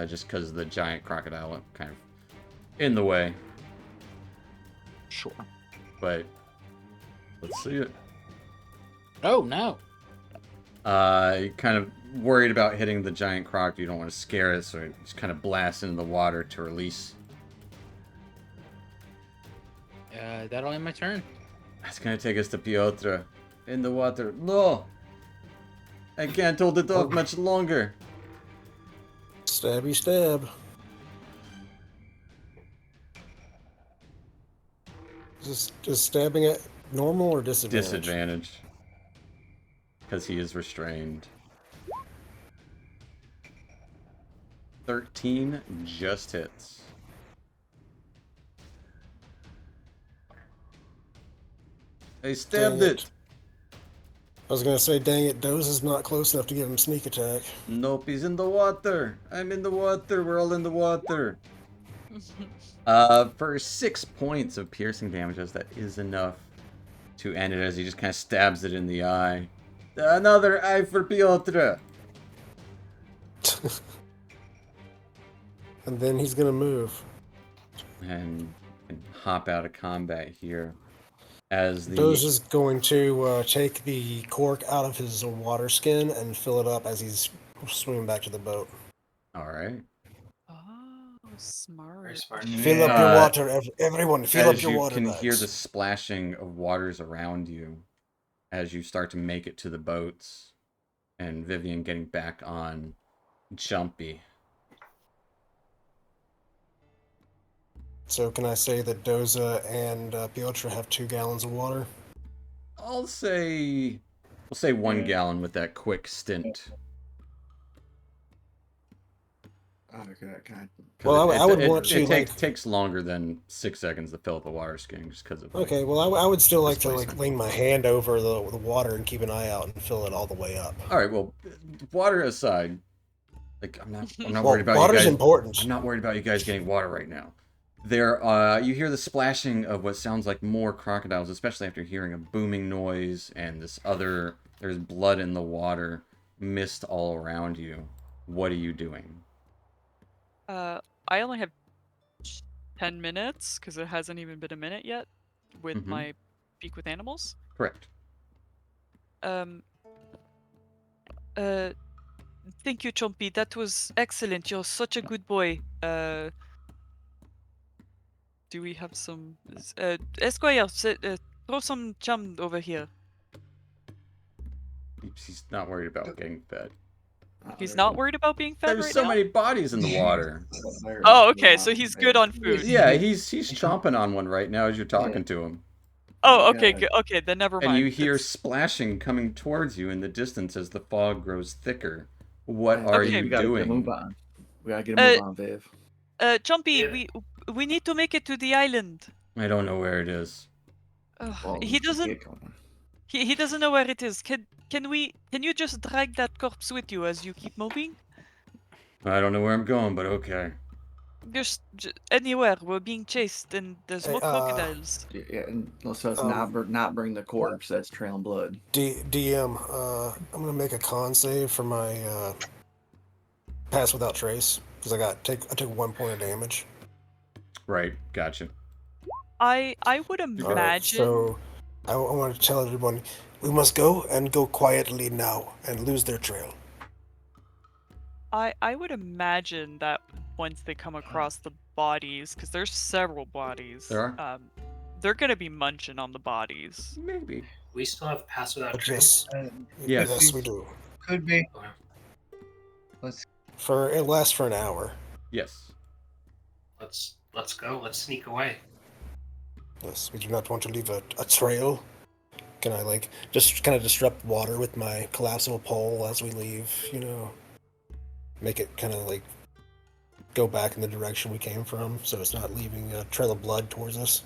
Just because the giant crocodile kind of in the way. Sure. But let's see it. Oh no. You're kind of worried about hitting the giant croc. You don't want to scare it, so it just kind of blasts into the water to release. That'll end my turn. That's going to take us to Piotr. In the water. No! I can't hold it off much longer. stabby stab. Is stabbing it normal or disadvantage? Disadvantage. Because he is restrained. 13 just hits. I stabbed Dang it. it. I was gonna say, dang it, Doze is not close enough to give him sneak attack. Nope, he's in the water. I'm in the water. We're all in the water. For 6 points of piercing damages, that is enough to end it as he just kind of stabs it in the eye. Another eye for Piotr. And then he's gonna move. And hop out of combat here. As Doze the is going to take the cork out of his water skin and fill it up as he's swimming back to the boat. all right. Oh, smart. Very smart. Fill up your water, everyone. Fill up As your you water can bags. hear the splashing of waters around you as you start to make it to the boats, and Vivian getting back on Jumpy. So can I say that Doza and Piotr have 2 gallons of water? We'll say 1 gallon with that quick stint. Okay, can I? 'Cause Well, I would want to, It takes longer than 6 seconds to fill up a water skin just because of. Okay, well, I would still like to displacement. lean my hand over the water and keep an eye out and fill it all the way up. All right. Well, water aside, like I'm not Well, worried about water's you guys. important. I'm not worried about you guys getting water right now. There, you hear the splashing of what sounds like more crocodiles, especially after hearing a booming noise and there's blood in the water, mist all around you. What are you doing? I only have 10 minutes because it hasn't even been a minute yet with Mhm. my Speak with Animals. Correct. thank you, Chompy. That was excellent. You're such a good boy. Do we have some... Esquire, throw some chum over here. He's not worried about getting fed. He's not worried about being fed There's right so now? many bodies in the water. Oh, okay, so he's good on food. Yeah, he's chomping on one right now as you're talking to him. Oh, okay, good. Okay, then never mind. And you hear That's- splashing coming towards you in the distance as the fog grows thicker. What are Okay. you We gotta get a doing? move on. We gotta get a move on, Viv. Chompy, Yeah. we need to make it to the island. I don't know where it is. Well, He doesn't. get going. He doesn't know where it is. Can you just drag that corpse with you as you keep moving? I don't know where I'm going, but okay. Just anywhere. We're being chased and there's more Hey, crocodiles. Yeah, and let's not bring the corpse that's trailing blood. DM, I'm gonna make a con save for my pass without trace because I took 1 point of damage. Right, gotcha. I would imagine. Alright, so I want to tell everyone we must go quietly now and lose their trail. I would imagine that once they come across the bodies, because there's several bodies. There are? They're gonna be munching on the bodies. Maybe. We still have pass without But trace. Yes. Yes, we do. Could be. Okay. It lasts for an hour. Yes. Let's go. Let's sneak away. Yes, we do not want to leave a trail. Can I just kind of disrupt water with my collapsible pole as we leave? Make it kind of go back in the direction we came from, so it's not leaving a trail of blood towards us.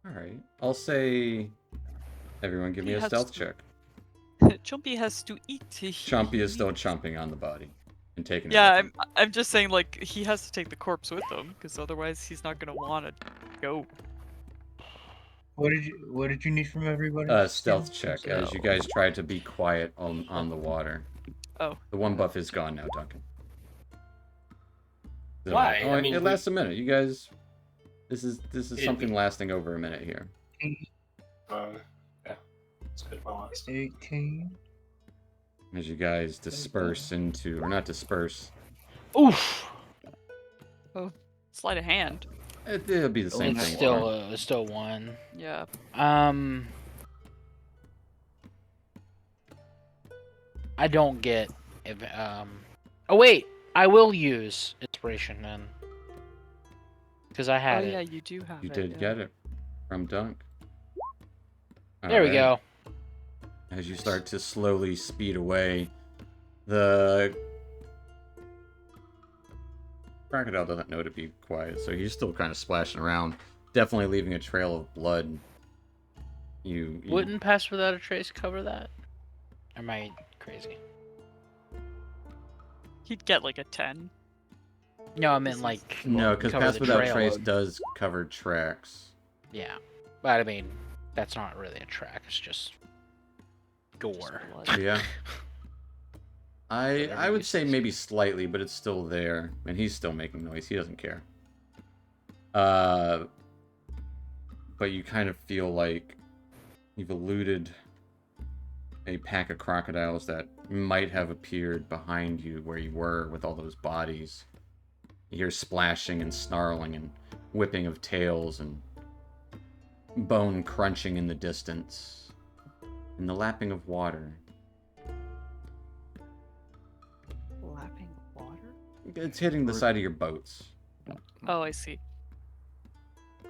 All right. I'll say everyone give me a He has stealth to- check. Chompy has to eat. Chompy is still chomping on the body and taking it. Yeah, with him. I'm just saying he has to take the corpse with him because otherwise he's not gonna want to go. What did you need from everybody? Stealth check as you guys try to be quiet on the water. Oh. The one buff is gone now, Duncan. Why? Oh, I mean, it lasts a minute. You guys, this is It'd something be- lasting over a minute here. Yeah, it's good for us. 18. As you guys disperse into, or not disperse, Oof. Sleight of hand. it'll be the same It's thing. still one. Yeah. I don't get if Oh wait, I will use inspiration then. Because I had Oh it. yeah, you do have You it. did yeah. get it from Dunk. There we Alright. go. As you start to slowly speed away, the crocodile doesn't know to be quiet, so he's still kind of splashing around, definitely leaving a trail of blood. You Wouldn't pass without a trace cover that? Or am I crazy? He'd get like a 10. No, I meant like no, because cover Pass the Without trail. Trace does cover tracks. Yeah, but I mean that's not really a track. It's just gore. Blood. Yeah. I Whatever would you say say. maybe slightly, but it's still there, and he's still making noise. He doesn't care. But you kind of feel like you've eluded a pack of crocodiles that might have appeared behind you where you were with all those bodies. You hear splashing and snarling and whipping of tails and bone crunching in the distance and the lapping of water. Lapping water? It's hitting the side of your boats. Oh, I see.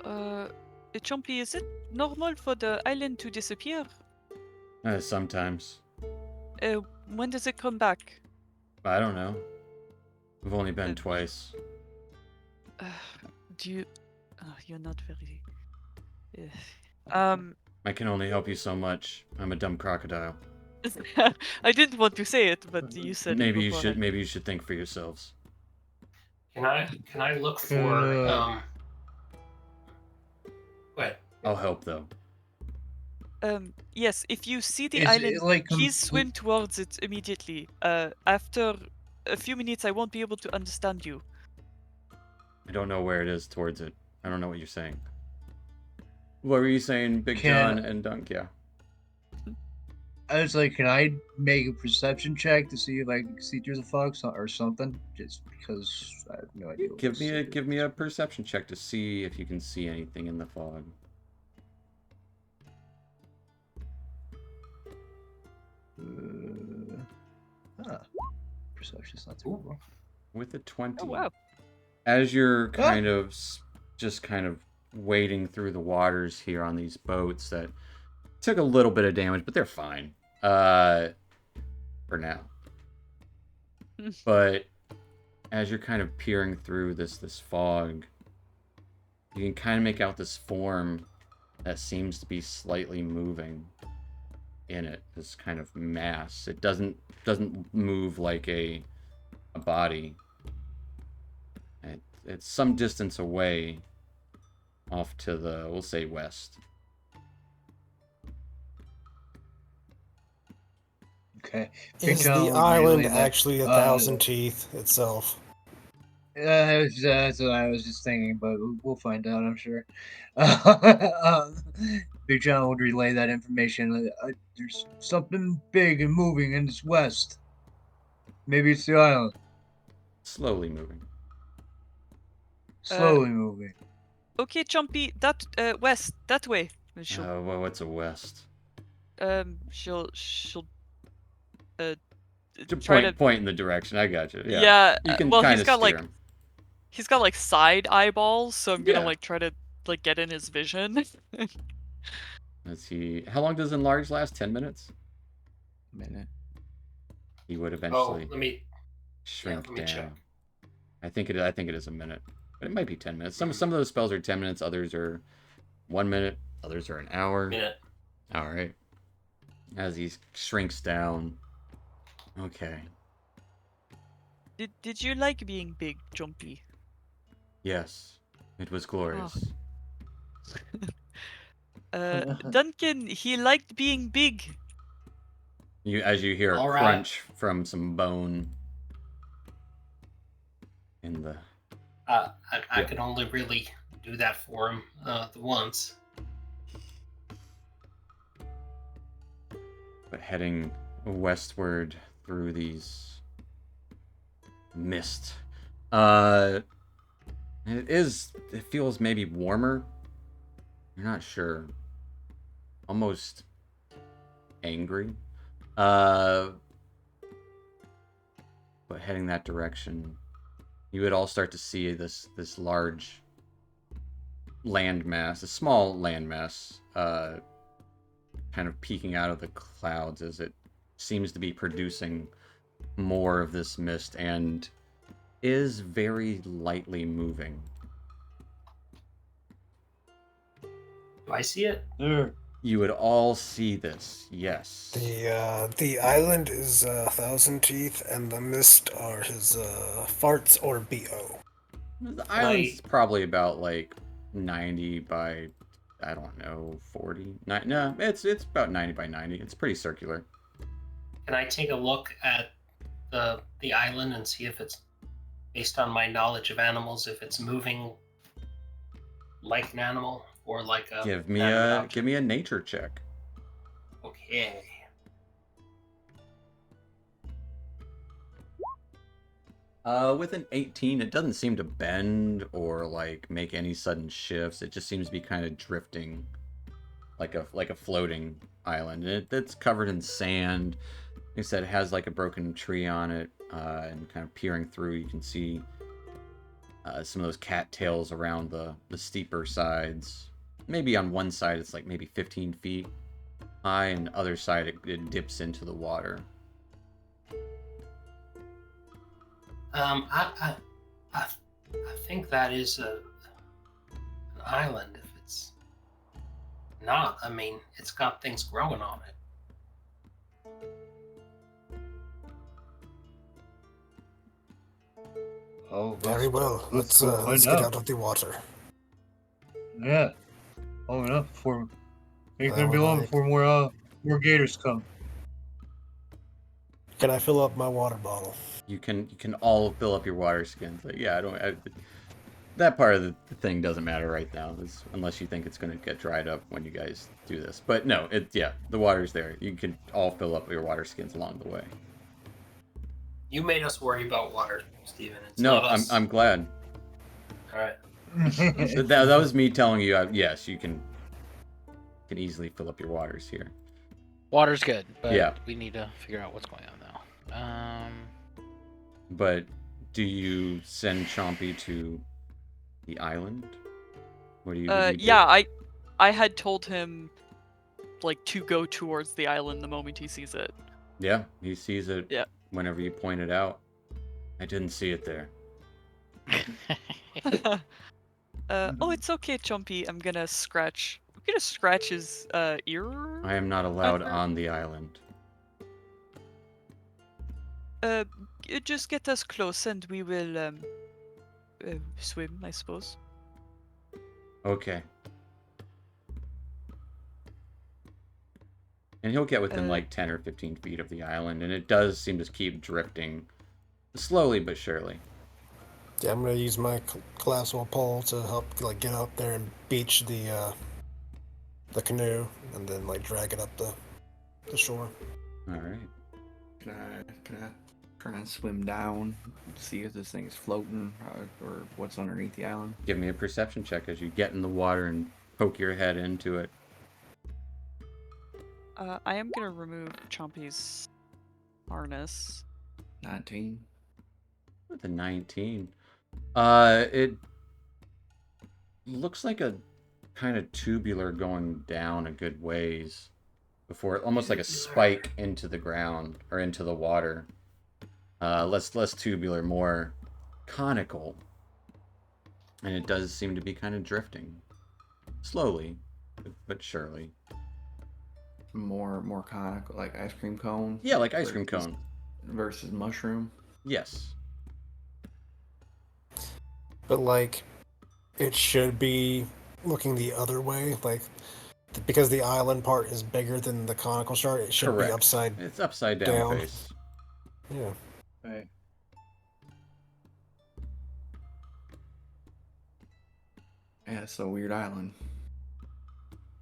Chompy, is it normal for the island to disappear? Sometimes. When does it come back? I don't know. We've only been twice. Do you... you're not very... I can only help you so much. I'm a dumb crocodile. I didn't want to say it, but you said it Maybe you before. should. Maybe you should think for yourselves. Can I look for What? I'll help though. Yes, if you see the Is it, island, like, please swim towards it immediately. After a few minutes, I won't be able to understand you. I don't know where it is towards it. I don't know what you're saying. What were you saying, Big Can- John and Dunk? Yeah. I was like, can I make a perception check to see if I can see through the fog or something? Just because I have no idea. What Give me a perception check to see if you can see anything in the fog. Perception's not too wrong. With a 20. Oh, wow. As you're kind of just kind of wading through the waters here on these boats that took a little bit of damage, but they're fine. For now. But as you're kind of peering through this fog, you can kind of make out this form that seems to be slightly moving in it. This kind of mass. It doesn't move like a body. It's some distance away, off to the, we'll say, west. Okay. Is the island actually 1,000 teeth itself? That's what I was just thinking, but we'll find out, I'm sure. Big John would relay that information. There's something big and moving in this west. Maybe it's the island. Slowly moving. Slowly moving. Okay, Chompy, that west, that way. Well, what's a west? She'll point in the direction. I got you. Yeah. Yeah. You can well, kind of steer him. He's got like side eyeballs, so I'm gonna like try to like get in his vision. Let's see. How long does enlarge last? 10 minutes? A minute. He would eventually let me shrink down. check. I think it is a minute, but it might be 10 minutes. Some of those spells are 10 minutes. Others are 1 minute. Others are an hour. Minute. All right. As he shrinks down. Okay. Did you like being big, Jumpy? Yes, it was glorious. Duncan, he liked being big. As you hear a All crunch from some bone in the. I could only really do that for him the once. But heading westward through these mist, it feels maybe warmer. You're not sure. Almost angry. But heading that direction, you would all start to see this large landmass, a small landmass, kind of peeking out of the clouds as it seems to be producing more of this mist and is very lightly moving. Do I see it? There. You would all see this, yes. The island is 1,000 teeth, and the mist are his farts or BO. The island's probably about like 90 by, I don't know, 40. No, it's about 90 by 90. It's pretty circular. Can I take a look at the island and see if it's, based on my knowledge of animals, if it's moving like an animal or like a give me a nature check. Okay. With an 18, it doesn't seem to bend or like make any sudden shifts. It just seems to be kind of drifting, like a floating island. And it's covered in sand. Like I said, it has like a broken tree on it, and kind of peering through, you can see some of those cattails around the steeper sides. Maybe on one side it's like maybe 15 feet high, and the other side it dips into the water. I think that is an island. If it's not, I mean, it's got things growing on it. Oh, very well. Let's get out of the water. Yeah. Oh, enough before. Ain't gonna be long before more gators come. Can I fill up my water bottle? You can all fill up your water skins. Like, yeah, that part of the thing doesn't matter right now, unless you think it's going to get dried up when you guys do this. But no, the water's there. You can all fill up your water skins along the way. You made us worry about water, Steven. It's No, not us. I'm glad. All right. That was me telling you. Yes, you can easily fill up your waters here. Water's good, but Yeah. we need to figure out what's going on now. But do you send Chompy to the island? What do you? What do you do? Yeah, I had told him like to go towards the island the moment he sees it. Yeah, he sees it. Yeah. Whenever you point it out. I didn't see it there. Oh, it's okay, Chompy. I'm gonna scratch his ear. I am not allowed Over. on the island. Just get us close and we will swim, I suppose. Okay. And he'll get within Uh, like 10 or 15 feet of the island, and it does seem to keep drifting slowly but surely. Yeah, I'm gonna use my colossal pole to help like get up there and beach the canoe, and then like drag it up the shore. All right. Can I try and swim down, see if this thing is floating or what's underneath the island? Give me a perception check as you get in the water and poke your head into it. I am gonna remove Chompy's harness. 19. With a 19. It looks like a kind of tubular going down a good ways before, almost like a spike into the ground or into the water. Less tubular, more conical, and it does seem to be kind of drifting slowly, but surely. More conical, like ice cream cone. Yeah, like ice cream cone. Versus mushroom. Yes. But like, it should be looking the other way, like because the island part is bigger than the conical chart. It should Correct. be upside. It's upside down down. face. Yeah. Right. Yeah, it's a weird island.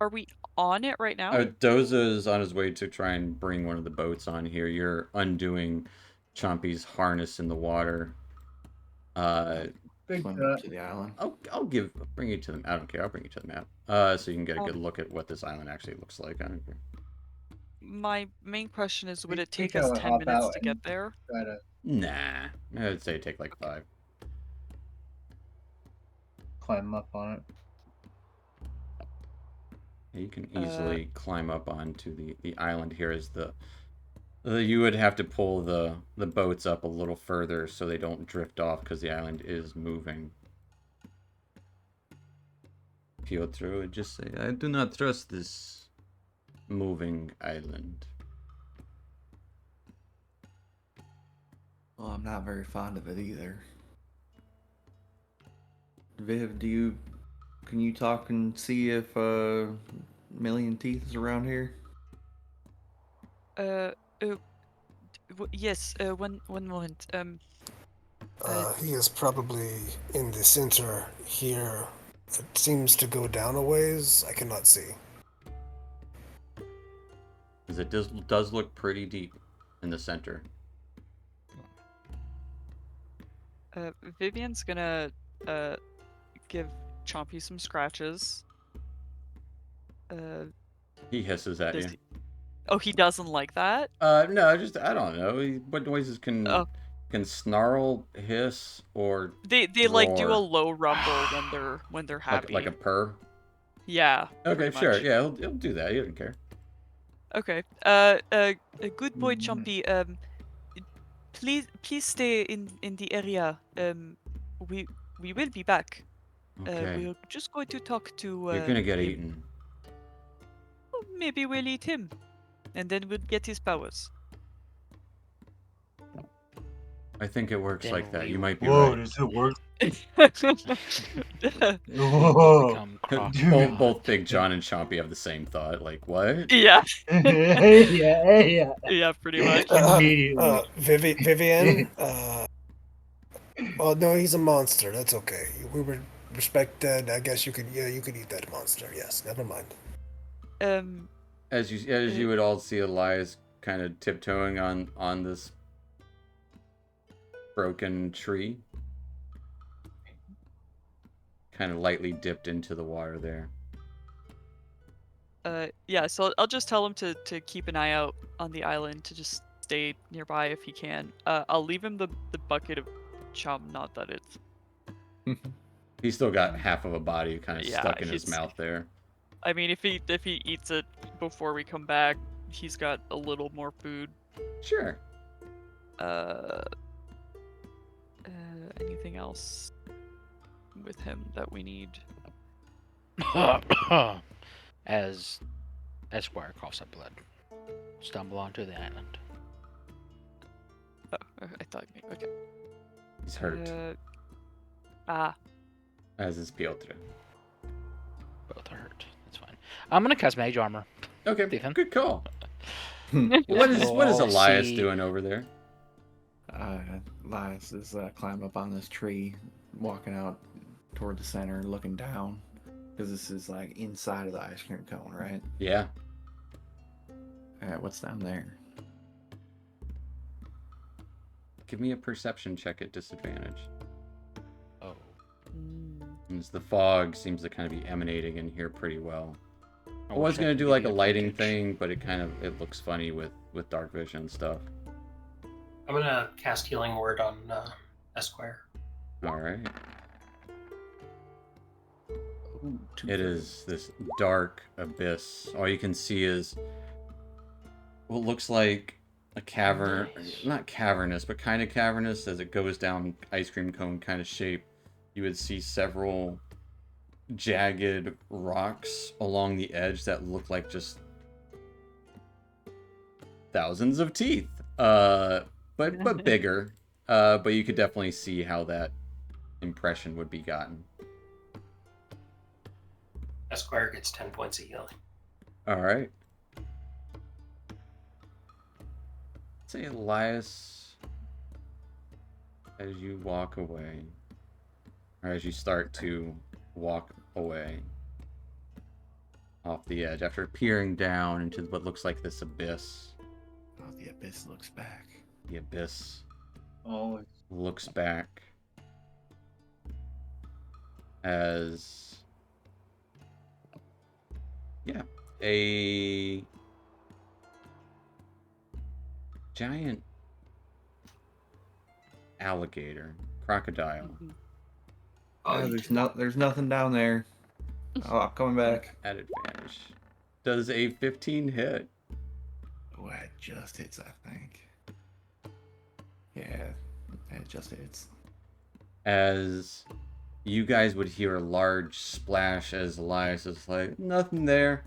Are we on it right now? Doza is on his way to try and bring one of the boats on here. You're undoing Chompy's harness in the water. Big, Swim up to the island. I'll bring you to the. I don't care. I'll bring you to the map. So you can get a good look at what this island actually looks like. I don't care. My main question is, would I it take think I us would 10 hop minutes out to get and there? Try to Nah, I'd say take like 5. climb up on it. Yeah, you can easily climb up onto the island here. Is you would have to pull the boats up a little further so they don't drift off because the island is moving. Piotr would just say, "I do not trust this moving island." Well, I'm not very fond of it either. Viv, can you talk and see if Million Teeth is around here? Yes, one moment. He is probably in the center here. It seems to go down a ways. I cannot see. Because it does look pretty deep in the center. Vivian's gonna give Chompy some scratches. He hisses at you. Oh, he doesn't like that? No, I don't know. What noises can snarl, hiss, or They like do a roar? low rumble when they're happy. Like a purr? Yeah. Okay, pretty sure. much. Yeah, he'll do that. He doesn't care. Okay. A good boy, Chompy. Please stay in the area. We will be back. Okay. We're just going to talk to. You're gonna get him. eaten. Well, maybe we'll eat him, and then we'll get his powers. I think it works Then like that. we You might be Whoa, right. does it work? We Whoa. become croc- Both Big John and Chompy have the same thought. Like, what? Yeah. yeah. Yeah, pretty much. Immediately. Vivian, Oh no, he's a monster. That's okay. We were respected. I guess you could. Yeah, you could eat that monster. Yes. Never mind. Um, As you would all see, Elias kind of tiptoeing on this broken tree, kind of lightly dipped into the water there. yeah, so I'll just tell him to keep an eye out on the island, to just stay nearby if he can. I'll leave him the bucket of chum, not that it's... He's still got half of a body kind of Yeah, stuck in his he's- mouth there. I mean, if he eats it before we come back, he's got a little more food. Sure. Anything else with him that we need? As Esquire coughs up blood, stumble onto the island. Oh, I thought... Okay. He's hurt, Ah. as is Piotr. Both are hurt. That's fine. I'm gonna cast Mage Armor. Okay, Stephen? good call. What is We'll Elias see. doing over there? Elias is climbing up on this tree, walking out toward the center, looking down, because this is like inside of the ice cream cone, right? Yeah. What's down there? Give me a perception check at disadvantage. Oh. As the fog seems to kind of be emanating in here pretty well. I wish was gonna could do give like you a lighting advantage. thing, but it looks funny with dark vision and stuff. I'm gonna cast Healing Word on Esquire. All right. Ooh, It is this dark abyss. All you can see is what looks like a cavern, not cavernous, but kind of cavernous as it goes down ice cream cone kind of shape. You would see several jagged rocks along the edge that look like just thousands of teeth. But bigger. But you could definitely see how that impression would be gotten. Esquire gets 10 points of healing. All right. Say, Elias, as you walk away, or as you start to walk away off the edge, after peering down into what looks like this abyss, Oh, the abyss looks back. the abyss Oh, looks back as, yeah, a giant alligator, crocodile, Oh, There's nothing down there. Oh, I'm coming back. at advantage. Does a 15 hit? Oh, it just hits, I think. Yeah, it just hits. As you guys would hear a large splash as Elias is like, nothing there.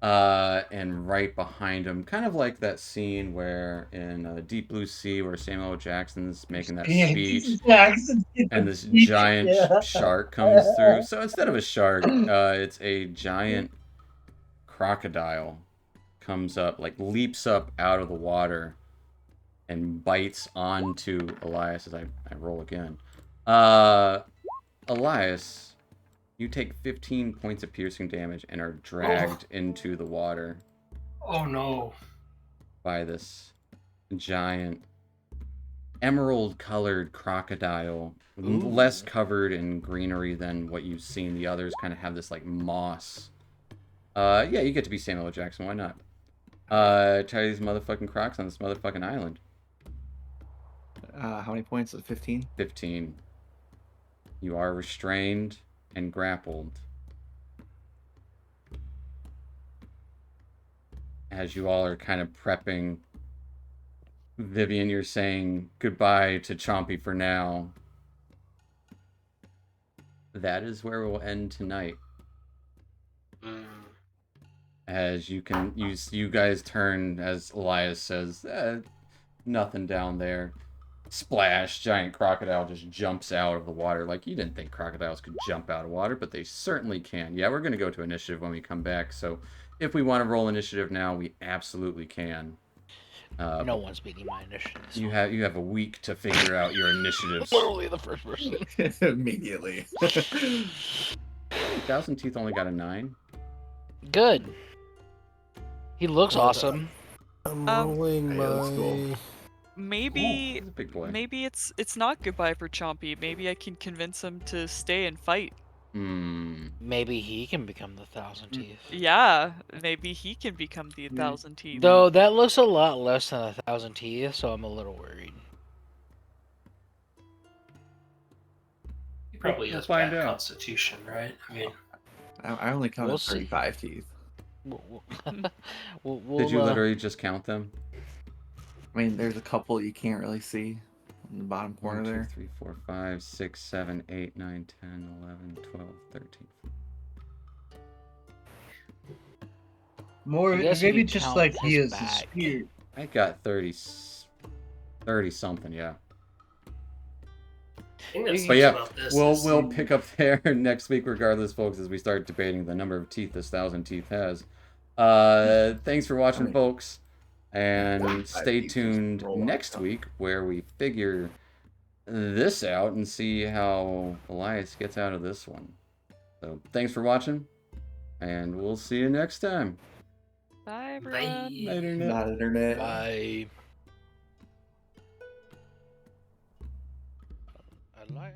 And right behind him, kind of like that scene where in Deep Blue Sea where Samuel L. Jackson's making that speech and this giant shark comes through. So instead of a shark, it's a giant crocodile comes up, like leaps up out of the water and bites onto Elias as I roll again. Elias, you take 15 points of piercing damage and are dragged into the water oh no. by this giant emerald-colored crocodile, less covered in greenery than what you've seen. The others kind of have this like moss. Yeah, you get to be Samuel L. Jackson. Why not? Try these motherfucking crocs on this motherfucking island. How many points? 15? 15. You are restrained and grappled. As you all are kind of prepping, Vivian, you're saying goodbye to Chompy for now. That is where we'll end tonight. As you guys turn, as Elias says, nothing down there. Splash, giant crocodile just jumps out of the water. Like, you didn't think crocodiles could jump out of water, but they certainly can. Yeah, we're going to go to initiative when we come back, so if we want to roll initiative now, we absolutely can. No but one's beating my initiative. this you one. have a week to figure out your initiatives. Literally the first person. Immediately. 1,000 Teeth only got a 9. Good. He looks Well, awesome. I'm Um, rolling Hey, that's cool. my. Maybe He's a big boy. maybe it's not goodbye for Chompy. Maybe I can convince him to stay and fight. Hmm. Maybe he can become the Thousand Teeth. Yeah, maybe he can become the 1,000 Teeth. Though that looks a lot less than 1,000 teeth, so I'm a little worried. He probably We'll has find bad out. constitution, right? I mean, I only counted We'll see. 35 teeth. Did you literally just count them? I mean, there's a couple you can't really see in the bottom corner 1, 2, there. 3, 4, 5, 6, 7, 8, 9, 10, 11, 12, 13. More, I guess maybe you just count like he his is a back. spear. I got 30 something, yeah. I think that But sucks yeah, about this. we'll pick up there next week regardless, folks, as we start debating the number of teeth this 1,000 Teeth has. Thanks for watching, folks, and stay tuned next week where we figure this out and see how Elias gets out of this one. So thanks for watching, and we'll see you next time. Bye, everyone. Later, Nick. Not internet. Bye. Alive.